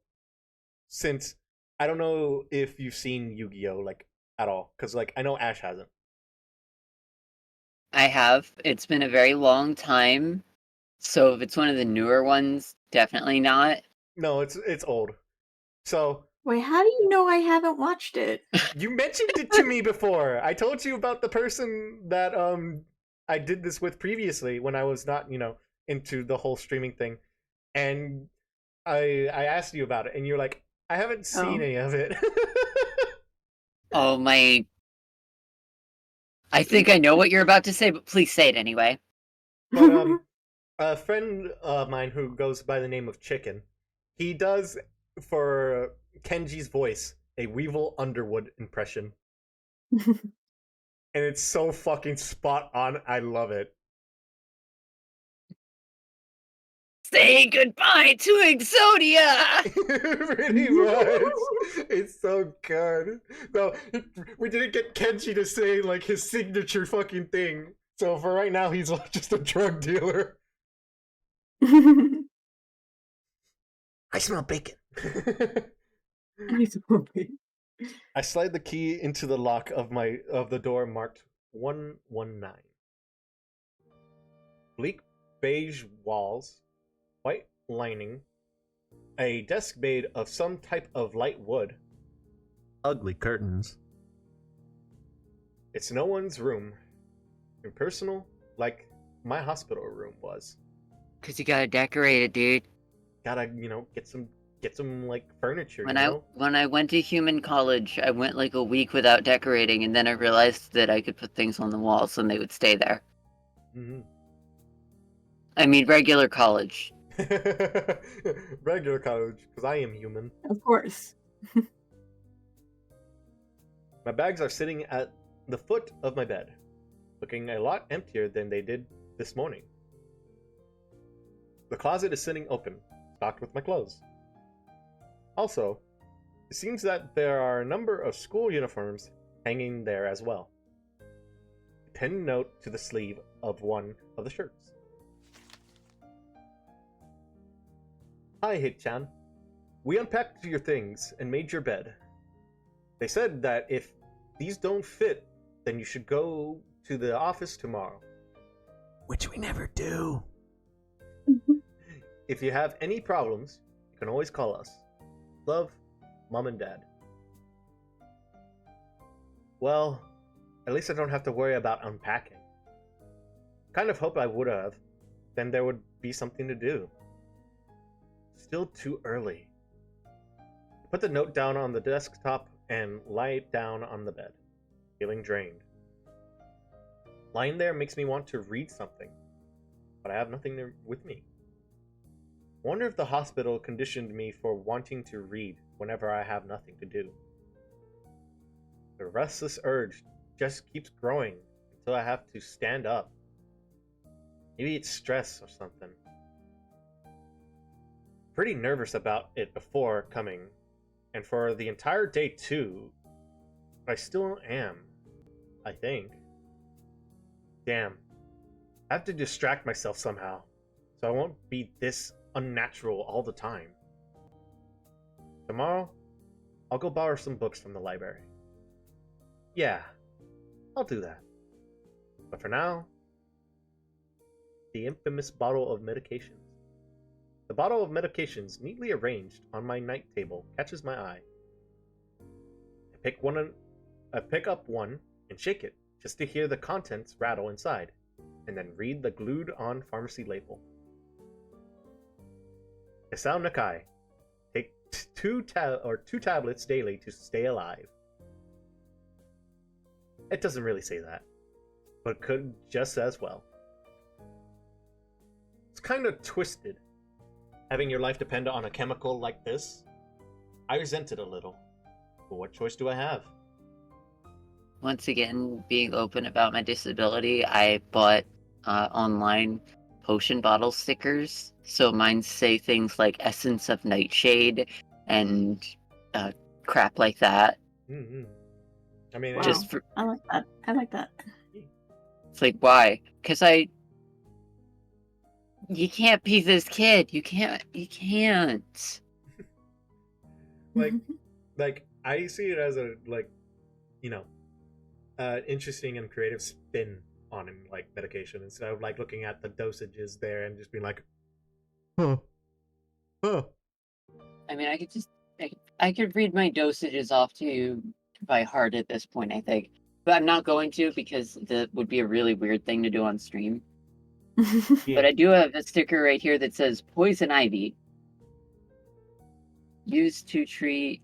Since I don't know if you've seen Yu-Gi-Oh! Like, at all. Because, like, I know Ash hasn't. I have. It's been a very long time. So if it's one of the newer ones, definitely not. No, it's old. So, Wait, how do you know I haven't watched it? you mentioned it to me before. I told you about the person that I did this with previously when I was not, into the whole streaming thing. And I asked you about it, and you're like, I haven't seen any of it. Oh my... I think I know what you're about to say, but please say it anyway. But a friend of mine who goes by the name of Chicken, he does, for Kenji's voice, a Weevil Underwood impression. And it's so fucking spot on. I love it. Say goodbye to Exodia! Pretty much. It's so good. No, we didn't get Kenji to say, like, his signature fucking thing. So for right now, he's like just a drug dealer. I smell bacon. I slide the key into the lock of the door marked 119. Bleak beige walls, white lining, a desk made of some type of light wood. Ugly curtains. It's no one's room. Impersonal, like my hospital room was. Cause you gotta decorate it, dude. Gotta, get some like furniture. When I went to human college, I went like a week without decorating, and then I realized that I could put things on the walls and they would stay there. Mm-hmm. I mean, regular college. Regular college, because I am human. Of course. My bags are sitting at the foot of my bed, looking a lot emptier than they did this morning. The closet is sitting open, stocked with my clothes. Also, it seems that there are a number of school uniforms hanging there as well. A pinned note to the sleeve of one of the shirts. Hi, Hit-chan. We unpacked your things and made your bed. They said that if these don't fit, then you should go to the office tomorrow. Which we never do. If you have any problems, you can always call us. Love, Mom and Dad. Well, at least I don't have to worry about unpacking. Kind of hope I would have. Then there would be something to do. Still too early. Put the note down on the desktop and lie it down on the bed, feeling drained. Lying there makes me want to read something, but I have nothing with me. Wonder if the hospital conditioned me for wanting to read whenever I have nothing to do. The restless urge just keeps growing until I have to stand up. Maybe it's stress or something. Pretty nervous about it before coming, and for the entire day too. I still am, I think. Damn. I have to distract myself somehow, so I won't be this unnatural all the time. Tomorrow, I'll go borrow some books from the library. Yeah, I'll do that. But for now, the infamous bottle of medications. The bottle of medications, neatly arranged on my night table, catches my eye. I pick up one and shake it, just to hear the contents rattle inside, and then read the glued-on pharmacy label. Isao Nakai. Take two tablets daily to stay alive. It doesn't really say that, but could just as well. It's kind of twisted, having your life depend on a chemical like this. I resent it a little, but what choice do I have? Once again, being open about my disability, I bought online potion bottle stickers. So mine say things like Essence of Nightshade and crap like that. Mm-hmm. I mean, Wow. Just for, I like that. I like that. it's like, why? Because you can't be this kid. You can't. like I see it as a interesting and creative spin on like medication instead of like looking at the dosages there and just being like, huh. I mean, I could read my dosages off to you by heart at this point, I think. But I'm not going to because that would be a really weird thing to do on stream. Yeah. But I do have a sticker right here that says Poison Ivy. Used to treat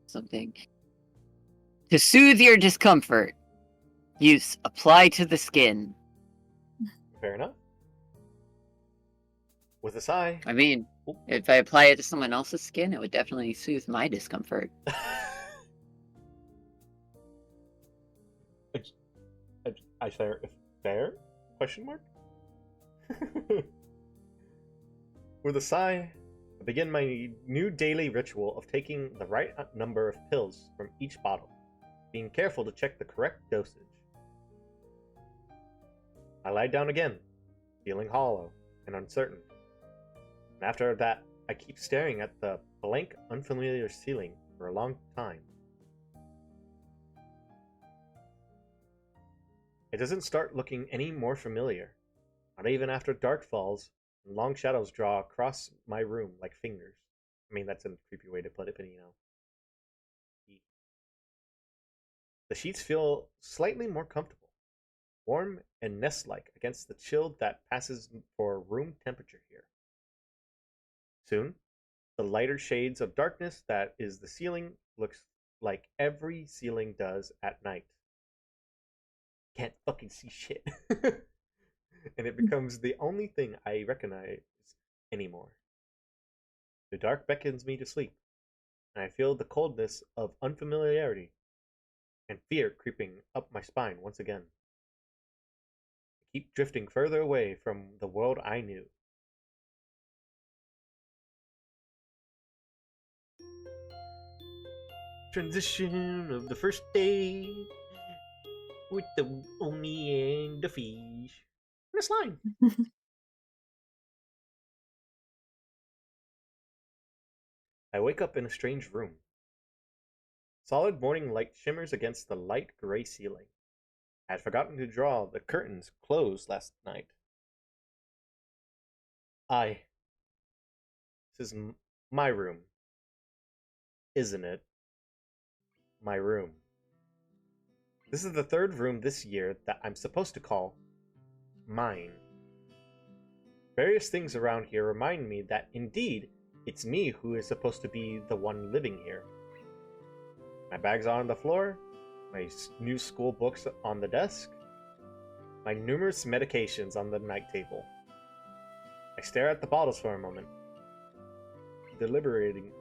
something. To soothe your discomfort. Use apply to the skin. Fair enough. With a sigh. I mean, if I apply it to someone else's skin, it would definitely soothe my discomfort. I fair? Question mark? With a sigh, I begin my new daily ritual of taking the right number of pills from each bottle, being careful to check the correct dosage. I lie down again, feeling hollow and uncertain. And after that, I keep staring at the blank, unfamiliar ceiling for a long time. It doesn't start looking any more familiar, not even after dark falls and long shadows draw across my room like fingers. I mean, that's a creepy way to put it, but you know. The sheets feel slightly more comfortable, warm and nest-like against the chill that passes for room temperature here. Soon, the lighter shades of darkness that is the ceiling looks like every ceiling does at night. Can't fucking see shit. And it becomes the only thing I recognize anymore. The dark beckons me to sleep, and I feel the coldness of unfamiliarity and fear creeping up my spine once again. I keep drifting further away from the world I knew. Transition of the first day with the Oni and the fish. And a slime. I wake up in a strange room. Solid morning light shimmers against the light gray ceiling. I had forgotten to draw the curtains closed last night. This is my room. Isn't it? My room. This is the third room this year that I'm supposed to call mine. Various things around here remind me that indeed it's me who is supposed to be the one living here. My bags are on the floor, my new school books on the desk, my numerous medications on the night table. I stare at the bottles for a moment, deliberating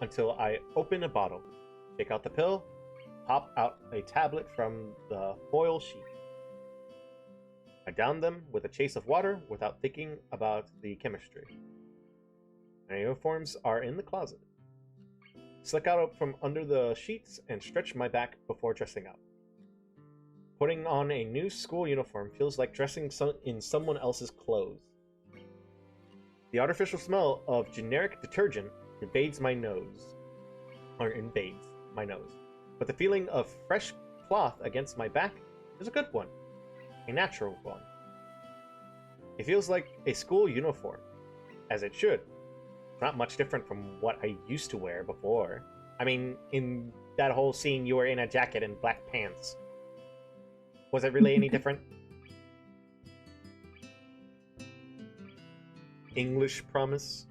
until I open a bottle, take out the pill, pop out a tablet from the foil sheet. I down them with a chase of water without thinking about the chemistry. My uniforms are in the closet. Slick out from under the sheets and stretch my back before dressing up. Putting on a new school uniform feels like dressing in someone else's clothes. The artificial smell of generic detergent invades my nose. But the feeling of fresh cloth against my back is a good one. A natural one. It feels like a school uniform, as it should. It's not much different from what I used to wear before. I mean, in that whole scene, you were in a jacket and black pants. Was it really any different? English promise?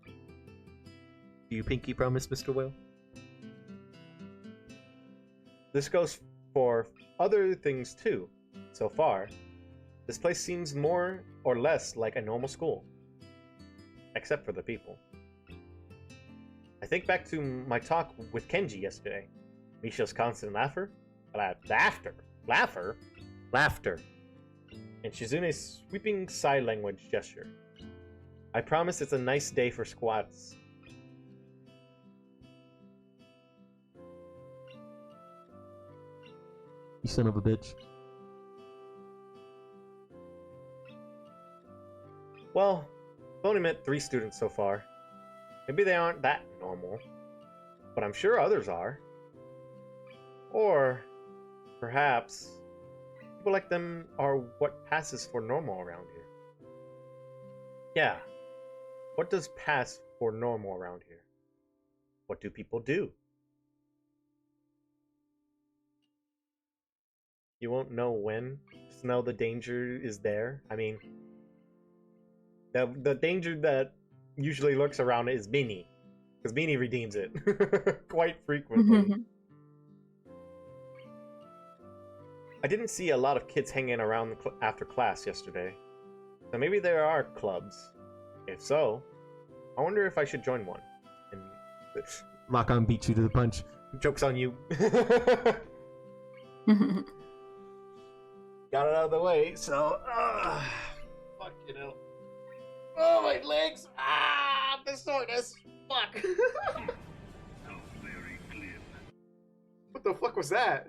Do you pinky promise, Mr. Whale? This goes for other things too. So far, this place seems more or less like a normal school. Except for the people. I think back to my talk with Kenji yesterday. Misha's constant laughter, and Shizune's sweeping sigh language gesture. I promise it's a nice day for squats. You son of a bitch. Well, I've only met 3 students so far. Maybe they aren't that normal, but I'm sure others are. Or perhaps people like them are what passes for normal around here. Yeah, what does pass for normal around here? What do people do? You won't know when. Just know the danger is there. I mean, the danger that usually lurks around is Beanie, because Beanie redeems it quite frequently. I didn't see a lot of kids hanging around after class yesterday, so maybe there are clubs. If so, I wonder if I should join one. And Lock-on beat you to the punch. joke's on you. Got it out of the way, so fuck, you know. Oh, my legs! Ah, the soreness! Fuck! What the fuck was that?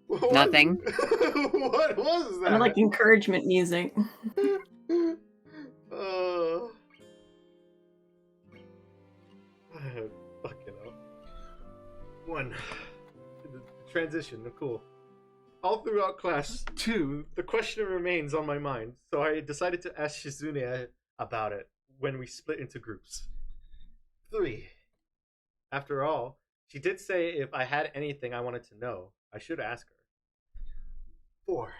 What? Nothing. What was that? Kind of like encouragement music. Fucking hell. One. The transition, cool. All throughout class 2, the question remains on my mind, so I decided to ask Shizune about it when we split into groups. 3. After all, she did say if I had anything I wanted to know, I should ask her. 4.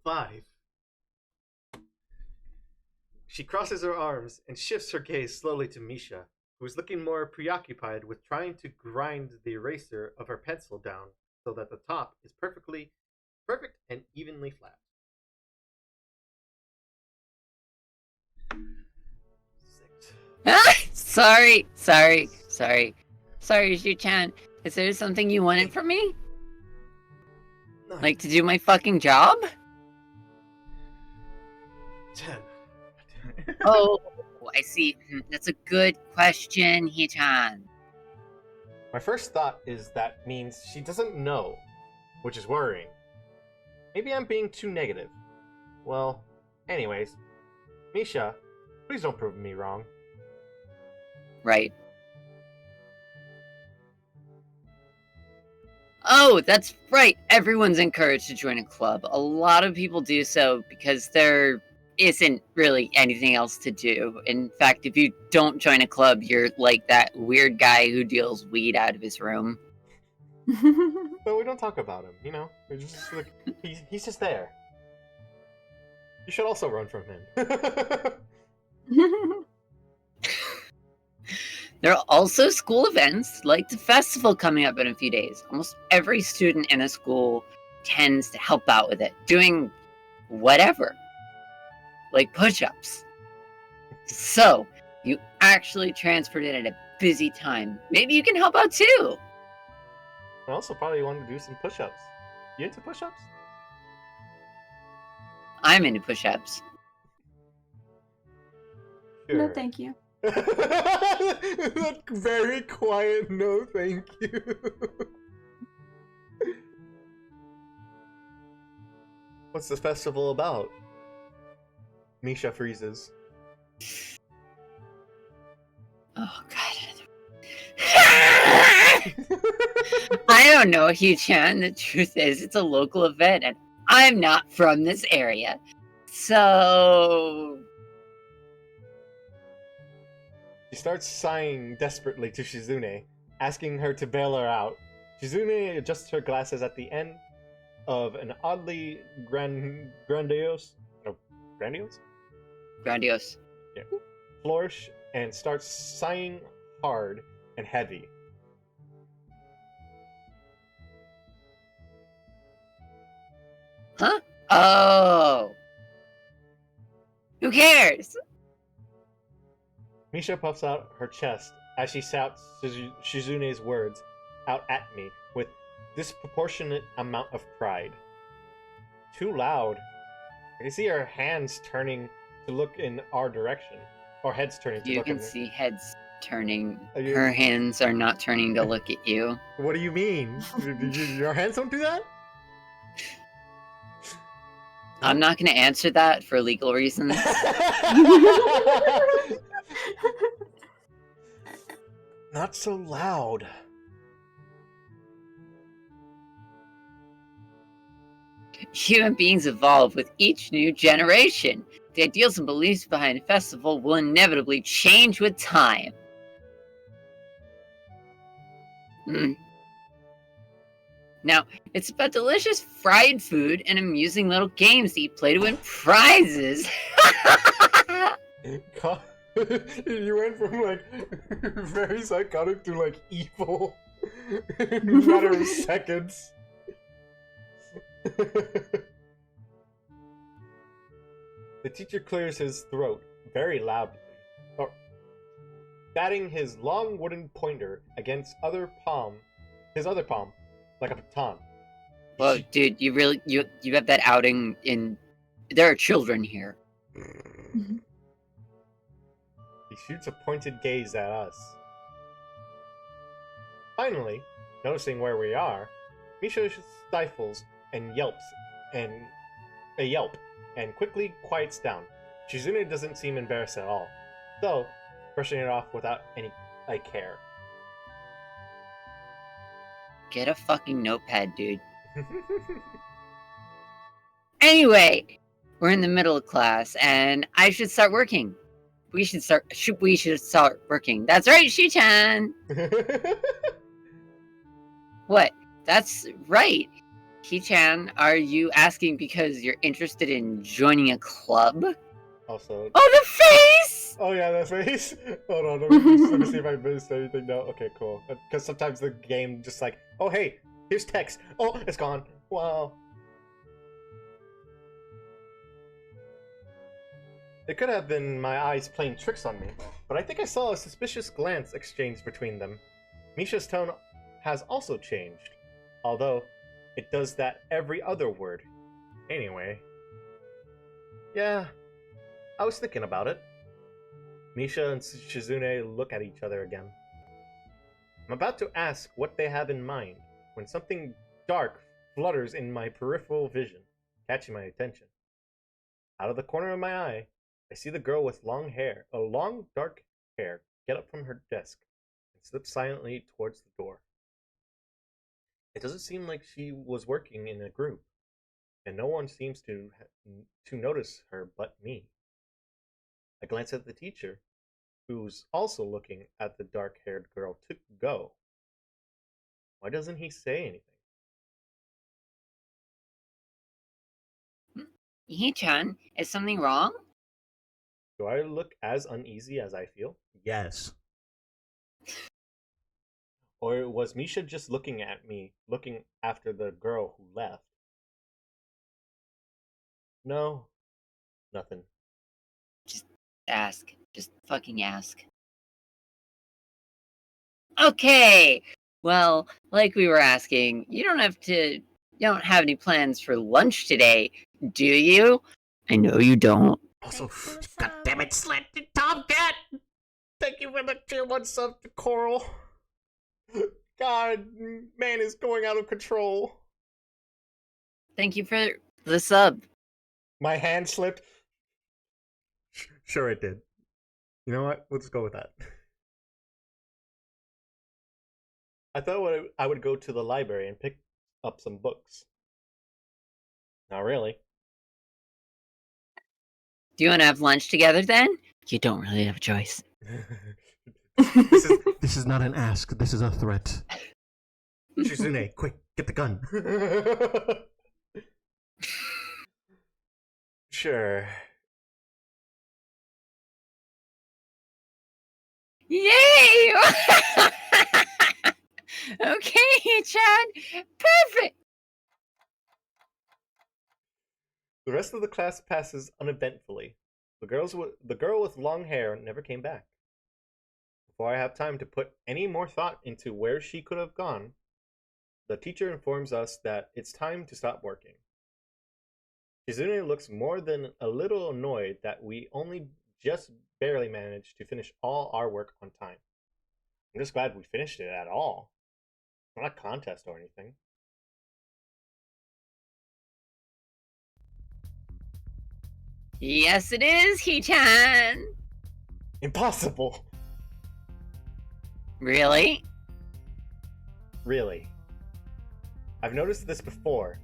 5. She crosses her arms and shifts her gaze slowly to Misha, who is looking more preoccupied with trying to grind the eraser of her pencil down so that the top is perfect and evenly flat. 6. Sorry, Shu-chan. Is there something you wanted from me? 9. Like to do my fucking job? 10. Oh, I see. That's a good question, Hee-chan. My first thought is that means she doesn't know, which is worrying. Maybe I'm being too negative. Well, anyways, Misha, please don't prove me wrong. Right. Oh, that's right. Everyone's encouraged to join a club. A lot of people do so because there isn't really anything else to do. In fact, if you don't join a club, you're like that weird guy who deals weed out of his room. But we don't talk about him, you know? We're just like, he's just there. You should also run from him. There are also school events, like the festival coming up in a few days. Almost every student in a school tends to help out with it, doing whatever. Like push-ups. So, you actually transferred it at a busy time. Maybe you can help out too! I also probably want to do some push-ups. You into push-ups? I'm into push-ups. No, thank you. That very quiet no thank you. What's the festival about? Misha freezes. Oh god. I don't know, Hugh-chan. The truth is, it's a local event, and I'm not from this area. So... She starts sighing desperately to Shizune, asking her to bail her out. Shizune adjusts her glasses at the end of an oddly grandiose Grandiose. flourish and starts sighing hard and heavy. Huh? Oh. Who cares? Misha puffs out her chest as she shouts Shizune's words out at me with disproportionate amount of pride. Too loud. I can see her hands turning to look in our direction. Or heads turning to You look can in see heads turning. Are you- Her hands are not turning to look at you. What do you mean? Your hands don't do that? I'm not going to answer that for legal reasons. Not so loud. Human beings evolve with each new generation. The ideals and beliefs behind a festival will inevitably change with time. Now, it's about delicious fried food and amusing little games that you play to win prizes. You went from like very psychotic to like evil in a matter of seconds. The teacher clears his throat very loudly, batting his long wooden pointer against his other palm, like a baton. Well, dude, you have that outing in. There are children here. He shoots a pointed gaze at us. Finally, noticing where we are, Misha stifles and yelps and a yelp and quickly quiets down. Shizune doesn't seem embarrassed at all, though brushing it off without any care. Get a fucking notepad, dude. Anyway, we're in the middle of class, and I should start working. We should start working. That's right, Shi-chan! What? That's right. Shi-chan, are you asking because you're interested in joining a club? Also. Oh, the face! Oh yeah, the face. Hold on, let me see if I missed anything. No, okay, cool. Because sometimes the game just like, oh hey, here's text. Oh, it's gone. Wow. It could have been my eyes playing tricks on me, but I think I saw a suspicious glance exchanged between them. Misha's tone has also changed, although it does that every other word. Anyway. Yeah, I was thinking about it. Misha and Shizune look at each other again. I'm about to ask what they have in mind when something dark flutters in my peripheral vision, catching my attention. Out of the corner of my eye, I see the girl with long dark hair, get up from her desk and slip silently towards the door. It doesn't seem like she was working in a group, and no one seems to notice her but me. I glance at the teacher, who's also looking at the dark-haired girl to go. Why doesn't he say anything? Hee-chan, is something wrong? Do I look as uneasy as I feel? Yes. Or was Misha just looking at me, looking after the girl who left? No, nothing. Just ask. Just fucking ask. Okay! Well, like we were asking, you don't have any plans for lunch today, do you? I know you don't. Also, goddammit, slanted Tomcat! Thank you for the tier 1 sub to Coral. God, man is going out of control. Thank you for the sub. My hand slipped. Sure it did. You know what? Let's go with that. I thought I would go to the library and pick up some books. Not really. Do you want to have lunch together then? You don't really have a choice. This is not an ask. This is a threat. Shizune, quick, get the gun. Sure. Yay! Okay, Chad. Perfect. The rest of the class passes uneventfully. The girl with long hair never came back. Before I have time to put any more thought into where she could have gone, the teacher informs us that it's time to stop working. Shizune looks more than a little annoyed that we only just barely managed to finish all our work on time. I'm just glad we finished it at all. It's not a contest or anything. Yes, it is, He-chan. Impossible! Really? Really. I've noticed this before,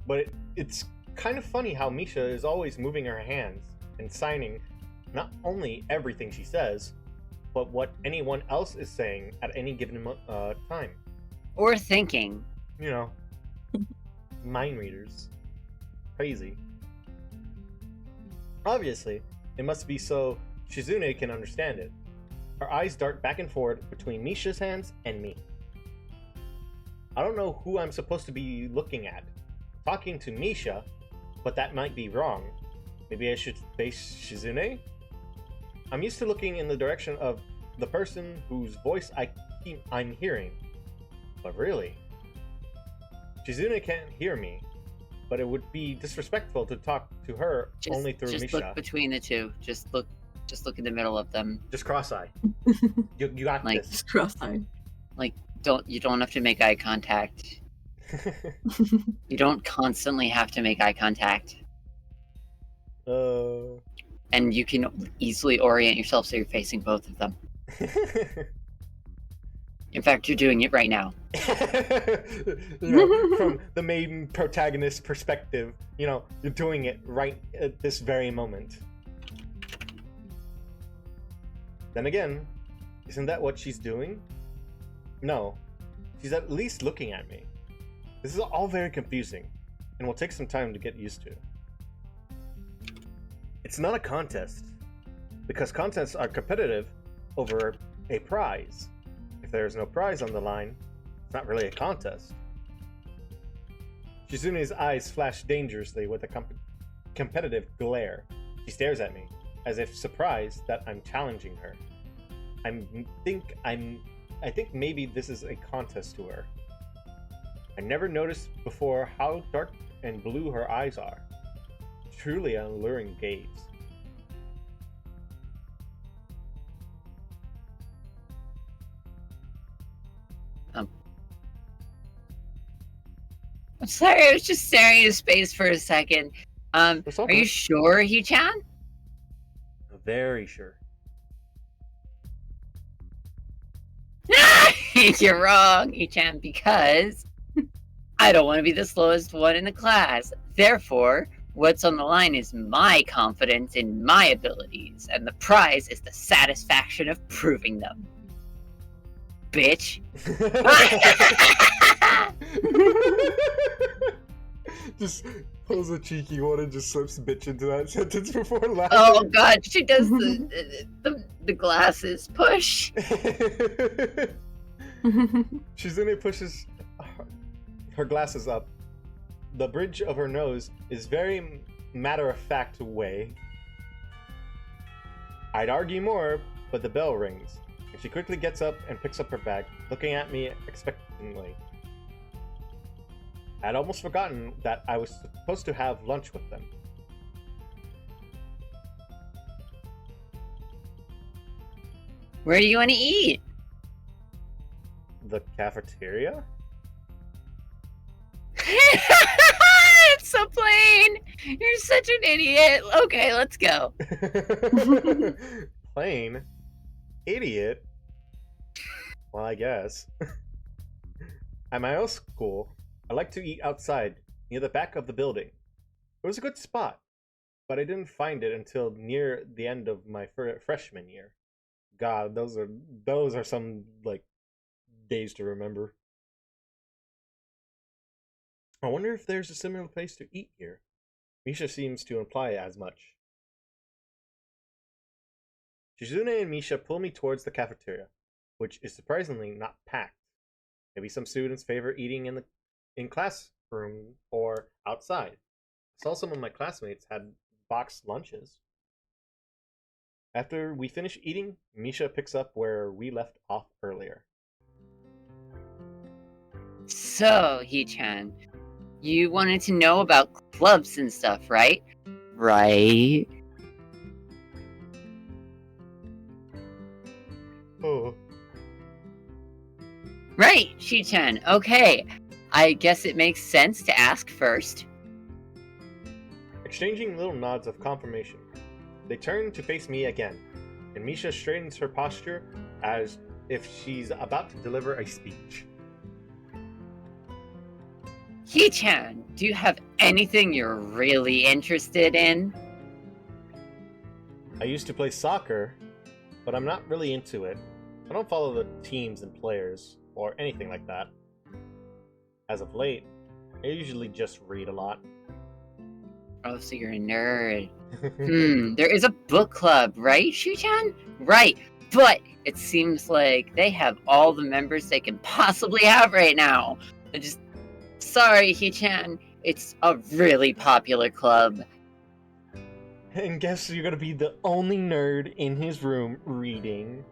but it's kind of funny how Misha is always moving her hands and signing not only everything she says, but what anyone else is saying at any given time. Or thinking. You know, mind readers. Crazy. Obviously, it must be so Shizune can understand it. Her eyes dart back and forth between Misha's hands and me. I don't know who I'm supposed to be looking at. Talking to Misha, but that might be wrong. Maybe I should face Shizune? I'm used to looking in the direction of the person whose voice I'm hearing. But really, Shizune can't hear me, but it would be disrespectful to talk to her only through just Misha. Look between the two. Just look in the middle of them. Just cross-eye. You got Like, this. Just cross-eyed. You don't have to make eye contact. You don't constantly have to make eye contact. And you can easily orient yourself so you're facing both of them. In fact, you're doing it right now. From the main protagonist's perspective, you're doing it right at this very moment. Then again, isn't that what she's doing? No, she's at least looking at me. This is all very confusing, and will take some time to get used to. It's not a contest, because contests are competitive over a prize. If there is no prize on the line, it's not really a contest. Shizune's eyes flash dangerously with a competitive glare. She stares at me, as if surprised that I'm challenging her. I think maybe this is a contest to her. I never noticed before how dark and blue her eyes are. Truly an alluring gaze. I'm sorry, I was just staring into space for a second. Are okay. you sure, He-chan? Very sure. You're wrong, He-chan, because I don't want to be the slowest one in the class. Therefore, what's on the line is my confidence in my abilities, and the prize is the satisfaction of proving them. Bitch. Just pulls a cheeky one and just slips bitch into that sentence before laughing. Oh god, she does the glasses push. Shizune pushes her glasses up. The bridge of her nose is very matter-of-fact way. I'd argue more, but the bell rings, and she quickly gets up and picks up her bag, looking at me expectantly. I'd almost forgotten that I was supposed to have lunch with them. Where do you want to eat? The cafeteria? It's so plain. You're such an idiot. Okay, let's go. Plain? Idiot? Well, I guess. At my old school, I liked to eat outside, near the back of the building. It was a good spot, but I didn't find it until near the end of my freshman year. God, those are some like days to remember. I wonder if there's a similar place to eat here. Misha seems to imply as much. Shizune and Misha pull me towards the cafeteria, which is surprisingly not packed. Maybe some students favor eating in classroom or outside. I saw some of my classmates had boxed lunches. After we finish eating, Misha picks up where we left off earlier. So, Hee-chan, you wanted to know about clubs and stuff, right? Right? Oh. Right, Shi-chan. Okay. I guess it makes sense to ask first. Exchanging little nods of confirmation, they turn to face me again, and Misha straightens her posture as if she's about to deliver a speech. Hee-chan, do you have anything you're really interested in? I used to play soccer, but I'm not really into it. I don't follow the teams and players, or anything like that. As of late, I usually just read a lot. Oh, so you're a nerd. There is a book club, right, Shu-chan? Right, but it seems like they have all the members they can possibly have right now. Sorry, Hee-chan, it's a really popular club. And guess you're gonna be the only nerd in his room reading.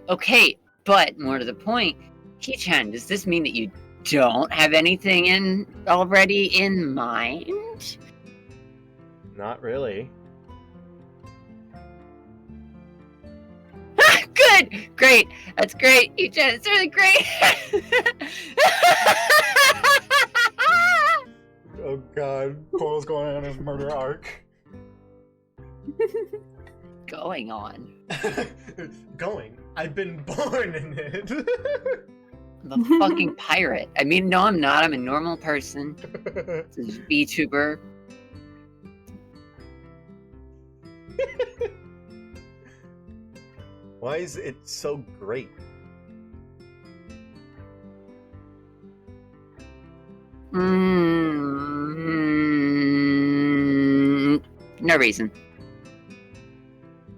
Okay, but more to the point, Hee-chan, does this mean that you don't have anything already in mind? Not really. Good! Great! That's great! Hee-chan, it's really great! Oh god, Cole's going on a murder arc. Going on. Going? I've been born in it. I'm a fucking pirate. I mean, no, I'm not. I'm a normal person. This is VTuber. Why is it so great? No reason.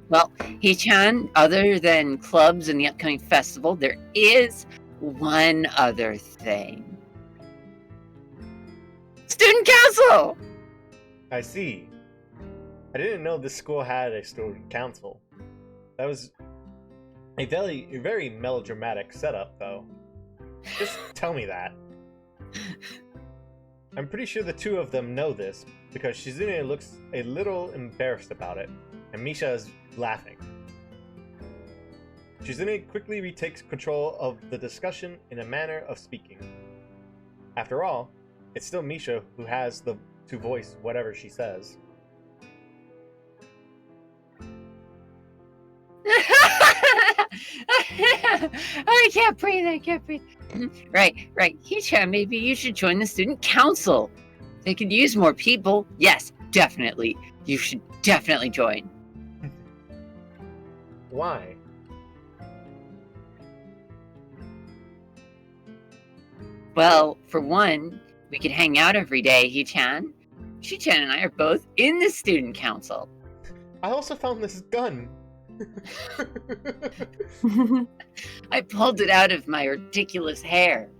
Well, Hee-chan, other than clubs and the upcoming festival, there is one other thing. Student council! I see. I didn't know this school had a student council. That was a very melodramatic setup, though. Just tell me that. I'm pretty sure the two of them know this, because Shizune looks a little embarrassed about it, and Misha is laughing. Shizune quickly retakes control of the discussion in a manner of speaking. After all, it's still Misha who has to voice whatever she says. I can't breathe. Right. Hee-chan, maybe you should join the student council. They could use more people. Yes, definitely. You should definitely join. Why? Well, for one, we could hang out every day, Hee-chan. Shi-chan and I are both in the student council. I also found this gun. I pulled it out of my ridiculous hair.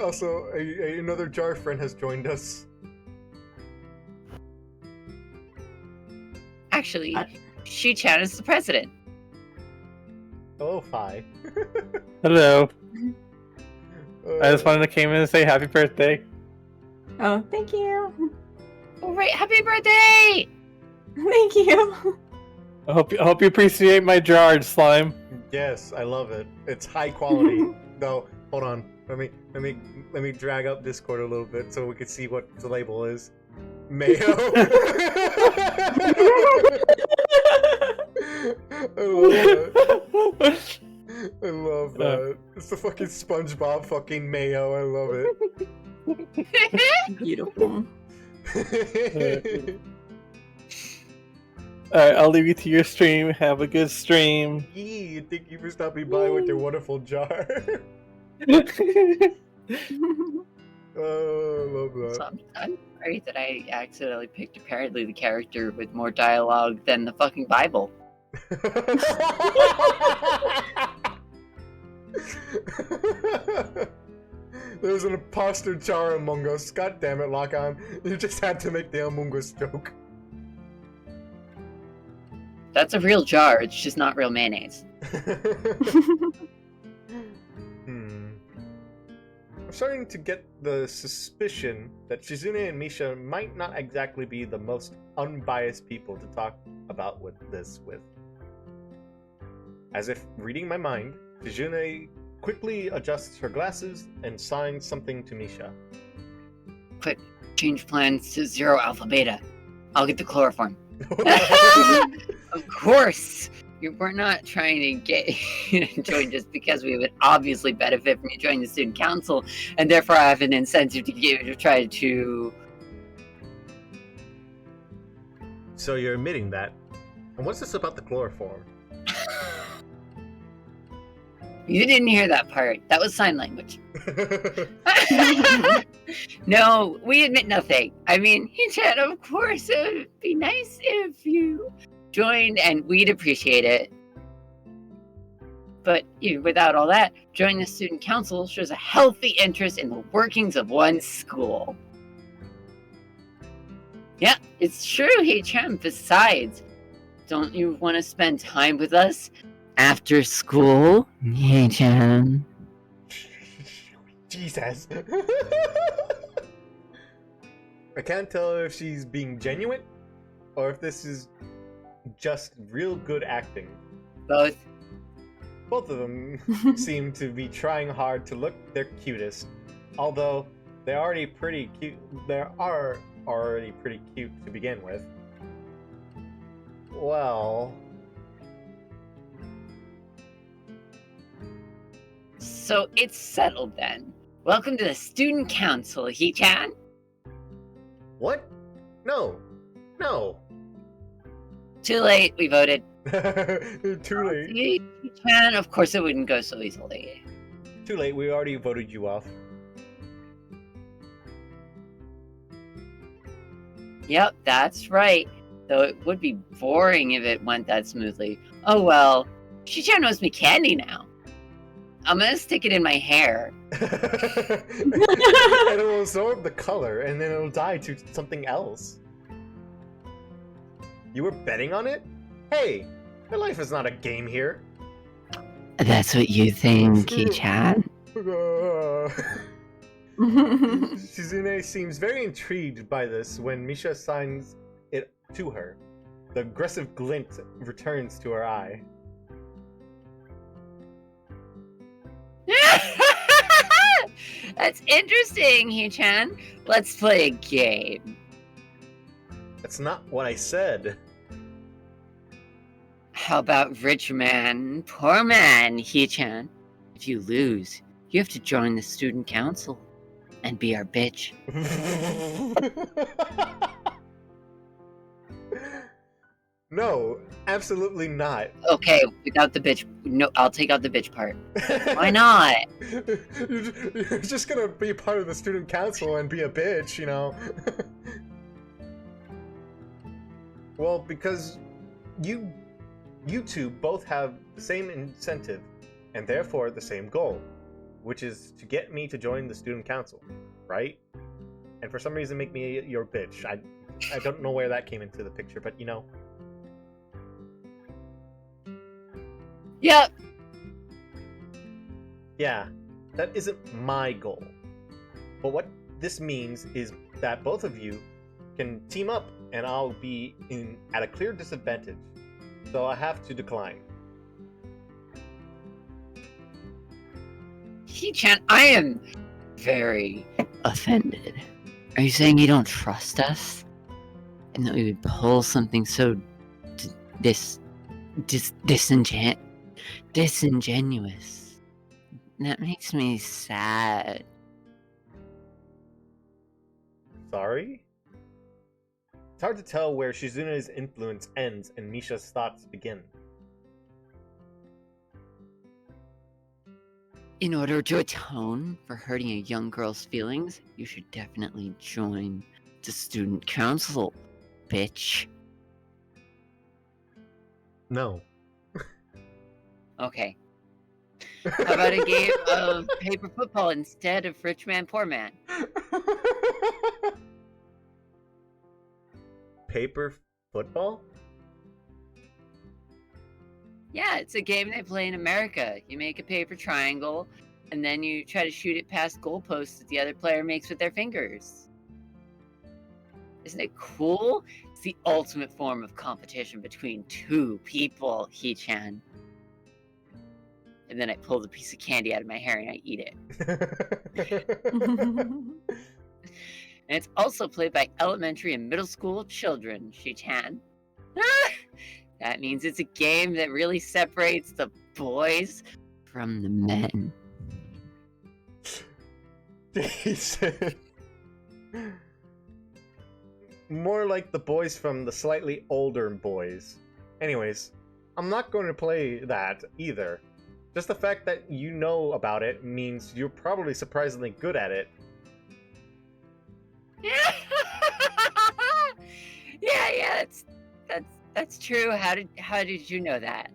Also, another jar friend has joined us. Actually, Shi-chan is the president. Oh, hi. Hello. I just wanted to come in and say happy birthday. Oh, thank you. Oh, right, happy birthday! Thank you. I hope you appreciate my jar, slime. Yes, I love it. It's high quality. No, hold on. Let me drag up Discord a little bit so we can see what the label is. Mayo. I the fucking SpongeBob fucking mayo. I love Beautiful. it. Alright, I'll leave you to your stream. Have a good stream. Yee, thank you for stopping by with your wonderful jar. Oh, I love that. So I'm sorry that I accidentally picked apparently the character with more dialogue than the fucking Bible. There's an imposter jar among us. God damn it, Lock-On. You just had to make the Among Us joke. That's a real jar, it's just not real mayonnaise. I'm starting to get the suspicion that Shizune and Misha might not exactly be the most unbiased people to talk about this with. As if reading my mind, Shizune quickly adjusts her glasses and signs something to Misha. Quick, change plans to 0 Alpha Beta. I'll get the chloroform. Of course! We're not trying to get you to join just because we would obviously benefit from you joining the student council, and therefore I have an incentive to get you to try to... So you're admitting that. And what's this about the chloroform? You didn't hear that part. That was sign language. No, we admit nothing. I mean, he said, of course, it would be nice if you joined, and we'd appreciate it. But even without all that, joining the student council shows a healthy interest in the workings of one's school. Yeah, it's true, Hee-chan. Besides, don't you want to spend time with us after school, Hee-chan? Jesus. I can't tell if she's being genuine or if this is just real good acting. Both. Both of them seem to be trying hard to look their cutest, although they are already pretty cute. They are already pretty cute to begin with. Well, so it's settled then. Welcome to the student council, Hee-chan. what? No. Too late, we voted. Too late. Hee-chan, of course it wouldn't go so easily. Too late. We already voted you off. Yep, that's right. Though it would be boring if it went that smoothly. Oh well. Hee-chan owes me candy now. I'm gonna stick it in my hair. And it will absorb the color, and then it'll die to something else. You were betting on it? Hey, your life is not a game here. That's what you think, Hee-chan? Shizune seems very intrigued by this when Misha signs it to her. The aggressive glint returns to her eye. That's interesting, Hee-chan. Let's play a game. That's not what I said. How about rich man, poor man, Hee-chan? If you lose, you have to join the student council and be our bitch. No, absolutely not. Okay, without the bitch. No, I'll take out the bitch part. Why not? You're just gonna be part of the student council and be a bitch, you know? Well, because you two both have the same incentive and therefore the same goal, which is to get me to join the student council, right? And for some reason make me your bitch. I don't know where that came into the picture, but you know. Yep. Yeah, that isn't my goal. But what this means is that both of you can team up and I'll be at a clear disadvantage. So I have to decline. Hee-chan, I am very offended. Are you saying you don't trust us? And that we would pull something so disingenuous? That makes me sad. Sorry? It's hard to tell where Shizune's influence ends and Misha's thoughts begin. In order to atone for hurting a young girl's feelings, you should definitely join the student council, bitch. No. Okay. How about a game of paper football instead of rich man, poor man? Paper football? Yeah, it's a game they play in America. You make a paper triangle, and then you try to shoot it past goalposts that the other player makes with their fingers. Isn't it cool? It's the ultimate form of competition between two people, He-chan. And then I pull the piece of candy out of my hair and I eat it. And it's also played by elementary and middle school children, She-chan. That means it's a game that really separates the boys from the men. More like the boys from the slightly older boys. Anyways, I'm not going to play that either. Just the fact that you know about it means you're probably surprisingly good at it. Yeah, that's true. How did you know that?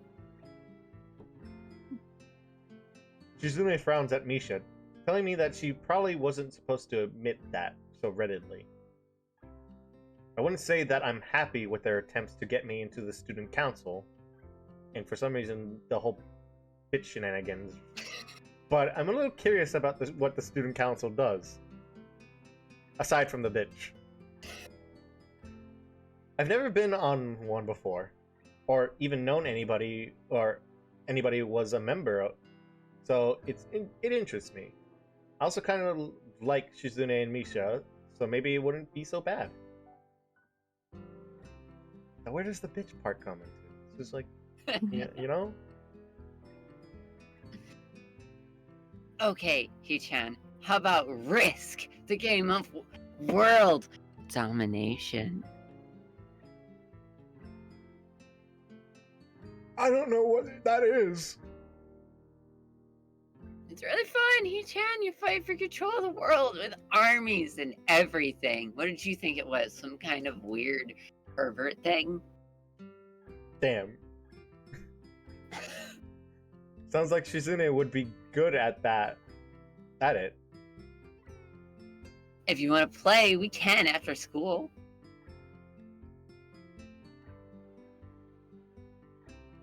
Shizune frowns at Misha, telling me that she probably wasn't supposed to admit that so readily. I wouldn't say that I'm happy with their attempts to get me into the student council, and for some reason the whole bitch shenanigans, but I'm a little curious about what the student council does, aside from the bitch. I've never been on one before, or even known anybody, or anybody who was a member of, so it interests me. I also kind of like Shizune and Misha, so maybe it wouldn't be so bad. Now where does the bitch part come into? It's just like, you know? Okay, He-chan, how about Risk, the game of world domination? I don't know what that is. It's really fun, He-chan. You fight for control of the world with armies and everything. What did you think it was? Some kind of weird pervert thing? Damn. Sounds like Shizune would be good at that. At it. If you want to play, we can after school.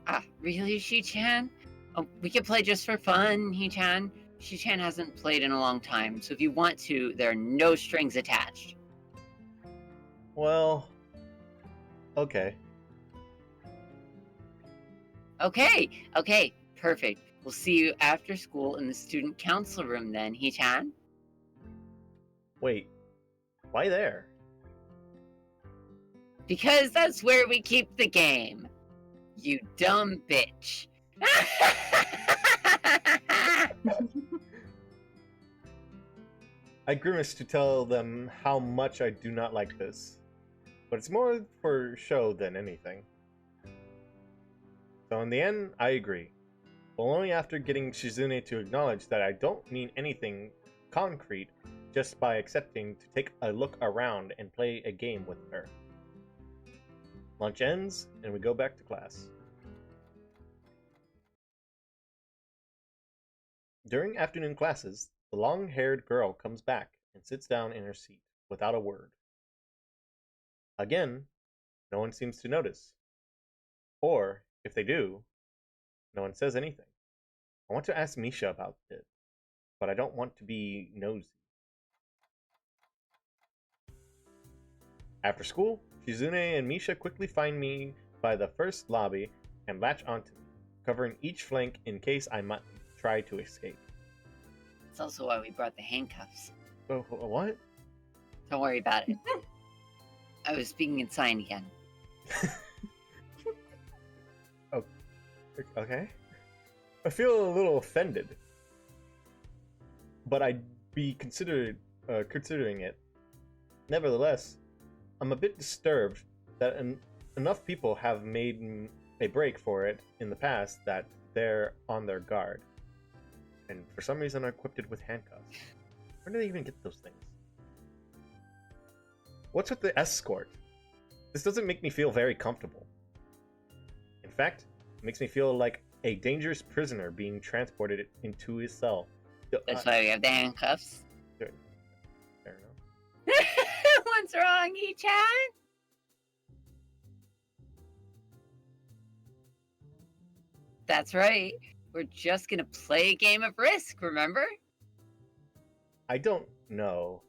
Ah, really, She-chan? Oh, we could play just for fun, He-chan. She-chan hasn't played in a long time, so if you want to, there are no strings attached. Well, okay. Okay, perfect. We'll see you after school in the student council room then, He-chan. Wait, why there? Because that's where we keep the game. You dumb bitch. I grimace to tell them how much I do not like this, but it's more for show than anything. So in the end, I agree, but only after getting Shizune to acknowledge that I don't mean anything concrete just by accepting to take a look around and play a game with her. Lunch ends, and we go back to class. During afternoon classes, the long-haired girl comes back and sits down in her seat without a word. Again, no one seems to notice. Or, if they do, no one says anything. I want to ask Misha about it, but I don't want to be nosy. After school, Shizune and Misha quickly find me by the first lobby and latch onto me, covering each flank in case I might try to escape. That's also why we brought the handcuffs. Oh, what? Don't worry about it. I was speaking in sign again. Oh, okay. I feel a little offended. but I'd be considering it. Nevertheless, I'm a bit disturbed that enough people have made a break for it in the past that they're on their guard, and for some reason are equipped with handcuffs. Where do they even get those things? What's with the escort? This doesn't make me feel very comfortable. In fact, it makes me feel like a dangerous prisoner being transported into his cell. That's why we have the handcuffs. Fair enough. What's wrong, He-chan? That's right. We're just gonna play a game of Risk, remember? I don't know.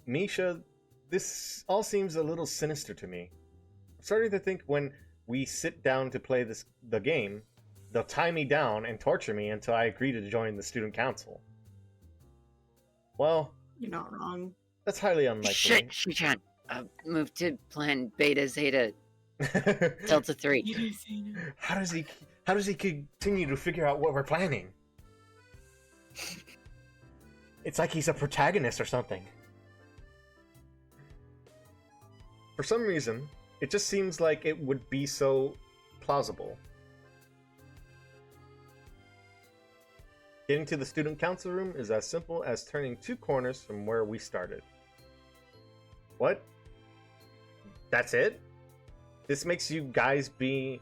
Misha, this all seems a little sinister to me. I'm starting to think when we sit down to play the game, they'll tie me down and torture me until I agree to join the student council. Well, You're not wrong. that's highly unlikely. Shit, He-chan. Move to plan Beta Zeta Delta 3. How does he continue to figure out what we're planning? It's like he's a protagonist or something. For some reason, it just seems like it would be so plausible. Getting to the student council room is as simple as turning 2 corners from where we started. What? That's it? This makes you guys being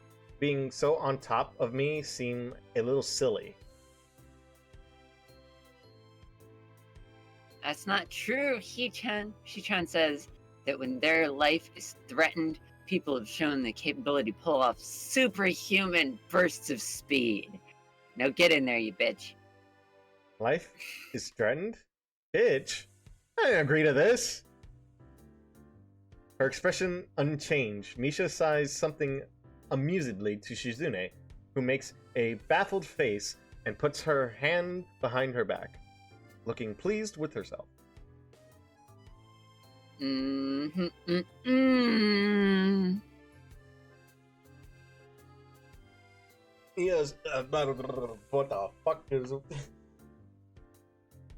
so on top of me seem a little silly. That's not true, He-chan. He-chan says that when their life is threatened, people have shown the capability to pull off superhuman bursts of speed. Now get in there, you bitch. Life is threatened? Bitch, I didn't agree to this. Her expression unchanged, Misha sighs something amusedly to Shizune, who makes a baffled face and puts her hand behind her back, looking pleased with herself. Yes, what the fuck is...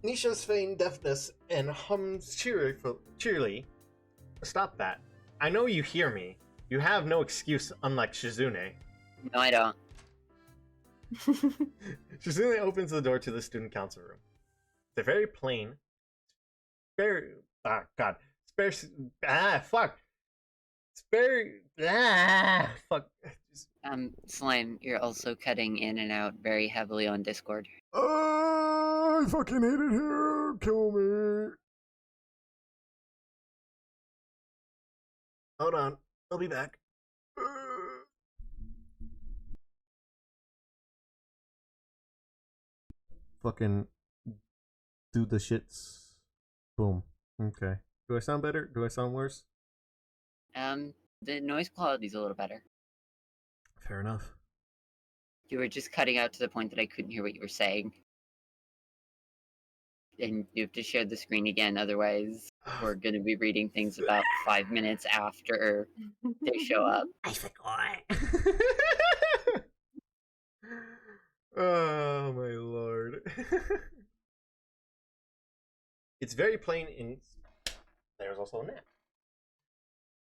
Nisha's feigned deafness and hums cheerily. Stop that. I know you hear me. You have no excuse, unlike Shizune. No, I don't. Shizune opens the door to the student council room. They're very plain. Spare... Ah, God. Spare... Ah, fuck. Spare... Ah, fuck. Slime, you're also cutting in and out very heavily on Discord. I fucking hate it here. Kill me. Hold on. I'll be back. Fucking do the shits. Boom. Okay. Do I sound better? Do I sound worse? The noise quality's a little better. Fair enough. You were just cutting out to the point that I couldn't hear what you were saying. And you have to share the screen again, otherwise we're going to be reading things about 5 minutes after they show up. I forgot. Oh my lord. It's very plain in... There's also a nap.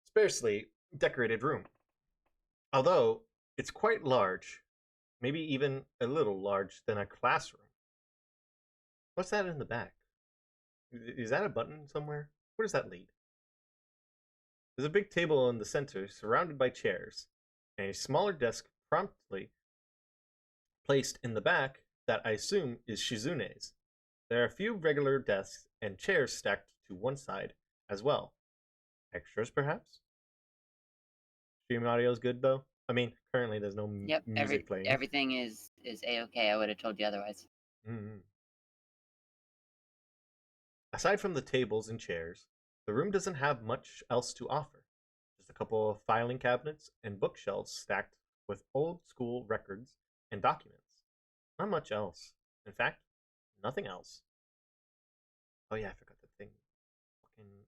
Sparsely decorated room. Although, it's quite large. Maybe even a little large than a classroom. What's that in the back? Is that a button somewhere? Where does that lead? There's a big table in the center, surrounded by chairs, and a smaller desk promptly placed in the back that I assume is Shizune's. There are a few regular desks and chairs stacked to one side as well. Extras, perhaps? Stream audio is good, though? I mean, currently there's no music playing. Everything is A-okay. I would have told you otherwise. Mm-hmm. Aside from the tables and chairs, the room doesn't have much else to offer. Just a couple of filing cabinets and bookshelves stacked with old school records and documents. Not much else. In fact, nothing else. Oh yeah, I forgot the thing. Fucking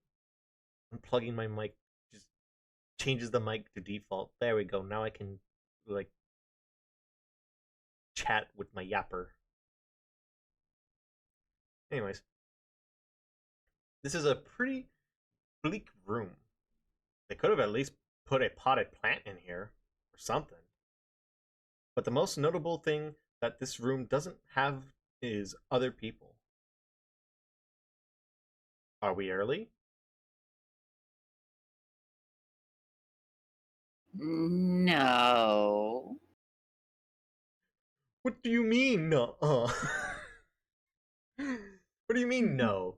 unplugging my mic just changes the mic to default. There we go. Now I can, like, chat with my yapper. Anyways, this is a pretty bleak room. They could have at least put a potted plant in here or something. But the most notable thing that this room doesn't have is other people. Are we early? No. What do you mean, no? What do you mean, no?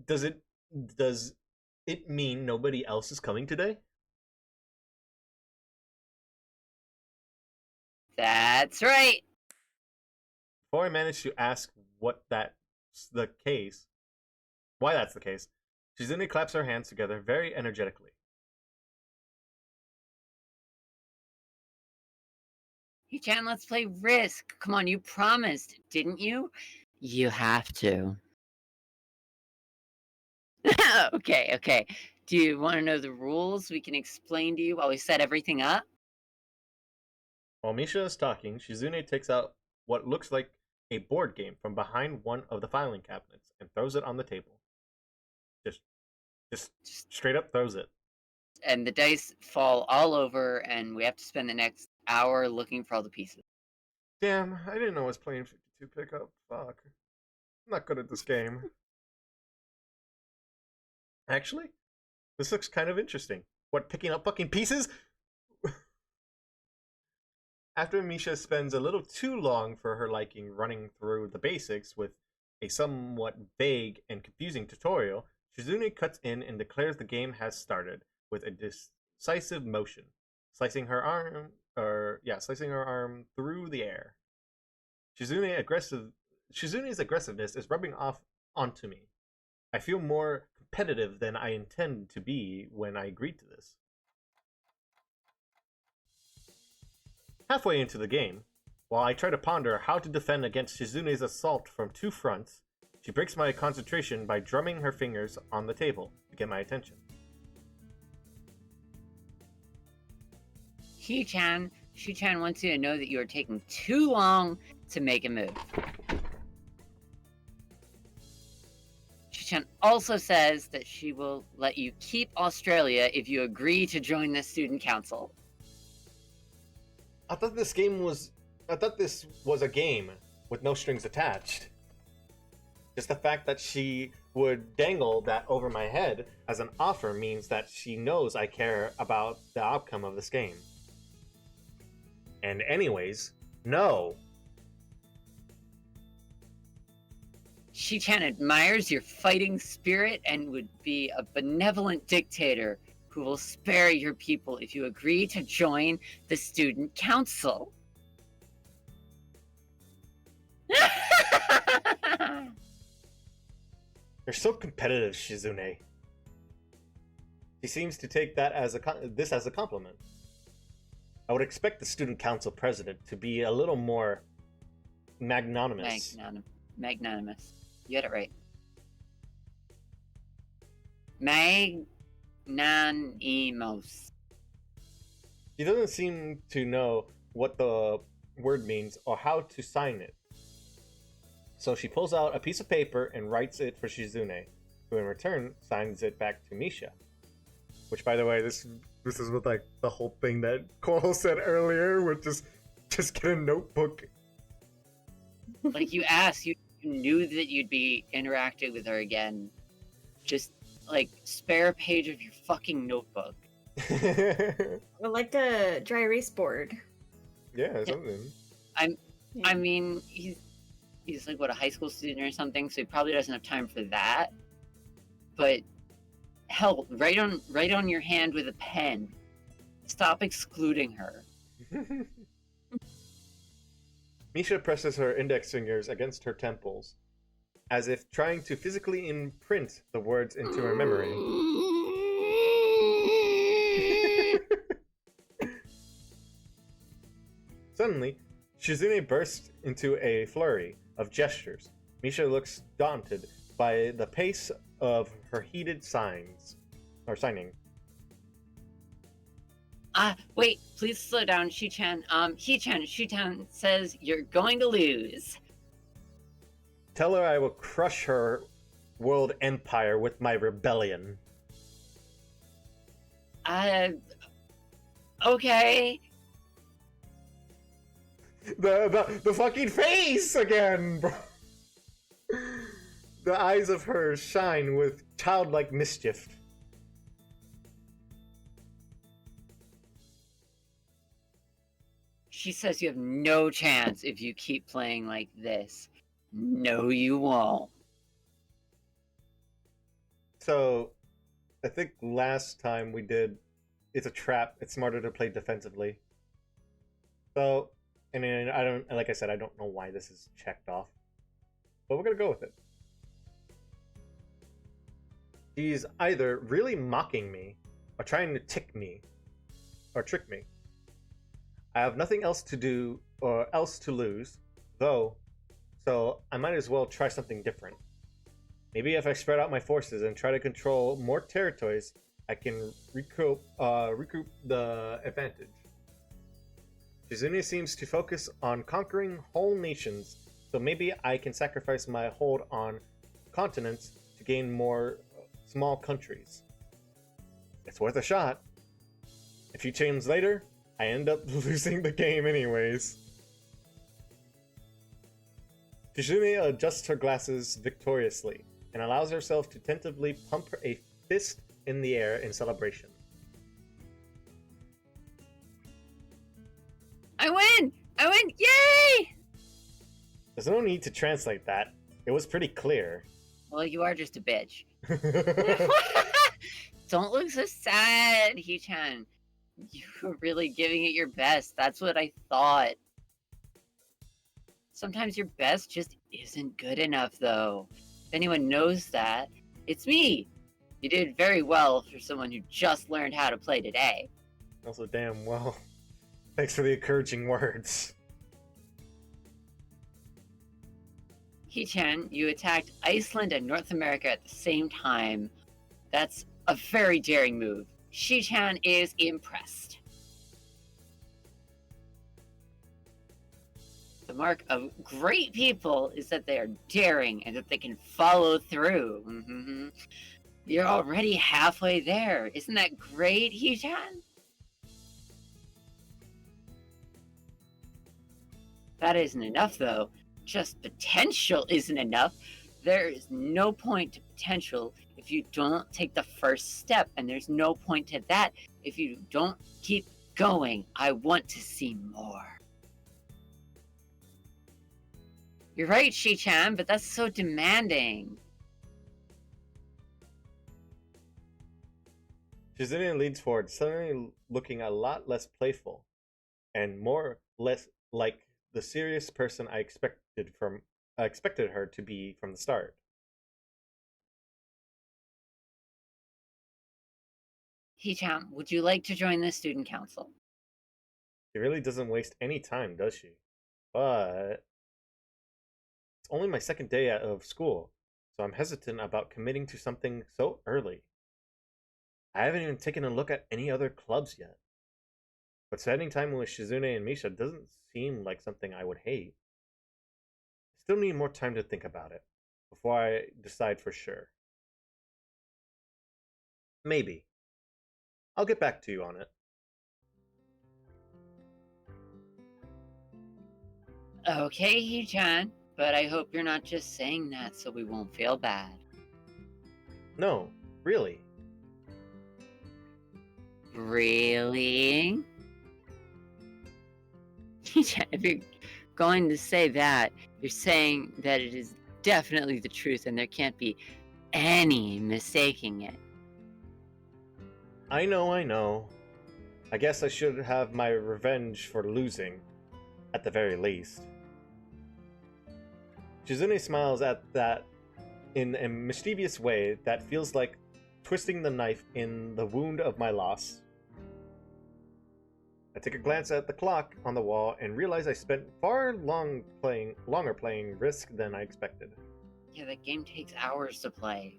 Does it mean nobody else is coming today? That's right. Before I manage to ask why that's the case, Shizune claps her hands together very energetically. Hey, Chan, let's play Risk. Come on, you promised, didn't you? You have to. Okay. Do you want to know the rules? We can explain to you while we set everything up. While Misha is talking, Shizune takes out what looks like a board game from behind one of the filing cabinets and throws it on the table. Just straight up throws it. And the dice fall all over, and we have to spend the next hour looking for all the pieces. Damn, I didn't know I was playing 52 pickup. Fuck. I'm not good at this game. Actually, this looks kind of interesting. What, picking up fucking pieces? After Misha spends a little too long for her liking running through the basics with a somewhat vague and confusing tutorial, Shizune cuts in and declares the game has started with a decisive motion, slicing her arm through the air. Shizune's aggressiveness is rubbing off onto me. I feel more competitive than I intend to be when I agreed to this. Halfway into the game, while I try to ponder how to defend against Shizune's assault from two fronts, she breaks my concentration by drumming her fingers on the table to get my attention. Shi-chan wants you to know that you are taking too long to make a move. Shi-chan also says that she will let you keep Australia if you agree to join the student council. I thought this was a game with no strings attached. Just the fact that she would dangle that over my head as an offer means that she knows I care about the outcome of this game. And anyways, no. Shi-chan admires your fighting spirit and would be a benevolent dictator who will spare your people if you agree to join the student council. You're so competitive, Shizune. She seems to take that as this as a compliment. I would expect the student council president to be a little more magnanimous. Magnanimous. You had it right. Magnanimous. She doesn't seem to know what the word means or how to sign it. So she pulls out a piece of paper and writes it for Shizune, who in return signs it back to Misha. Which, by the way, this is what like the whole thing that Coral said earlier, would just get a notebook. Like you asked, you knew that you'd be interacting with her again. Just like spare a page of your fucking notebook. Or like a dry erase board. Yeah, something. I mean, he's like what, a high school student or something, so he probably doesn't have time for that. But hell, write on your hand with a pen. Stop excluding her. Misha presses her index fingers against her temples, as if trying to physically imprint the words into her memory. Suddenly, Shizune bursts into a flurry of gestures. Misha looks daunted by the pace of her heated signing. Wait, please slow down, Shi-chan. Shi-chan says you're going to lose. Tell her I will crush her world empire with my rebellion. Okay. The fucking face again, bro. The eyes of her shine with childlike mischief. She says you have no chance if you keep playing like this. No, you won't. So, I think last time we did, it's a trap. It's smarter to play defensively. So, and then I don't, like I said, I don't know why this is checked off, but we're gonna go with it. She's either really mocking me, or trying to trick me. I have nothing else to do or else to lose, though, so I might as well try something different. Maybe if I spread out my forces and try to control more territories, I can recoup the advantage. Shizune seems to focus on conquering whole nations, so maybe I can sacrifice my hold on continents to gain more small countries. It's worth a shot. A few turns later, I end up losing the game anyways. Shizune adjusts her glasses victoriously and allows herself to tentatively pump a fist in the air in celebration. I win! I win! Yay! There's no need to translate that. It was pretty clear. Well, you are just a bitch. Don't look so sad, Hee-chan. You were really giving it your best. That's what I thought. Sometimes your best just isn't good enough, though. If anyone knows that, it's me. You did very well for someone who just learned how to play today. Also, damn well. Thanks for the encouraging words. Hee-chan, you attacked Iceland and North America at the same time. That's a very daring move. Shi-chan is impressed. The mark of great people is that they are daring and that they can follow through. Mm-hmm. You're already halfway there. Isn't that great, Hee-chan? That isn't enough, though. Just potential isn't enough. There is no point to potential if you don't take the first step, and there's no point to that if you don't keep going. I want to see more. You're right, Shi-chan, but that's so demanding. Shizune leans forward, suddenly looking a lot less playful, and less like the serious person I expected her to be from the start. Hee-chan, would you like to join the student council? She really doesn't waste any time, does she? But it's only my second day of school, so I'm hesitant about committing to something so early. I haven't even taken a look at any other clubs yet. But spending time with Shizune and Misha doesn't seem like something I would hate. I still need more time to think about it before I decide for sure. Maybe. I'll get back to you on it. Okay, Hee-chan, but I hope you're not just saying that so we won't feel bad. No, really. Really? If you're going to say that, you're saying that it is definitely the truth and there can't be any mistaking it. I know. I guess I should have my revenge for losing, at the very least. Shizune smiles at that in a mischievous way that feels like twisting the knife in the wound of my loss. I take a glance at the clock on the wall and realize I spent longer playing Risk than I expected. Yeah, that game takes hours to play.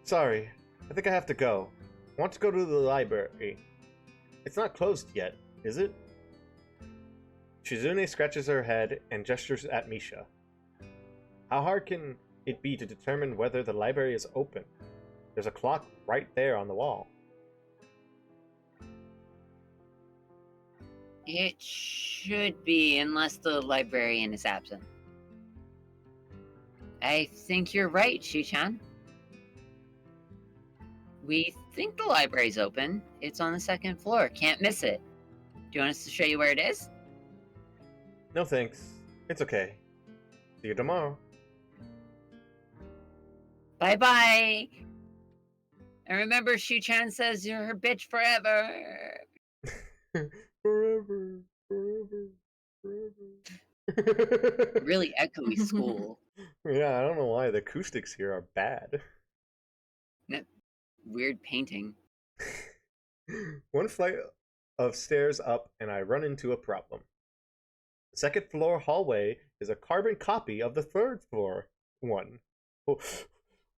Sorry, I think I have to go. I want to go to the library. It's not closed yet, is it? Shizune scratches her head and gestures at Misha. How hard can it be to determine whether the library is open? There's a clock right there on the wall. It should be, unless the librarian is absent. I think you're right, Shu-chan. We think the library's open. It's on the second floor. Can't miss it. Do you want us to show you where it is? No thanks. It's okay. See you tomorrow. Bye-bye. And remember, Shu-chan says you're her bitch forever. Forever, forever, forever. Really echoey school. Yeah, I don't know why the acoustics here are bad. Weird painting. One flight of stairs up, and I run into a problem. The second floor hallway is a carbon copy of the third floor one. Oh,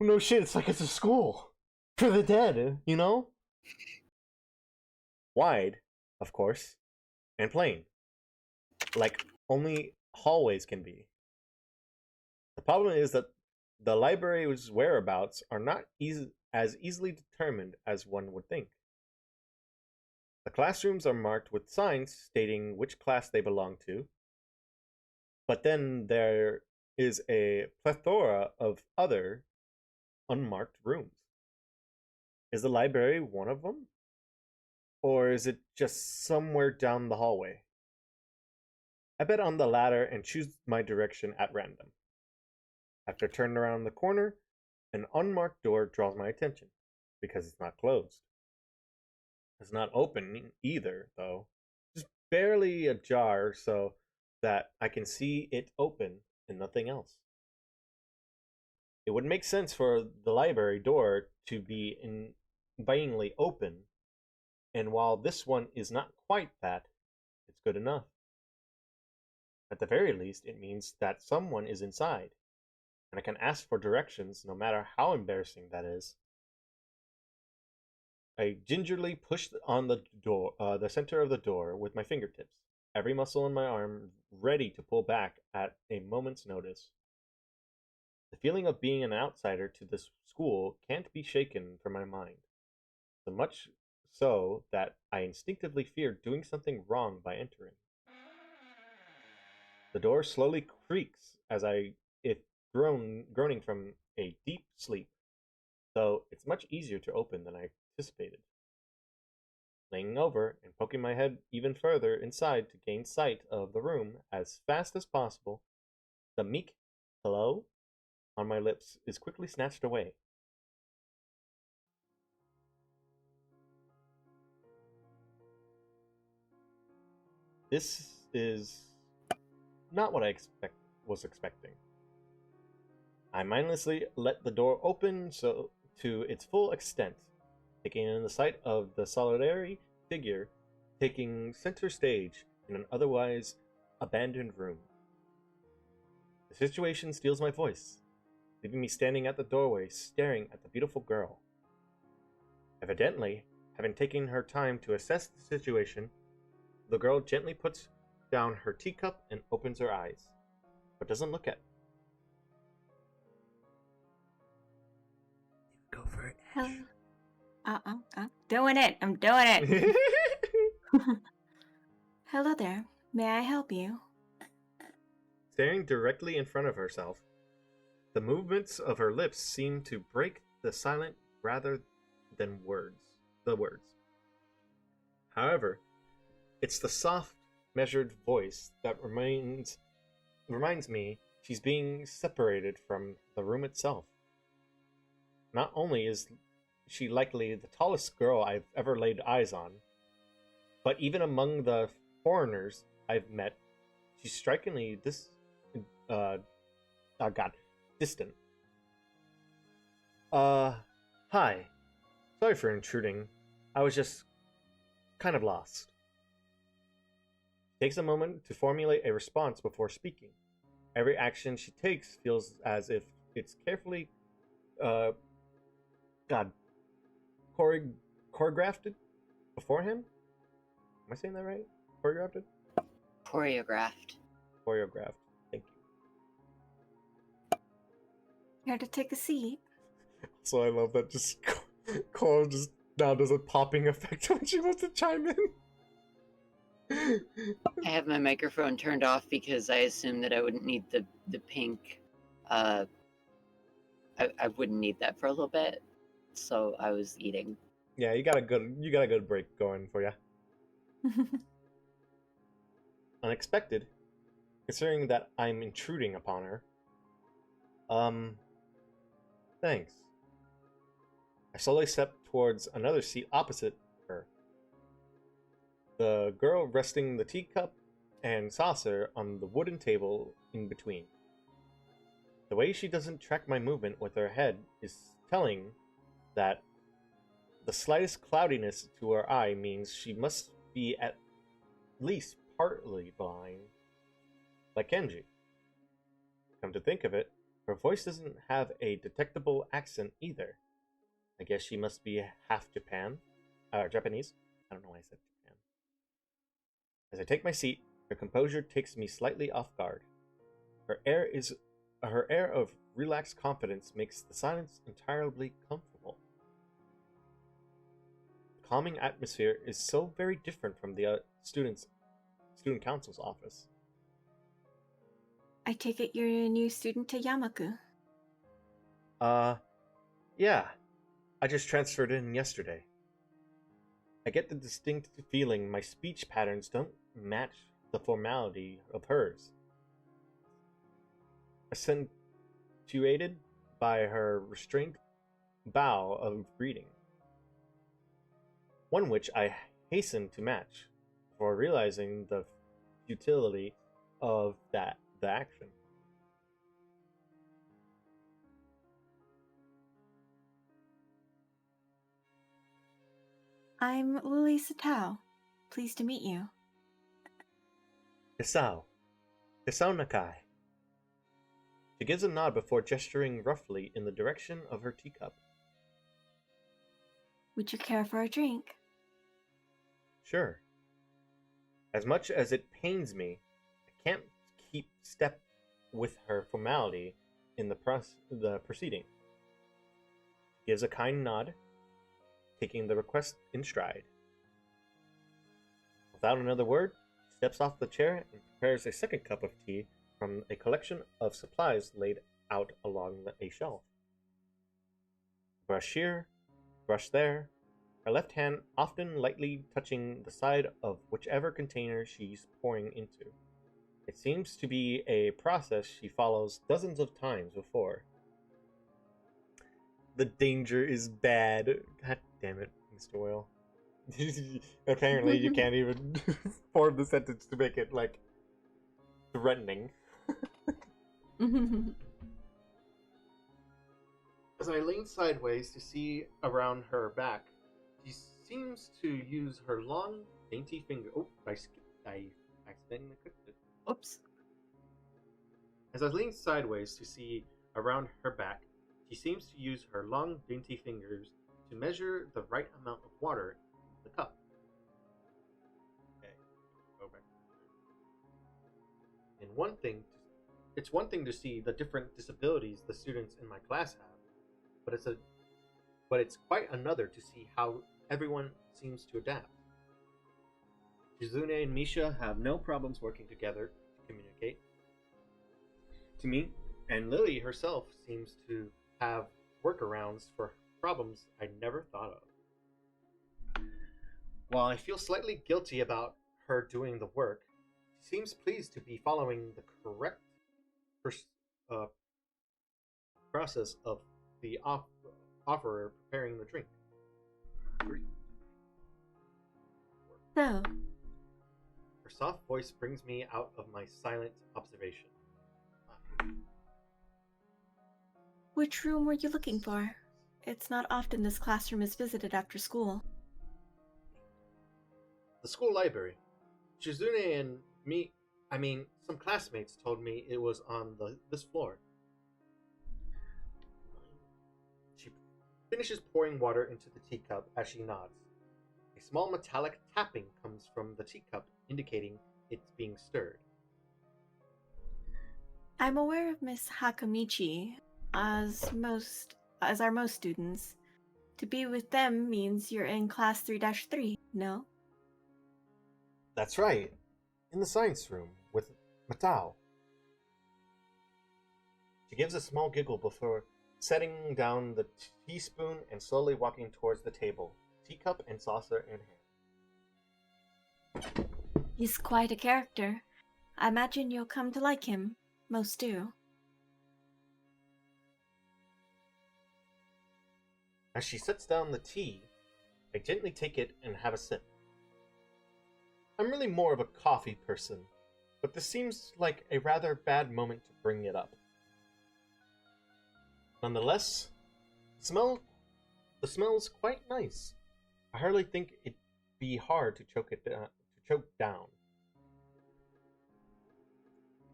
no shit, it's like it's a school for the dead, you know? Wide, of course, and plain. Like only hallways can be. The problem is that the library's whereabouts are not as easily determined as one would think. The classrooms are marked with signs stating which class they belong to, but then there is a plethora of other unmarked rooms. Is the library one of them? Or is it just somewhere down the hallway? I bet on the latter and choose my direction at random. After turning around the corner, an unmarked door draws my attention, because it's not closed. It's not open either, though. Just barely ajar so that I can see it open and nothing else. It would make sense for the library door to be invitingly open, and while this one is not quite that, it's good enough. At the very least, it means that someone is inside, and I can ask for directions no matter how embarrassing that is. I gingerly pushed on the door, the center of the door with my fingertips, every muscle in my arm ready to pull back at a moment's notice. The feeling of being an outsider to this school can't be shaken from my mind, so much so that I instinctively feared doing something wrong by entering. The door slowly creaks as if groaning from a deep sleep, though it's much easier to open than I anticipated. Leaning over and poking my head even further inside to gain sight of the room as fast as possible, the meek hello on my lips is quickly snatched away. This is not what I was expecting. I mindlessly let the door open to its full extent, taking in the sight of the solitary figure taking center stage in an otherwise abandoned room. The situation steals my voice, leaving me standing at the doorway staring at the beautiful girl. Evidently, having taken her time to assess the situation, the girl gently puts down her teacup and opens her eyes, but doesn't look at me. Go for it, Ash. I'm doing it. I'm doing it. Hello there. May I help you? Staring directly in front of herself, the movements of her lips seem to break the silence rather than the words. However, it's the soft, measured voice that reminds me she's being separated from the room itself. Not only is she likely the tallest girl I've ever laid eyes on, but even among the foreigners I've met, she's strikingly distant. Hi. Sorry for intruding. I was just kind of lost. She takes a moment to formulate a response before speaking. Every action she takes feels as if it's carefully choreographed beforehand? Am I saying that right? Choreographed? Choreographed. Choreographed. Thank you. Here to take a seat. So I love that just Cole just now does a popping effect when she wants to chime in. I have my microphone turned off because I assumed that I wouldn't need the pink. I wouldn't need that for a little bit, so I was eating. Yeah, you got a good break going for you. Unexpected, considering that I'm intruding upon her. Thanks. I slowly stepped towards another seat opposite her. The girl resting the teacup and saucer on the wooden table in between. The way she doesn't track my movement with her head is telling that the slightest cloudiness to her eye means she must be at least partly blind, like Kenji. Come to think of it, her voice doesn't have a detectable accent either. I guess she must be half Japanese. I don't know why I said Japan. As I take my seat, her composure takes me slightly off guard. Her air of relaxed confidence makes the silence entirely comfortable. The calming atmosphere is so very different from the student council's office. I take it you're a new student to Yamaku. Yeah. I just transferred in yesterday. I get the distinct feeling my speech patterns don't match the formality of hers. Accentuated by her restrained bow of greeting. One which I hasten to match, before realizing the futility of the action. I'm Lily Satao. Pleased to meet you. Hisao Nakai. She gives a nod before gesturing roughly in the direction of her teacup. Would you care for a drink? Sure. As much as it pains me, I can't keep step with her formality in the proceeding. She gives a kind nod, taking the request in stride. Without another word, she steps off the chair and prepares a second cup of tea from a collection of supplies laid out along a shelf. Brush here, brush there, her left hand often lightly touching the side of whichever container she's pouring into. It seems to be a process she follows dozens of times before. The danger is bad. God damn it, Mr. Whale. Apparently you can't even form the sentence to make it, like, threatening. As I lean sideways to see around her back, she seems to use her long, dainty finger. Oh, I accidentally clicked it. Oops. As I lean sideways to see around her back, she seems to use her long, dainty fingers to measure the right amount of water in the cup. Okay, go back. And it's one thing to see the different disabilities the students in my class have, but it's quite another to see how everyone seems to adapt. Shizune and Misha have no problems working together to communicate. To me, and Lily herself seems to have workarounds for problems I never thought of. While I feel slightly guilty about her doing the work, she seems pleased to be following the correct process of the offerer preparing the drink. So, Her soft voice brings me out of my silent observation. which room were you looking for? It's not often this classroom is visited after school. The school library. Shizune and some classmates told me it was on this floor. She finishes pouring water into the teacup as she nods. A small metallic tapping comes from the teacup, indicating it's being stirred. I'm aware of Miss Hakamichi, as are most students. To be with them means you're in class 3-3, no? That's right. In the science room with Matao. She gives a small giggle before setting down the teaspoon and slowly walking towards the table, teacup and saucer in hand. He's quite a character. I imagine you'll come to like him. Most do. As she sets down the tea, I gently take it and have a sip. I'm really more of a coffee person, but this seems like a rather bad moment to bring it up. Nonetheless, the smell's quite nice. I hardly think it'd be hard to choke down.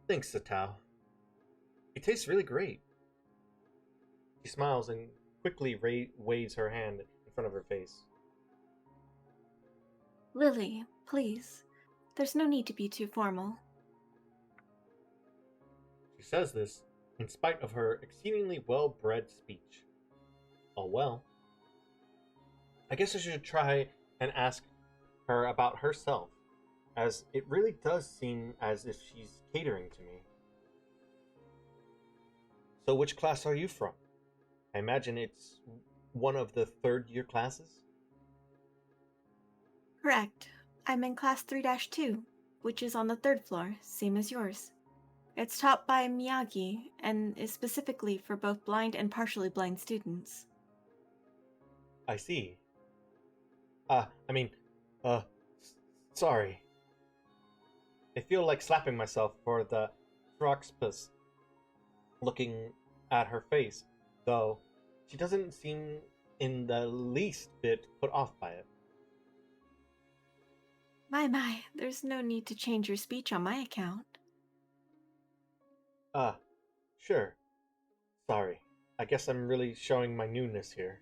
Thanks, Satao. It tastes really great. She smiles and quickly waves her hand in front of her face. Lily, please. There's no need to be too formal. She says this in spite of her exceedingly well-bred speech. Oh well. I guess I should try and ask her about herself, as it really does seem as if she's catering to me. So which class are you from? I imagine it's one of the third-year classes? Correct. I'm in class 3-2, which is on the 3rd floor, same as yours. It's taught by Miyagi and is specifically for both blind and partially blind students. I see. Sorry. I feel like slapping myself for the Throxpus looking at her face, though she doesn't seem in the least bit put off by it. My, there's no need to change your speech on my account. Sure. Sorry. I guess I'm really showing my newness here.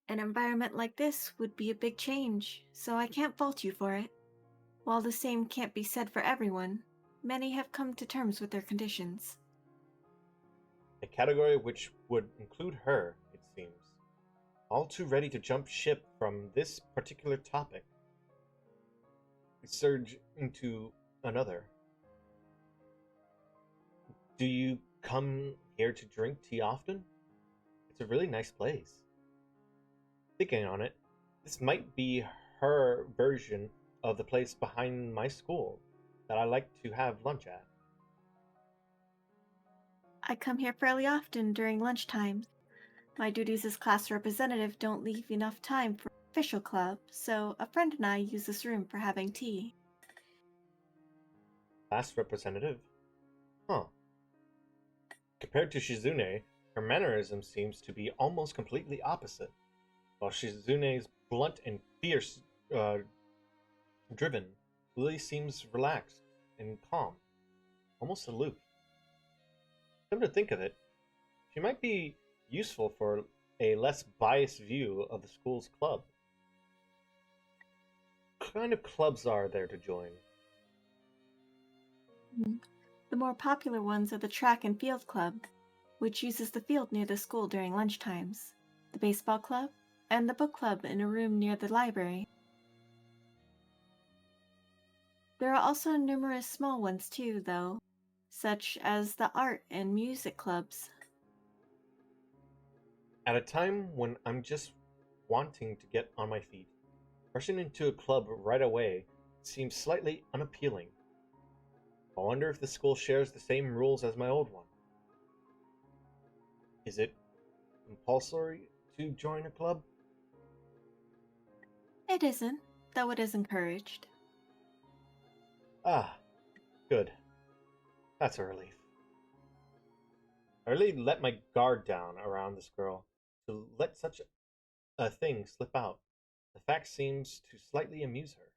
An environment like this would be a big change, so I can't fault you for it. While the same can't be said for everyone, many have come to terms with their conditions. A category which would include her, it seems. All too ready to jump ship from this particular topic. We surge into another. Do you come here to drink tea often? It's a really nice place. Thinking on it, this might be her version of the place behind my school that I like to have lunch at. I come here fairly often during lunchtime. My duties as class representative don't leave enough time for official club, so a friend and I use this room for having tea. Class representative? Huh. Compared to Shizune, her mannerism seems to be almost completely opposite. While Shizune's blunt and fierce, driven, Lily seems relaxed and calm, almost aloof. Come to think of it, she might be useful for a less biased view of the school's club. What kind of clubs are there to join? The more popular ones are the track and field club, which uses the field near the school during lunchtimes, the baseball club, and the book club in a room near the library. There are also numerous small ones too, though, such as the art and music clubs. At a time when I'm just wanting to get on my feet, rushing into a club right away seems slightly unappealing. I wonder if the school shares the same rules as my old one. Is it compulsory to join a club? It isn't, though it is encouraged. Ah, good. That's a relief. I really let my guard down around this girl. To let such a thing slip out. The fact seems to slightly amuse her.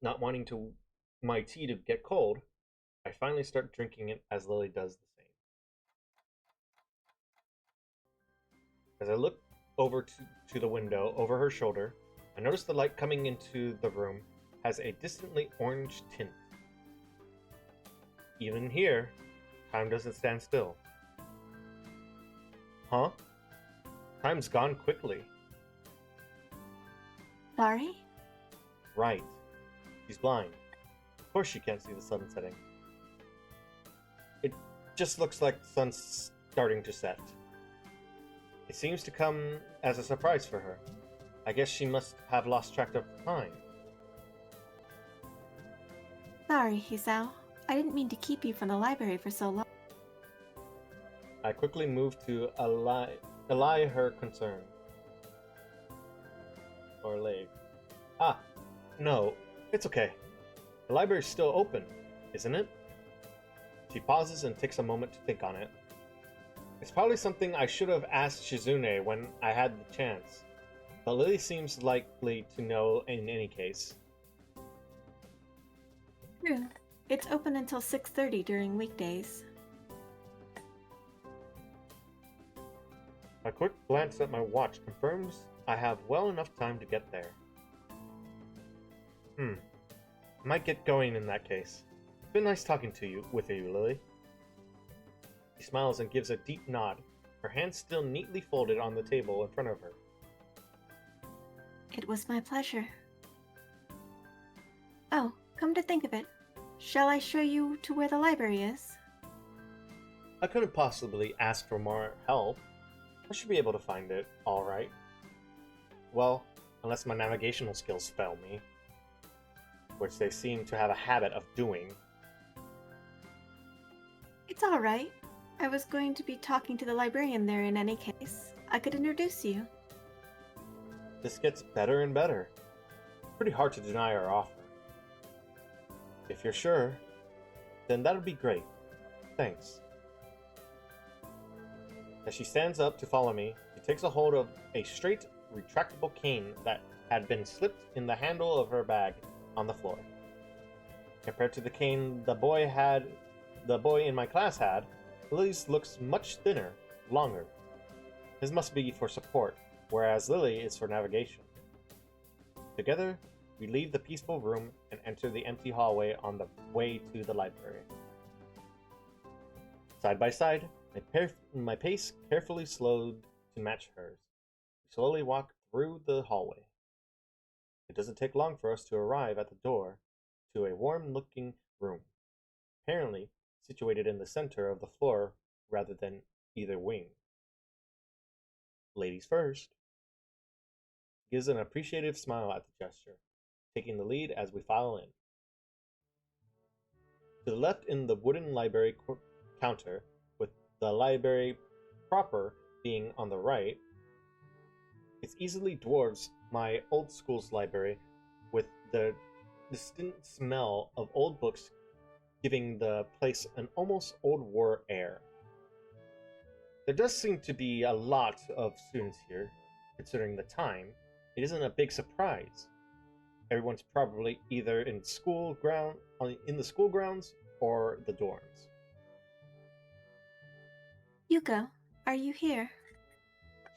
Not wanting my tea to get cold, I finally start drinking it as Lily does the same. As I look over to the window over her shoulder, I notice the light coming into the room has a distantly orange tint. Even here, time doesn't stand still. Huh? Time's gone quickly. Sorry? Right. She's blind. Of course she can't see the sun setting. It just looks like the sun's starting to set. It seems to come as a surprise for her. I guess she must have lost track of time. Sorry, Hisao. I didn't mean to keep you from the library for so long. I quickly move to allay her concern. Or allay. Ah, no, it's okay. The library's still open, isn't it? She pauses and takes a moment to think on it. It's probably something I should have asked Shizune when I had the chance, but Lily seems likely to know in any case. True. It's open until 6:30 during weekdays. A quick glance at my watch confirms I have well enough time to get there. I might get going in that case. It's been nice talking to you, Lily. She smiles and gives a deep nod, her hands still neatly folded on the table in front of her. It was my pleasure. Oh, come to think of it, shall I show you to where the library is? I couldn't possibly ask for more help. I should be able to find it, alright. Well, unless my navigational skills fail me, which they seem to have a habit of doing. It's alright. I was going to be talking to the librarian there in any case. I could introduce you. This gets better and better. Pretty hard to deny our offer. If you're sure, then that'd be great. Thanks. As she stands up to follow me, she takes a hold of a straight, retractable cane that had been slipped in the handle of her bag on the floor. Compared to the cane the boy in my class had, Lily's looks much thinner, longer. This must be for support, whereas Lily is for navigation. Together, we leave the peaceful room and enter the empty hallway on the way to the library. Side by side, my pace carefully slowed to match hers. We slowly walk through the hallway. It doesn't take long for us to arrive at the door to a warm-looking room, apparently situated in the center of the floor rather than either wing. Ladies first. Gives an appreciative smile at the gesture, taking the lead as we file in. To the left in the wooden library counter, with the library proper being on the right, it easily dwarfs my old school's library, with the distinct smell of old books giving the place an almost old war air. There does seem to be a lot of students here, considering the time. It isn't a big surprise. Everyone's probably either in the school grounds or the dorms. Yuko, are you here?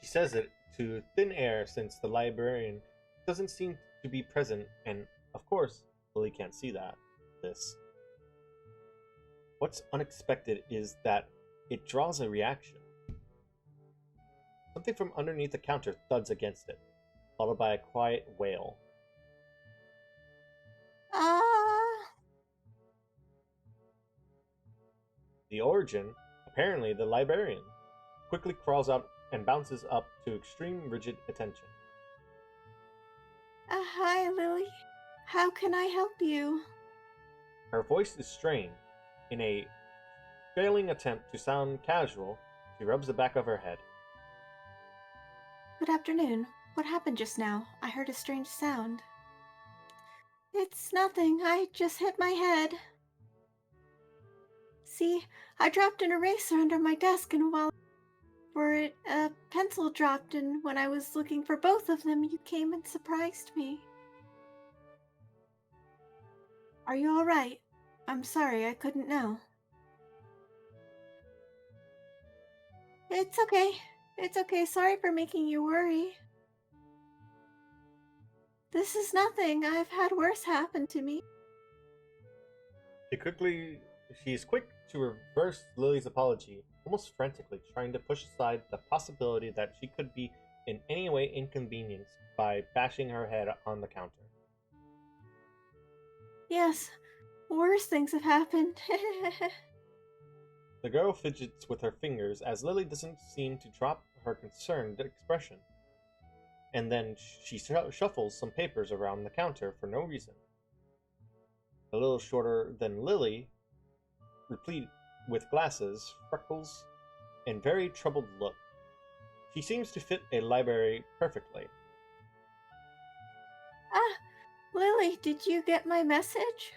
She says it to thin air since the librarian doesn't seem to be present, and of course, Lily can't see this. What's unexpected is that it draws a reaction. Something from underneath the counter thuds against it, followed by a quiet wail. The origin, apparently the librarian, quickly crawls out and bounces up to extreme rigid attention. Hi, Lily. How can I help you? Her voice is strained. In a failing attempt to sound casual, she rubs the back of her head. Good afternoon. What happened just now? I heard a strange sound. It's nothing. I just hit my head. See, I dropped an eraser under my desk, and while a pencil dropped, and when I was looking for both of them, you came and surprised me. Are you alright? I'm sorry, I couldn't know. It's okay. It's okay. Sorry for making you worry. This is nothing. I've had worse happen to me. She is quick to reverse Lily's apology, almost frantically, trying to push aside the possibility that she could be in any way inconvenienced by bashing her head on the counter. Yes, worse things have happened. The girl fidgets with her fingers as Lily doesn't seem to drop her concerned expression. And then she shuffles some papers around the counter for no reason. A little shorter than Lily, replete with glasses, freckles, and very troubled look. She seems to fit a library perfectly. Ah, Lily, did you get my message?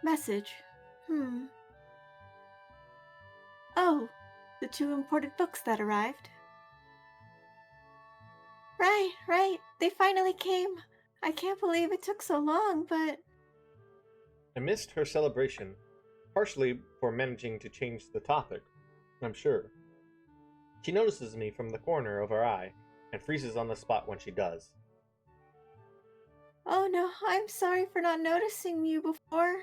Message. Oh, the 2 imported books that arrived. Right. They finally came. I can't believe it took so long, but... I missed her celebration, partially for managing to change the topic, I'm sure. She notices me from the corner of her eye and freezes on the spot when she does. Oh no, I'm sorry for not noticing you before.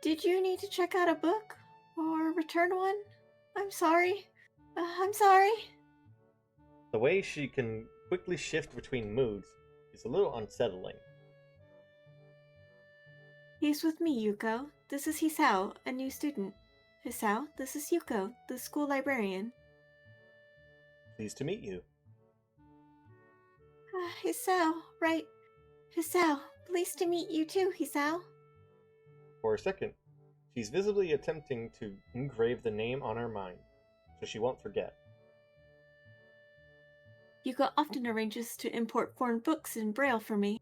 Did you need to check out a book? Or return one? I'm sorry. I'm sorry. The way she can quickly shift between moods is a little unsettling. He's with me, Yuko. This is Hisao, a new student. Hisao, this is Yuko, the school librarian. Pleased to meet you. Hisao, right. Hisao, pleased to meet you too, Hisao. For a second, she's visibly attempting to engrave the name on her mind, so she won't forget. Yuko often arranges to import foreign books in Braille for me.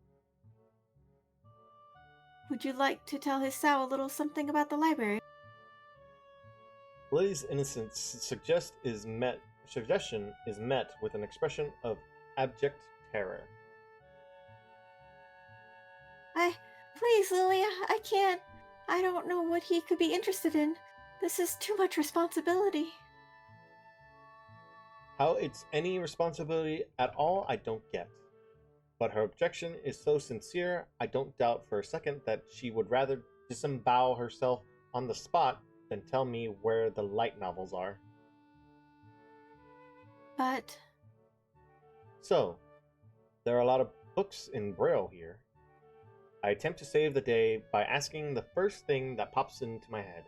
Would you like to tell Hisao a little something about the library? Lily's innocent suggestion is met with an expression of abject terror. Please, Lily, I can't. I don't know what he could be interested in. This is too much responsibility. How it's any responsibility at all, I don't get. But her objection is so sincere, I don't doubt for a second that she would rather disembowel herself on the spot than tell me where the light novels are. But... So, there are a lot of books in Braille here. I attempt to save the day by asking the first thing that pops into my head.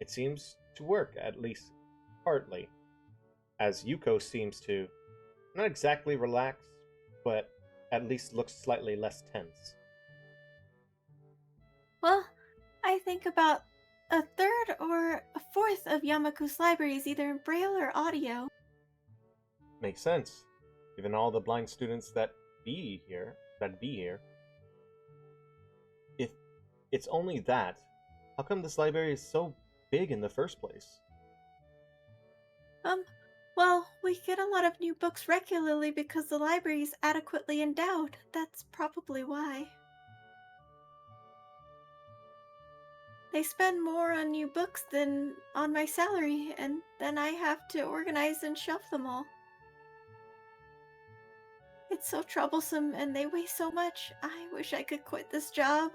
It seems to work, at least partly, as Yuko seems to, not exactly relax, but at least looks slightly less tense. Well, I think about a third or a fourth of Yamaku's library is either in Braille or audio. Makes sense, given all the blind students that be here. If it's only that, how come this library is so big in the first place? Well, we get a lot of new books regularly because the library is adequately endowed. That's probably why. They spend more on new books than on my salary, and then I have to organize and shelf them all. It's so troublesome, and they weigh so much. I wish I could quit this job.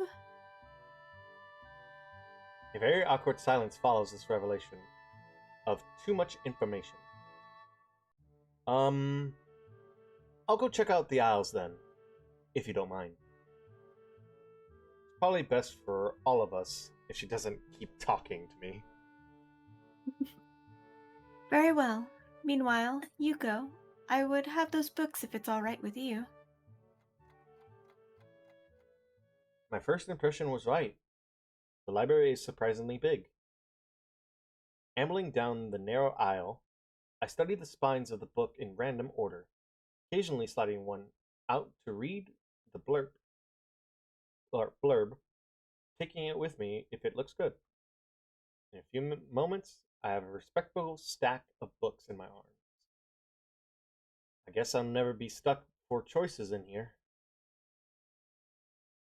A very awkward silence follows this revelation of too much information. I'll go check out the aisles then, if you don't mind. It's probably best for all of us if she doesn't keep talking to me. Very well. Meanwhile, Yuko, I would have those books if it's all right with you. My first impression was right. The library is surprisingly big. Ambling down the narrow aisle, I study the spines of the book in random order, occasionally sliding one out to read the blurb, taking it with me if it looks good. In a few moments, I have a respectable stack of books in my arms. I guess I'll never be stuck for choices in here.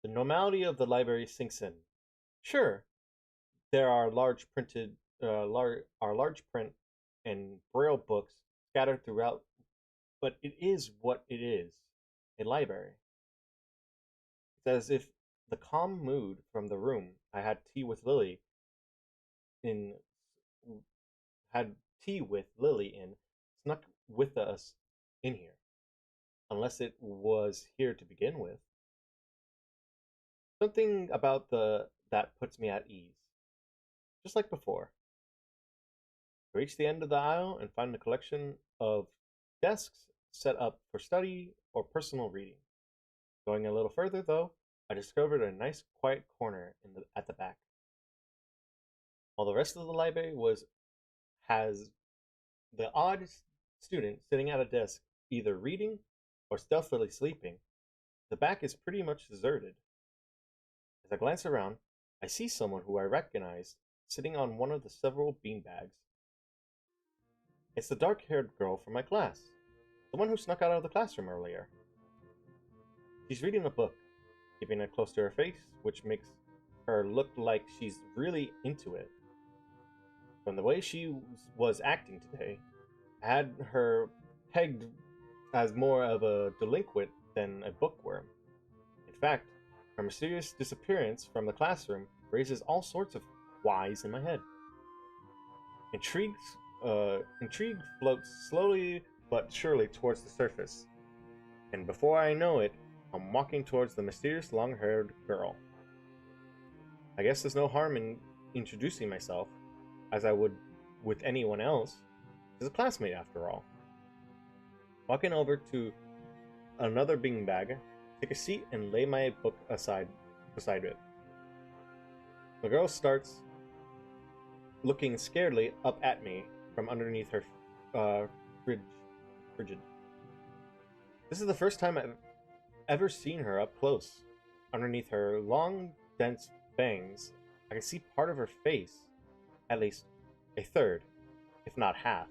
The normality of the library sinks in. Sure, there are large print and Braille books scattered throughout, but it is what it is, a library. It's as if the calm mood from the room I had tea with Lily in snuck with us in here, unless it was here to begin with. Something about that puts me at ease, just like before. I reach the end of the aisle and find a collection of desks set up for study or personal reading. Going a little further, though, I discovered a nice quiet corner at the back. While the rest of the library has the odd student sitting at a desk, either reading or stealthily sleeping, the back is pretty much deserted. As I glance around, I see someone who I recognize sitting on one of the several beanbags. It's the dark-haired girl from my class, the one who snuck out of the classroom earlier. She's reading a book, keeping it close to her face, which makes her look like she's really into it. From the way she was acting today, I had her pegged as more of a delinquent than a bookworm. In fact, her mysterious disappearance from the classroom raises all sorts of whys in my head. Intrigue floats slowly but surely towards the surface, and before I know it, I'm walking towards the mysterious long-haired girl. I guess there's no harm in introducing myself, as I would with anyone else. She's a classmate after all. Walking over to another beanbag, take a seat and lay my book beside it. The girl starts looking scaredly up at me from underneath her frigid. This is the first time I've ever seen her up close. Underneath her long, dense bangs, I can see part of her face, at least a third, if not half.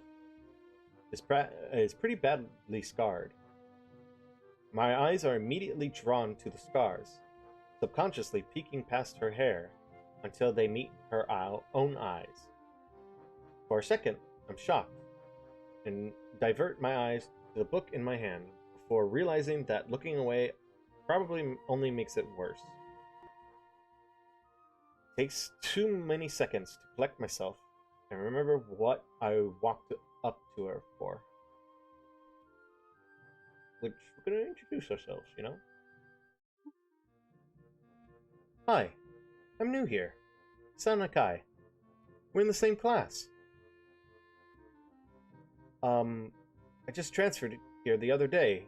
Is pretty badly scarred. My eyes are immediately drawn to the scars, subconsciously peeking past her hair until they meet her own eyes. For a second, I'm shocked and divert my eyes to the book in my hand before realizing that looking away probably only makes it worse. It takes too many seconds to collect myself and remember what I walked up to her for. Which we're going to introduce ourselves, you know? Hi, I'm new here. Sanakai. We're in the same class. I just transferred here the other day.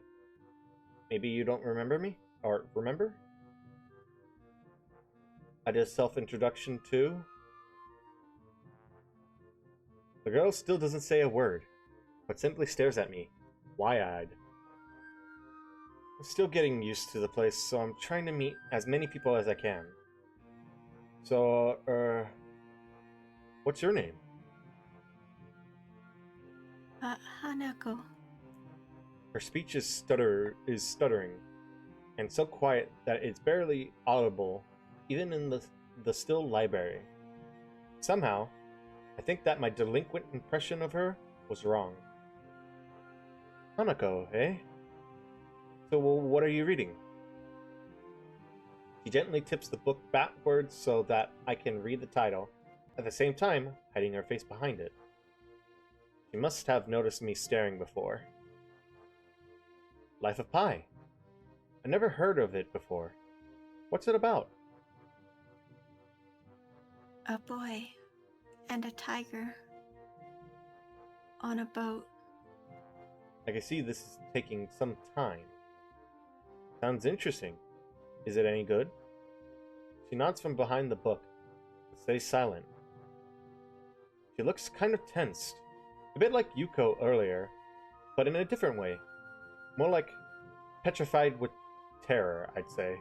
Maybe you don't remember me? Or remember? I did a self-introduction too. The girl still doesn't say a word, but simply stares at me, wide-eyed. I'm still getting used to the place, so I'm trying to meet as many people as I can. So, what's your name? Hanako. Her speech is stuttering, and so quiet that it's barely audible, even in the still library. Somehow, I think that my delinquent impression of her was wrong. Hanako, eh? So what are you reading? She gently tips the book backwards so that I can read the title, at the same time hiding her face behind it. She must have noticed me staring before. Life of Pi. I never heard of it before. What's it about? A boy and a tiger on a boat. I can see this is taking some time. Sounds interesting. Is it any good? She nods from behind the book, but stays silent. She looks kind of tensed, a bit like Yuko earlier, but in a different way. More like petrified with terror, I'd say.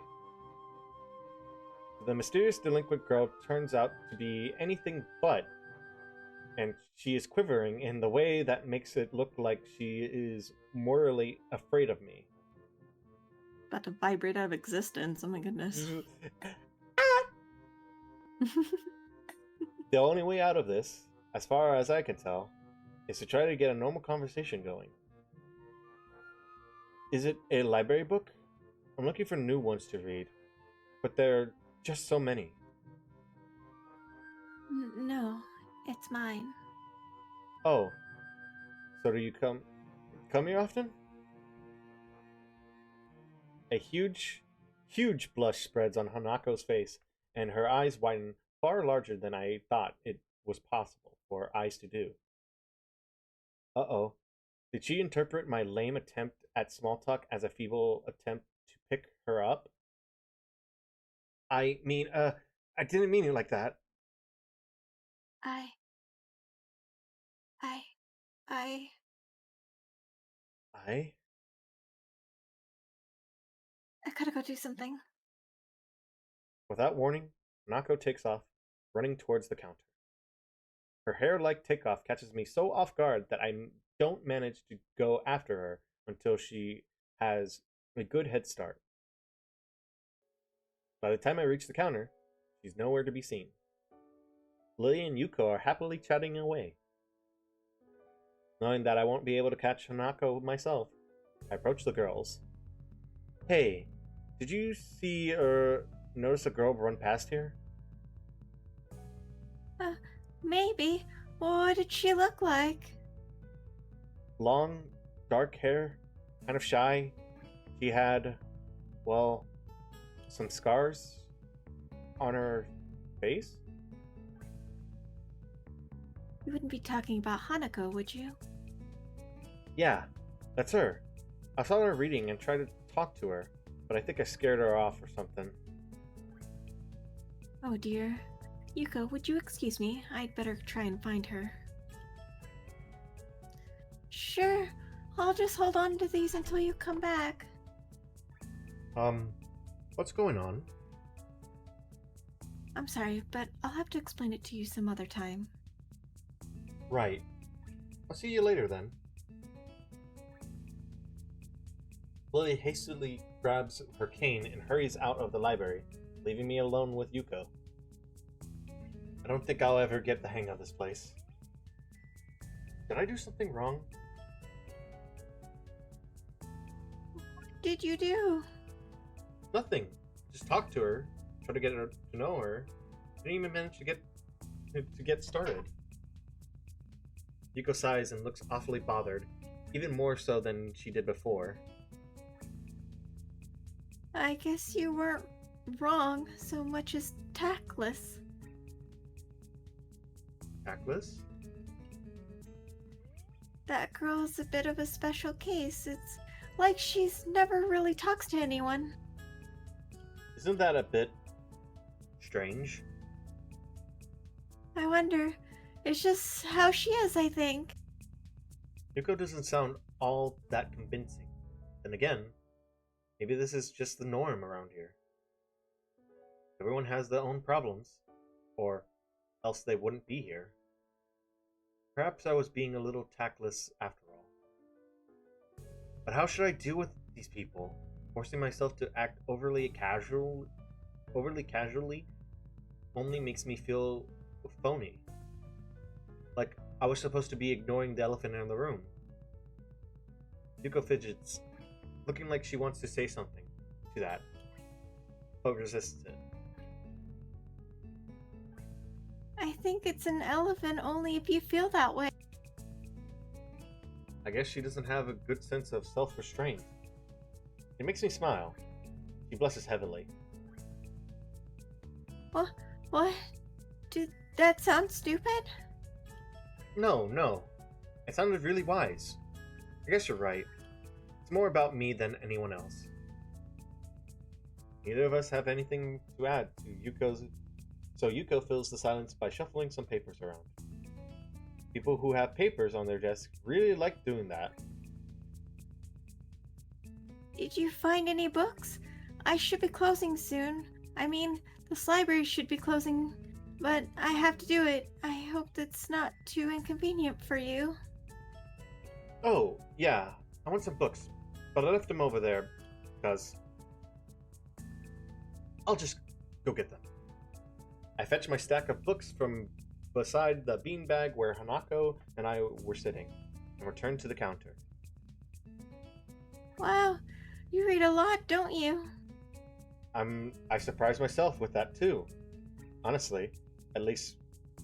The mysterious delinquent girl turns out to be anything but, and she is quivering in the way that makes it look like she is morally afraid of me. About to vibrate out of existence. Oh my goodness. The only way out of this, as far as I can tell, is to try to get a normal conversation going. Is it a library book? I'm looking for new ones to read, but there are just so many. No, it's mine. Oh, so do you come here often? A huge blush spreads on Hanako's face, and her eyes widen far larger than I thought it was possible for eyes to do. Uh-oh. Did she interpret my lame attempt at small talk as a feeble attempt to pick her up? I mean, I didn't mean it like that. I gotta go do something. Without warning, Hanako takes off, running towards the counter. Her hair-like takeoff catches me so off guard that I don't manage to go after her until she has a good head start. By the time I reach the counter, she's nowhere to be seen. Lily and Yuko are happily chatting away. Knowing that I won't be able to catch Hanako myself, I approach the girls. Hey, did you see or notice a girl run past here? Maybe. What did she look like? Long, dark hair, kind of shy. She had, well, some scars on her face. You wouldn't be talking about Hanako, would you? Yeah, that's her. I saw her reading and tried to talk to her, but I think I scared her off or something. Oh dear. Yuko, would you excuse me? I'd better try and find her. Sure. I'll just hold on to these until you come back. What's going on? I'm sorry, but I'll have to explain it to you some other time. Right. I'll see you later then. Lily hastily grabs her cane and hurries out of the library, leaving me alone with Yuko. I don't think I'll ever get the hang of this place. Did I do something wrong? What did you do? Nothing. Just talk to her, try to get her to know her. Didn't even manage to get started. Yuko sighs and looks awfully bothered, even more so than she did before. I guess you weren't wrong so much as tactless. Tactless? That girl's a bit of a special case. It's like she's never really talks to anyone. Isn't that a bit strange? I wonder. It's just how she is, I think. Yuko doesn't sound all that convincing. Then again, maybe this is just the norm around here. Everyone has their own problems, or else they wouldn't be here. Perhaps I was being a little tactless after all. But how should I deal with these people? Forcing myself to act overly casually only makes me feel phony. Like I was supposed to be ignoring the elephant in the room. Yuko fidgets, looking like she wants to say something to that, but resists it. I think it's an elephant only if you feel that way. I guess she doesn't have a good sense of self-restraint. It makes me smile. She blushes heavily. What? Did that sound stupid? No. It sounded really wise. I guess you're right. It's more about me than anyone else. Neither of us have anything to add to Yuko's, so Yuko fills the silence by shuffling some papers around. People who have papers on their desk really like doing that. Did you find any books? I should be closing soon. I mean, this library should be closing, but I have to do it. I hope that's not too inconvenient for you. Oh, yeah, I want some books, but I left them over there because I'll just go get them. I fetch my stack of books from beside the beanbag where Hanako and I were sitting and return to the counter. Wow, you read a lot, don't you? I surprise myself with that too. Honestly, at least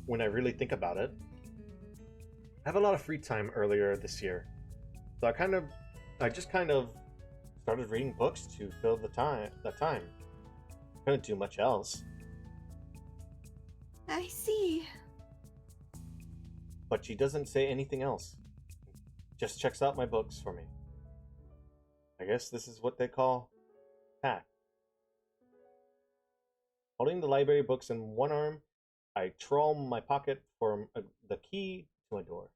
when I really think about it. I have a lot of free time earlier this year, so I just kind of started reading books to fill the time. Couldn't do much else. I see. But she doesn't say anything else. Just checks out my books for me. I guess this is what they call tact. Holding the library books in one arm, I trawl my pocket for the key to my door.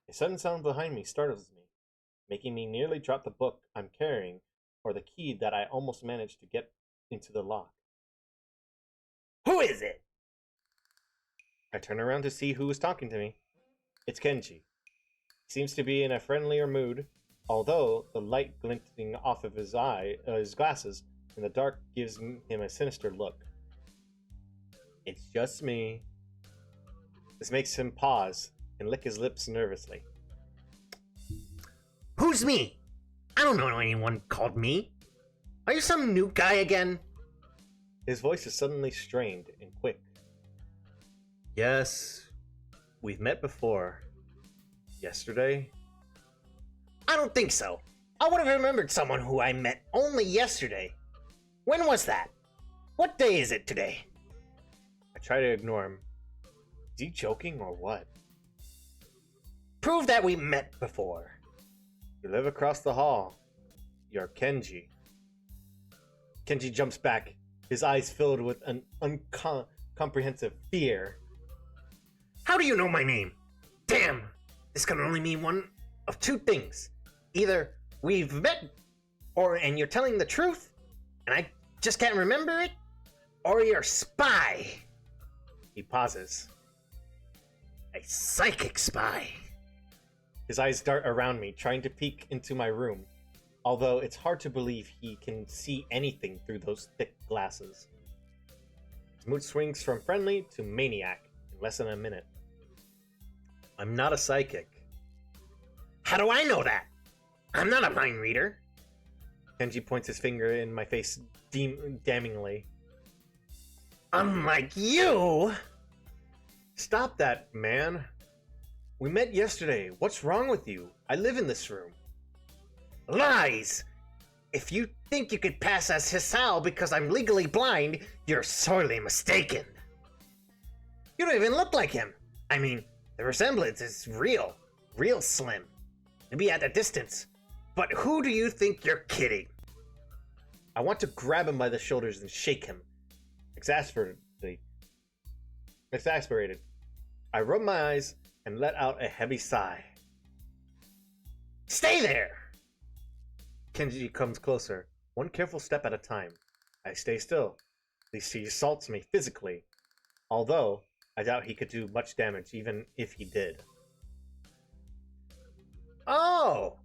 A sudden sound behind me startles me, making me nearly drop the book I'm carrying or the key that I almost managed to get into the lock. Who is it? I turn around to see who is talking to me. It's Kenji. He seems to be in a friendlier mood, although the light glinting off of his glasses in the dark gives him a sinister look. It's just me. This makes him pause and lick his lips nervously. Who's me? I don't know anyone called me. Are you some new guy again? His voice is suddenly strained and quick. Yes, we've met before. Yesterday? I don't think so. I would have remembered someone who I met only yesterday. When was that? What day is it today? I try to ignore him. Is he joking or what? Prove that we met before. You live across the hall. You're Kenji. Kenji jumps back, his eyes filled with an uncomprehensive fear. How do you know my name? Damn! This can only mean one of two things. Either we've met, and you're telling the truth, and I just can't remember it, or you're a spy. He pauses. A psychic spy. His eyes dart around me, trying to peek into my room, although it's hard to believe he can see anything through those thick glasses. His mood swings from friendly to maniac in less than a minute. I'm not a psychic. How do I know that? I'm not a mind reader. Kenji points his finger in my face damningly. Unlike you! Stop that, man. We met yesterday. What's wrong with you? I live in this room. Lies! If you think you could pass as Hisao because I'm legally blind, you're sorely mistaken. You don't even look like him. I mean, the resemblance is real slim. Maybe at a distance. But who do you think you're kidding? I want to grab him by the shoulders and shake him. Exasperated. I rub my eyes and let out a heavy sigh. Stay there! Kenji comes closer, one careful step at a time. I stay still. At least he assaults me physically, although I doubt he could do much damage even if he did. Oh!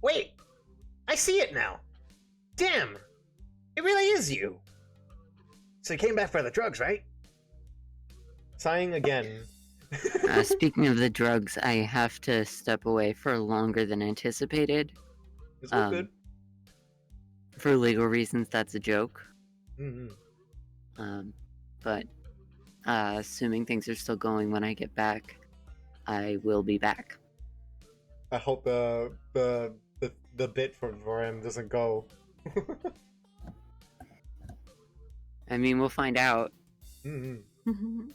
Wait! I see it now! Damn! It really is you! So you came back for the drugs, right? Sighing again. Speaking of the drugs, I have to step away for longer than anticipated. It's all good. For legal reasons, that's a joke. Mm-hmm. But assuming things are still going when I get back, I will be back. I hope the bit for him doesn't go. I mean, we'll find out. Mm-hmm.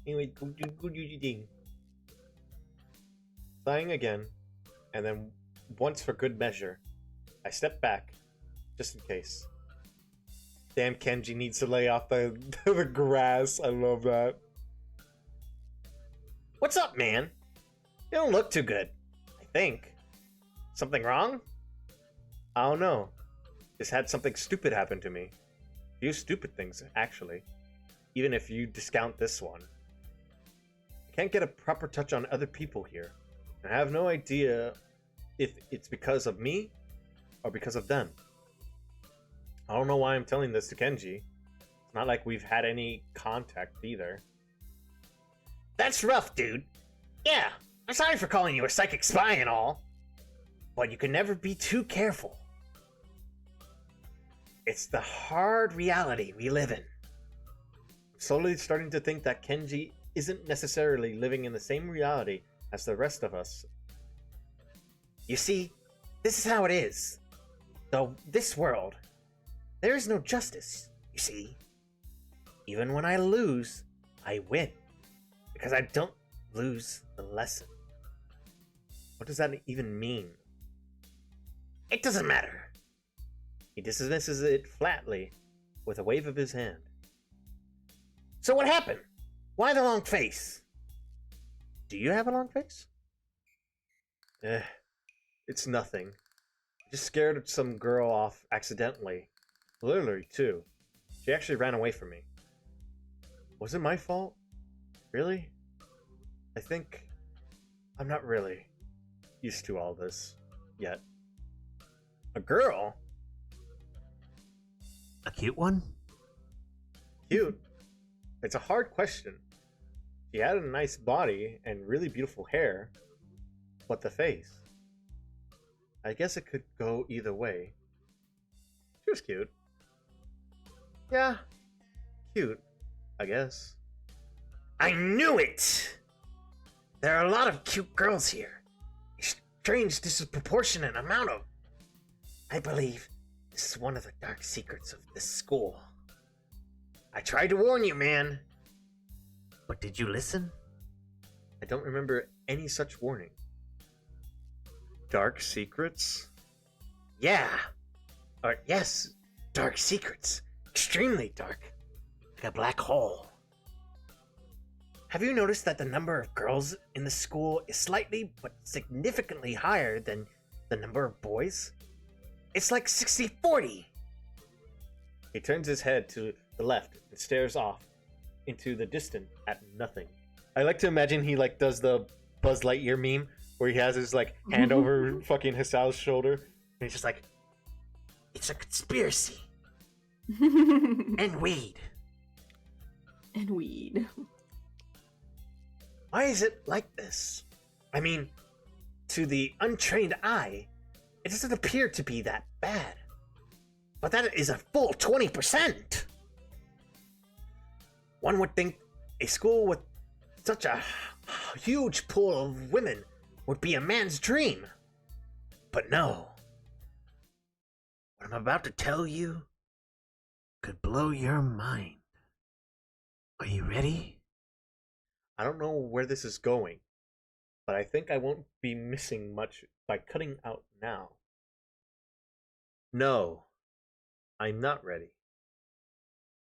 Anyway, good thing. Sighing again, and then once for good measure, I step back, just in case. Damn, Kenji needs to lay off the grass. I love that. What's up, man? You don't look too good, I think. Something wrong? I don't know. Just had something stupid happen to me. A few stupid things, actually. Even if you discount this one. I can't get a proper touch on other people here. I have no idea if it's because of me or because of them. I don't know why I'm telling this to Kenji. It's not like we've had any contact either. That's rough, dude. Yeah, I'm sorry for calling you a psychic spy and all. but you can never be too careful. It's the hard reality we live in. I'm slowly starting to think that Kenji isn't necessarily living in the same reality as the rest of us. You see, this is how it is. Though this world, there is no justice, you see. Even when I lose, I win. Because I don't lose the lesson. What does that even mean? It doesn't matter. He dismisses it flatly with a wave of his hand. So what happened? Why the long face? Do you have a long face? It's nothing. I just scared some girl off accidentally. Literally, too. She actually ran away from me. Was it my fault? Really? I think I'm not really used to all this yet. A girl? A cute one? Cute? It's a hard question. She had a nice body and really beautiful hair, but the face. I guess it could go either way. She was cute. Yeah, cute, I guess. I knew it! There are a lot of cute girls here. A strange disproportionate amount of... I believe this is one of the dark secrets of this school. I tried to warn you, man. But did you listen? I don't remember any such warning. Dark secrets? Yeah. Or yes, dark secrets. Extremely dark. Like a black hole. Have you noticed that the number of girls in the school is slightly but significantly higher than the number of boys? It's like 60-40. He turns his head to the left and stares off into the distance at nothing. I like to imagine he like does the Buzz Lightyear meme where he has his like hand over fucking Hasal's shoulder and he's just like, it's a conspiracy. And weed. And weed. Why is it like this? I mean, to the untrained eye, it doesn't appear to be that bad. But that is a full 20%! One would think a school with such a huge pool of women would be a man's dream. But no. What I'm about to tell you could blow your mind. Are you ready? I don't know where this is going, but I think I won't be missing much by cutting out now. No, I'm not ready.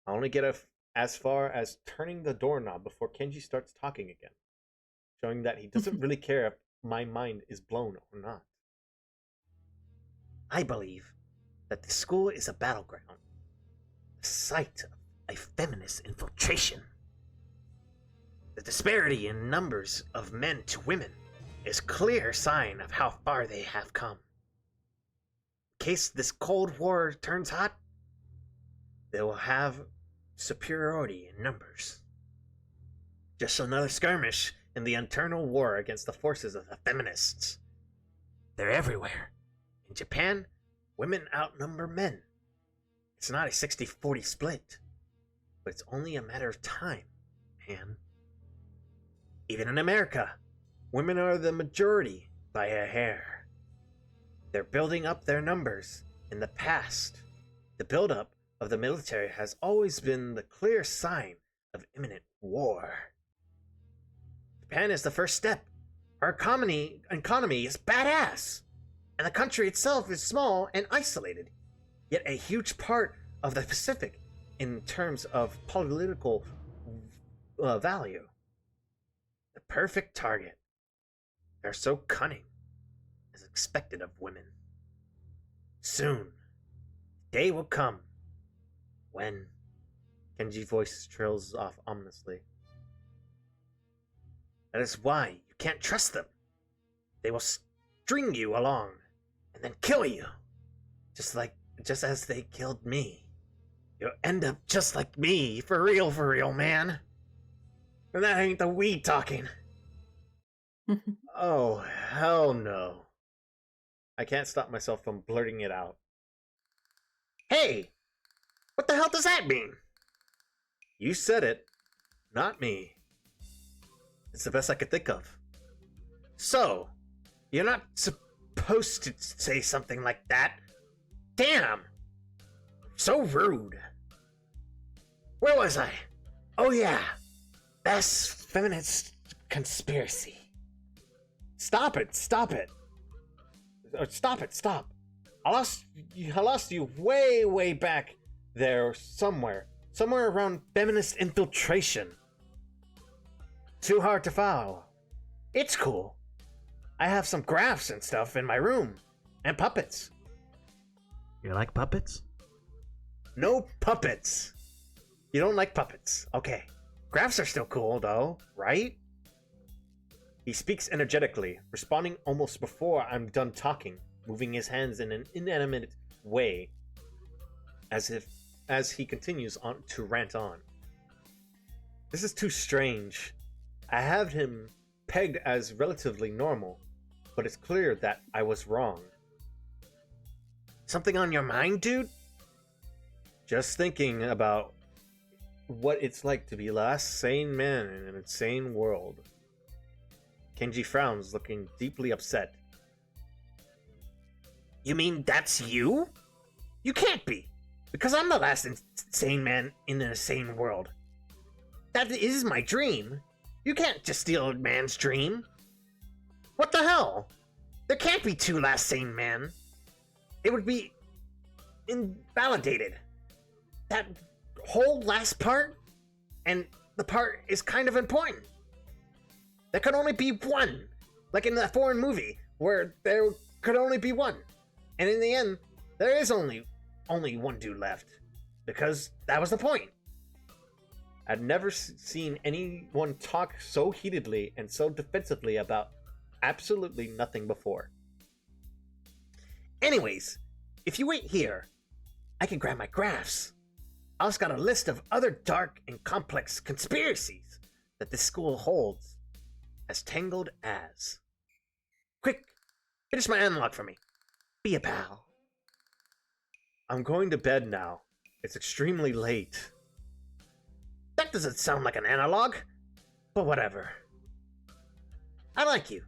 I only get as far as turning the doorknob before Kenji starts talking again, showing that he doesn't really care if my mind is blown or not. I believe that the school is a battleground, the site of a feminist infiltration. The disparity in numbers of men to women is a clear sign of how far they have come. In case this Cold War turns hot, they will have superiority in numbers. Just another skirmish in the internal war against the forces of the feminists. They're everywhere. In Japan, women outnumber men. It's not a 60-40 split, but it's only a matter of time, man. Even in America, women are the majority by a hair. They're building up their numbers. In the past, the buildup of the military has always been the clear sign of imminent war. Japan is the first step. Our economy is badass, and the country itself is small and isolated, yet a huge part of the Pacific in terms of political value. The perfect target. They're so cunning, as expected of women. Soon, the day will come when Kenji's voice trails off ominously. That is why you can't trust them. They will string you along and then kill you, just as they killed me. You'll end up just like me, for real, man. And that ain't the weed talking. Oh, hell no. I can't stop myself from blurting it out. Hey! What the hell does that mean? You said it, not me. It's the best I could think of. So, you're not supposed to say something like that. Damn! So rude. Where was I? Oh yeah. Best feminist conspiracy. Stop it. Stop. I lost you way back there somewhere around feminist infiltration. Too hard to follow. It's cool. I have some graphs and stuff in my room, and puppets. You like puppets? No puppets. You don't like puppets. Okay. Graphs are still cool though, right? He speaks energetically, responding almost before I'm done talking, moving his hands in an inanimate way, as he continues on to rant on. This is too strange. I have him pegged as relatively normal, but it's clear that I was wrong. Something on your mind, dude? Just thinking about what it's like to be last sane man in an insane world. Kenji frowns, looking deeply upset. You mean that's you? You can't be, because I'm the last insane man in an insane world. That is my dream. You can't just steal a man's dream. What the hell? There can't be two last sane men. It would be invalidated. That whole last part, and the part is kind of important. There could only be one, like in that foreign movie where there could only be one, and in the end, there is only one dude left, because that was the point. I'd never seen anyone talk so heatedly and so defensively about absolutely nothing before. Anyways, if you wait here, I can grab my graphs. I also got a list of other dark and complex conspiracies that this school holds as tangled as. Quick, finish my analog for me. Be a pal. I'm going to bed now. It's extremely late. That doesn't sound like an analog, but whatever. I like you.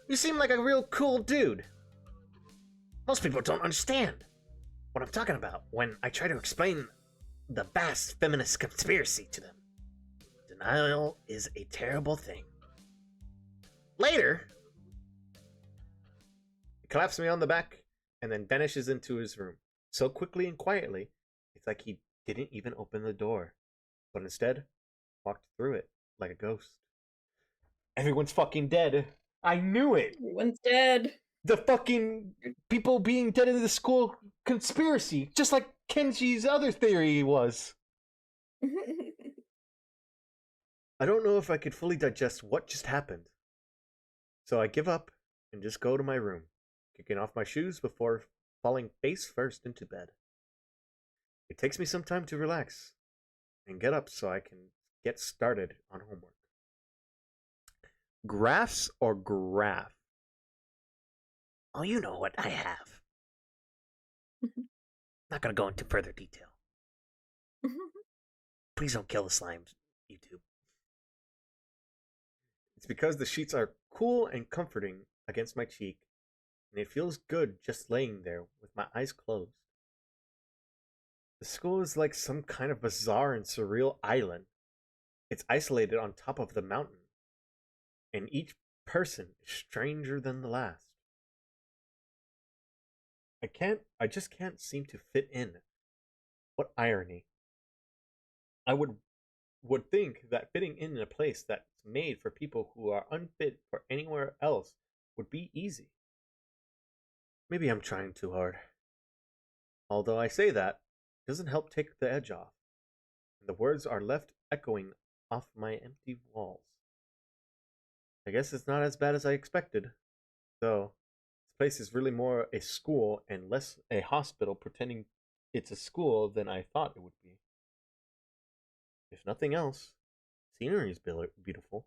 You seem like a real cool dude. Most people don't understand what I'm talking about when I try to explain the vast feminist conspiracy to them. Denial is a terrible thing. Later, he claps me on the back and then vanishes into his room. So quickly and quietly, it's like he didn't even open the door, but instead walked through it like a ghost. Everyone's fucking dead. I knew it. Everyone's dead. The fucking people being dead in the school conspiracy, just like Kenji's other theory was. I don't know if I could fully digest what just happened. So I give up and just go to my room, kicking off my shoes before falling face first into bed. It takes me some time to relax and get up so I can get started on homework. Graphs or graph? Oh, you know what I have. Not gonna go into further detail. Please don't kill the slimes, YouTube. It's because the sheets are cool and comforting against my cheek, and it feels good just laying there with my eyes closed. The school is like some kind of bizarre and surreal island. It's isolated on top of the mountain, and each person is stranger than the last. I just can't seem to fit in. What irony. I would think that fitting in a place that's made for people who are unfit for anywhere else would be easy. Maybe I'm trying too hard. Although I say that, it doesn't help take the edge off, and the words are left echoing off my empty walls. I guess it's not as bad as I expected, though. This place is really more a school and less a hospital pretending it's a school than I thought it would be. If nothing else, scenery is beautiful.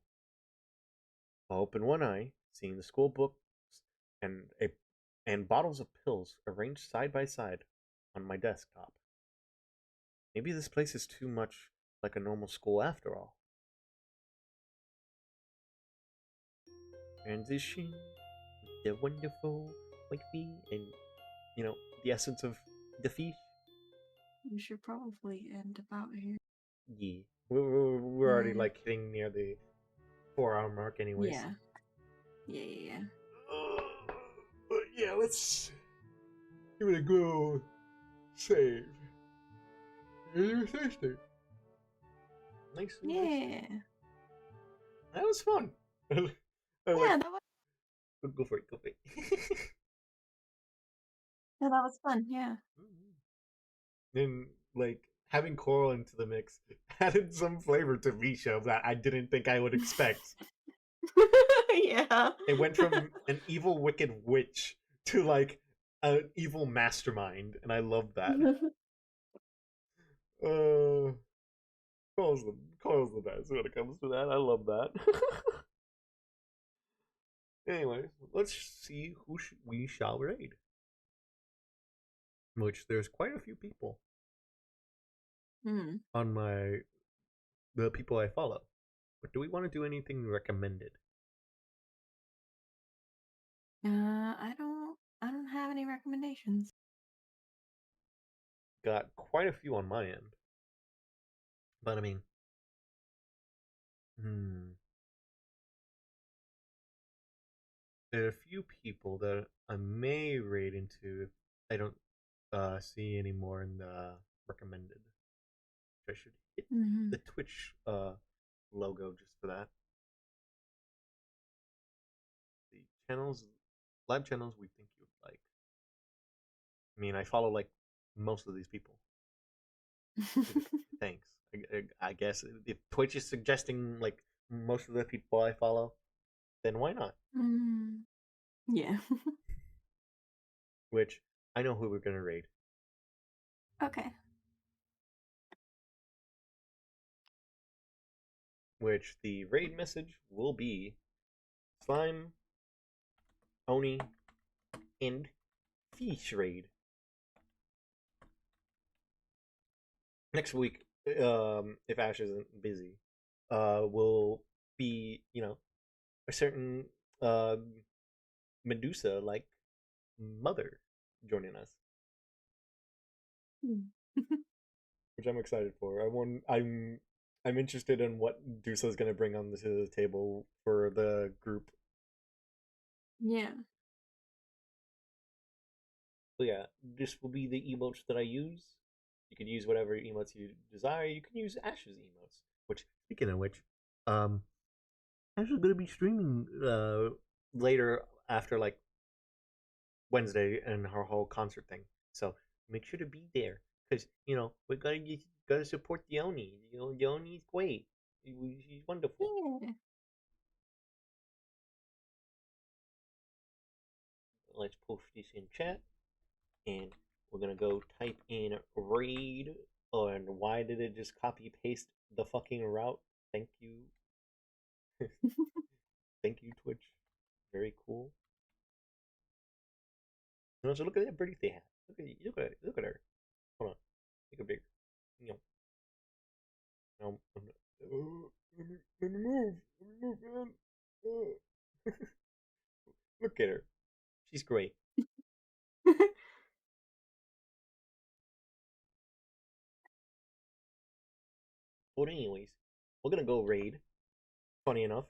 I'll open one eye, seeing the school books and a and bottles of pills arranged side by side on my desktop. Maybe this place is too much like a normal school after all. Transition, the wonderful like bee, and the essence of the fish. We should probably end about here. Yeah, we're already Yeah. like hitting near the 4 hour mark, anyways. Yeah. Yeah. But yeah, let's give it a go. Save. You're thirsty. Nice. Yeah. That was fun. Yeah, that was, Go for it. Go for it. yeah, that was fun. Yeah. And like having coral into the mix added some flavor to Misha that I didn't think I would expect. Yeah. It went from an evil, wicked witch to like an evil mastermind, and I love that. Coral's the best when it comes to that. I love that. Anyways, let's see who we shall raid. Which there's quite a few people on the people I follow. But do we want to do anything recommended? I don't have any recommendations. Got quite a few on my end. But I mean, there are a few people that I may raid into if I don't see any more in the recommended. I should hit the Twitch logo just for that. The live channels we think you would like. I mean, I follow like most of these people. Thanks. I guess if Twitch is suggesting like most of the people I follow, then why not? Yeah. Which I know who we're gonna raid. Okay. Which the raid message will be Slime, Oni, and Fish raid. Next week, if Ash isn't busy, will be a certain Medusa like mother joining us, which I'm excited for. I'm interested in what Medusa is going to bring on to the table for the group. Yeah. So yeah, this will be the emotes that I use. You can use whatever emotes you desire. You can use Ash's emotes. Which, speaking of which, Ash is going to be streaming later after like Wednesday and her whole concert thing. So make sure to be there because we gotta support the Oni. The Oni's great. She's wonderful. Yeah. Let's post this in chat, and we're gonna go type in raid. And why did it just copy paste the fucking route? Thank you. Thank you, Twitch. Very cool. And also, look at that birthday hat. Look at her. Hold on. Make it bigger. No, let me move. Let me move, man. Look at her. She's great. But anyways, we're gonna go raid. Funny enough,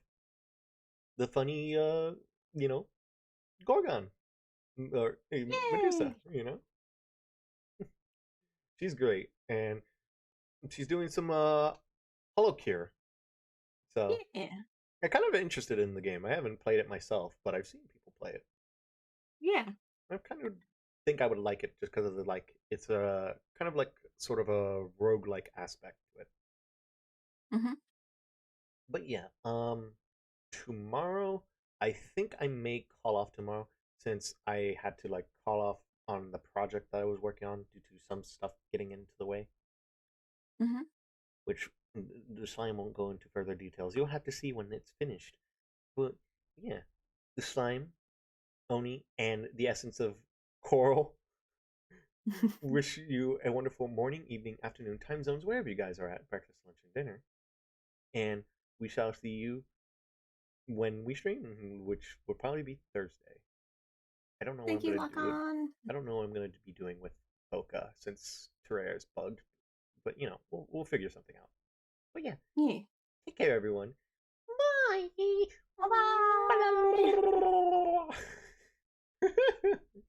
the funny, Gorgon or Medusa. She's great, and she's doing some Hollow Cure. So Yeah. I'm kind of interested in the game. I haven't played it myself, but I've seen people play it. Yeah. I kind of think I would like it just because of the it's a kind of like sort of a roguelike aspect to it. But yeah, tomorrow I think I may call off tomorrow since I had to like call off on the project that I was working on due to some stuff getting into the way. Which the slime won't go into further details. You'll have to see when it's finished. But yeah, the slime Oni, and the essence of Coral. Wish you a wonderful morning, evening, afternoon, time zones, wherever you guys are at, breakfast, lunch, and dinner. And we shall see you when we stream, which will probably be Thursday. I don't know what Thank I'm you, gonna do. Lakan. I don't know what I'm gonna be doing with Boca since Terraria is bugged, but we'll figure something out. But yeah, Yeah. take care, everyone. Bye. Bye-bye. Bye.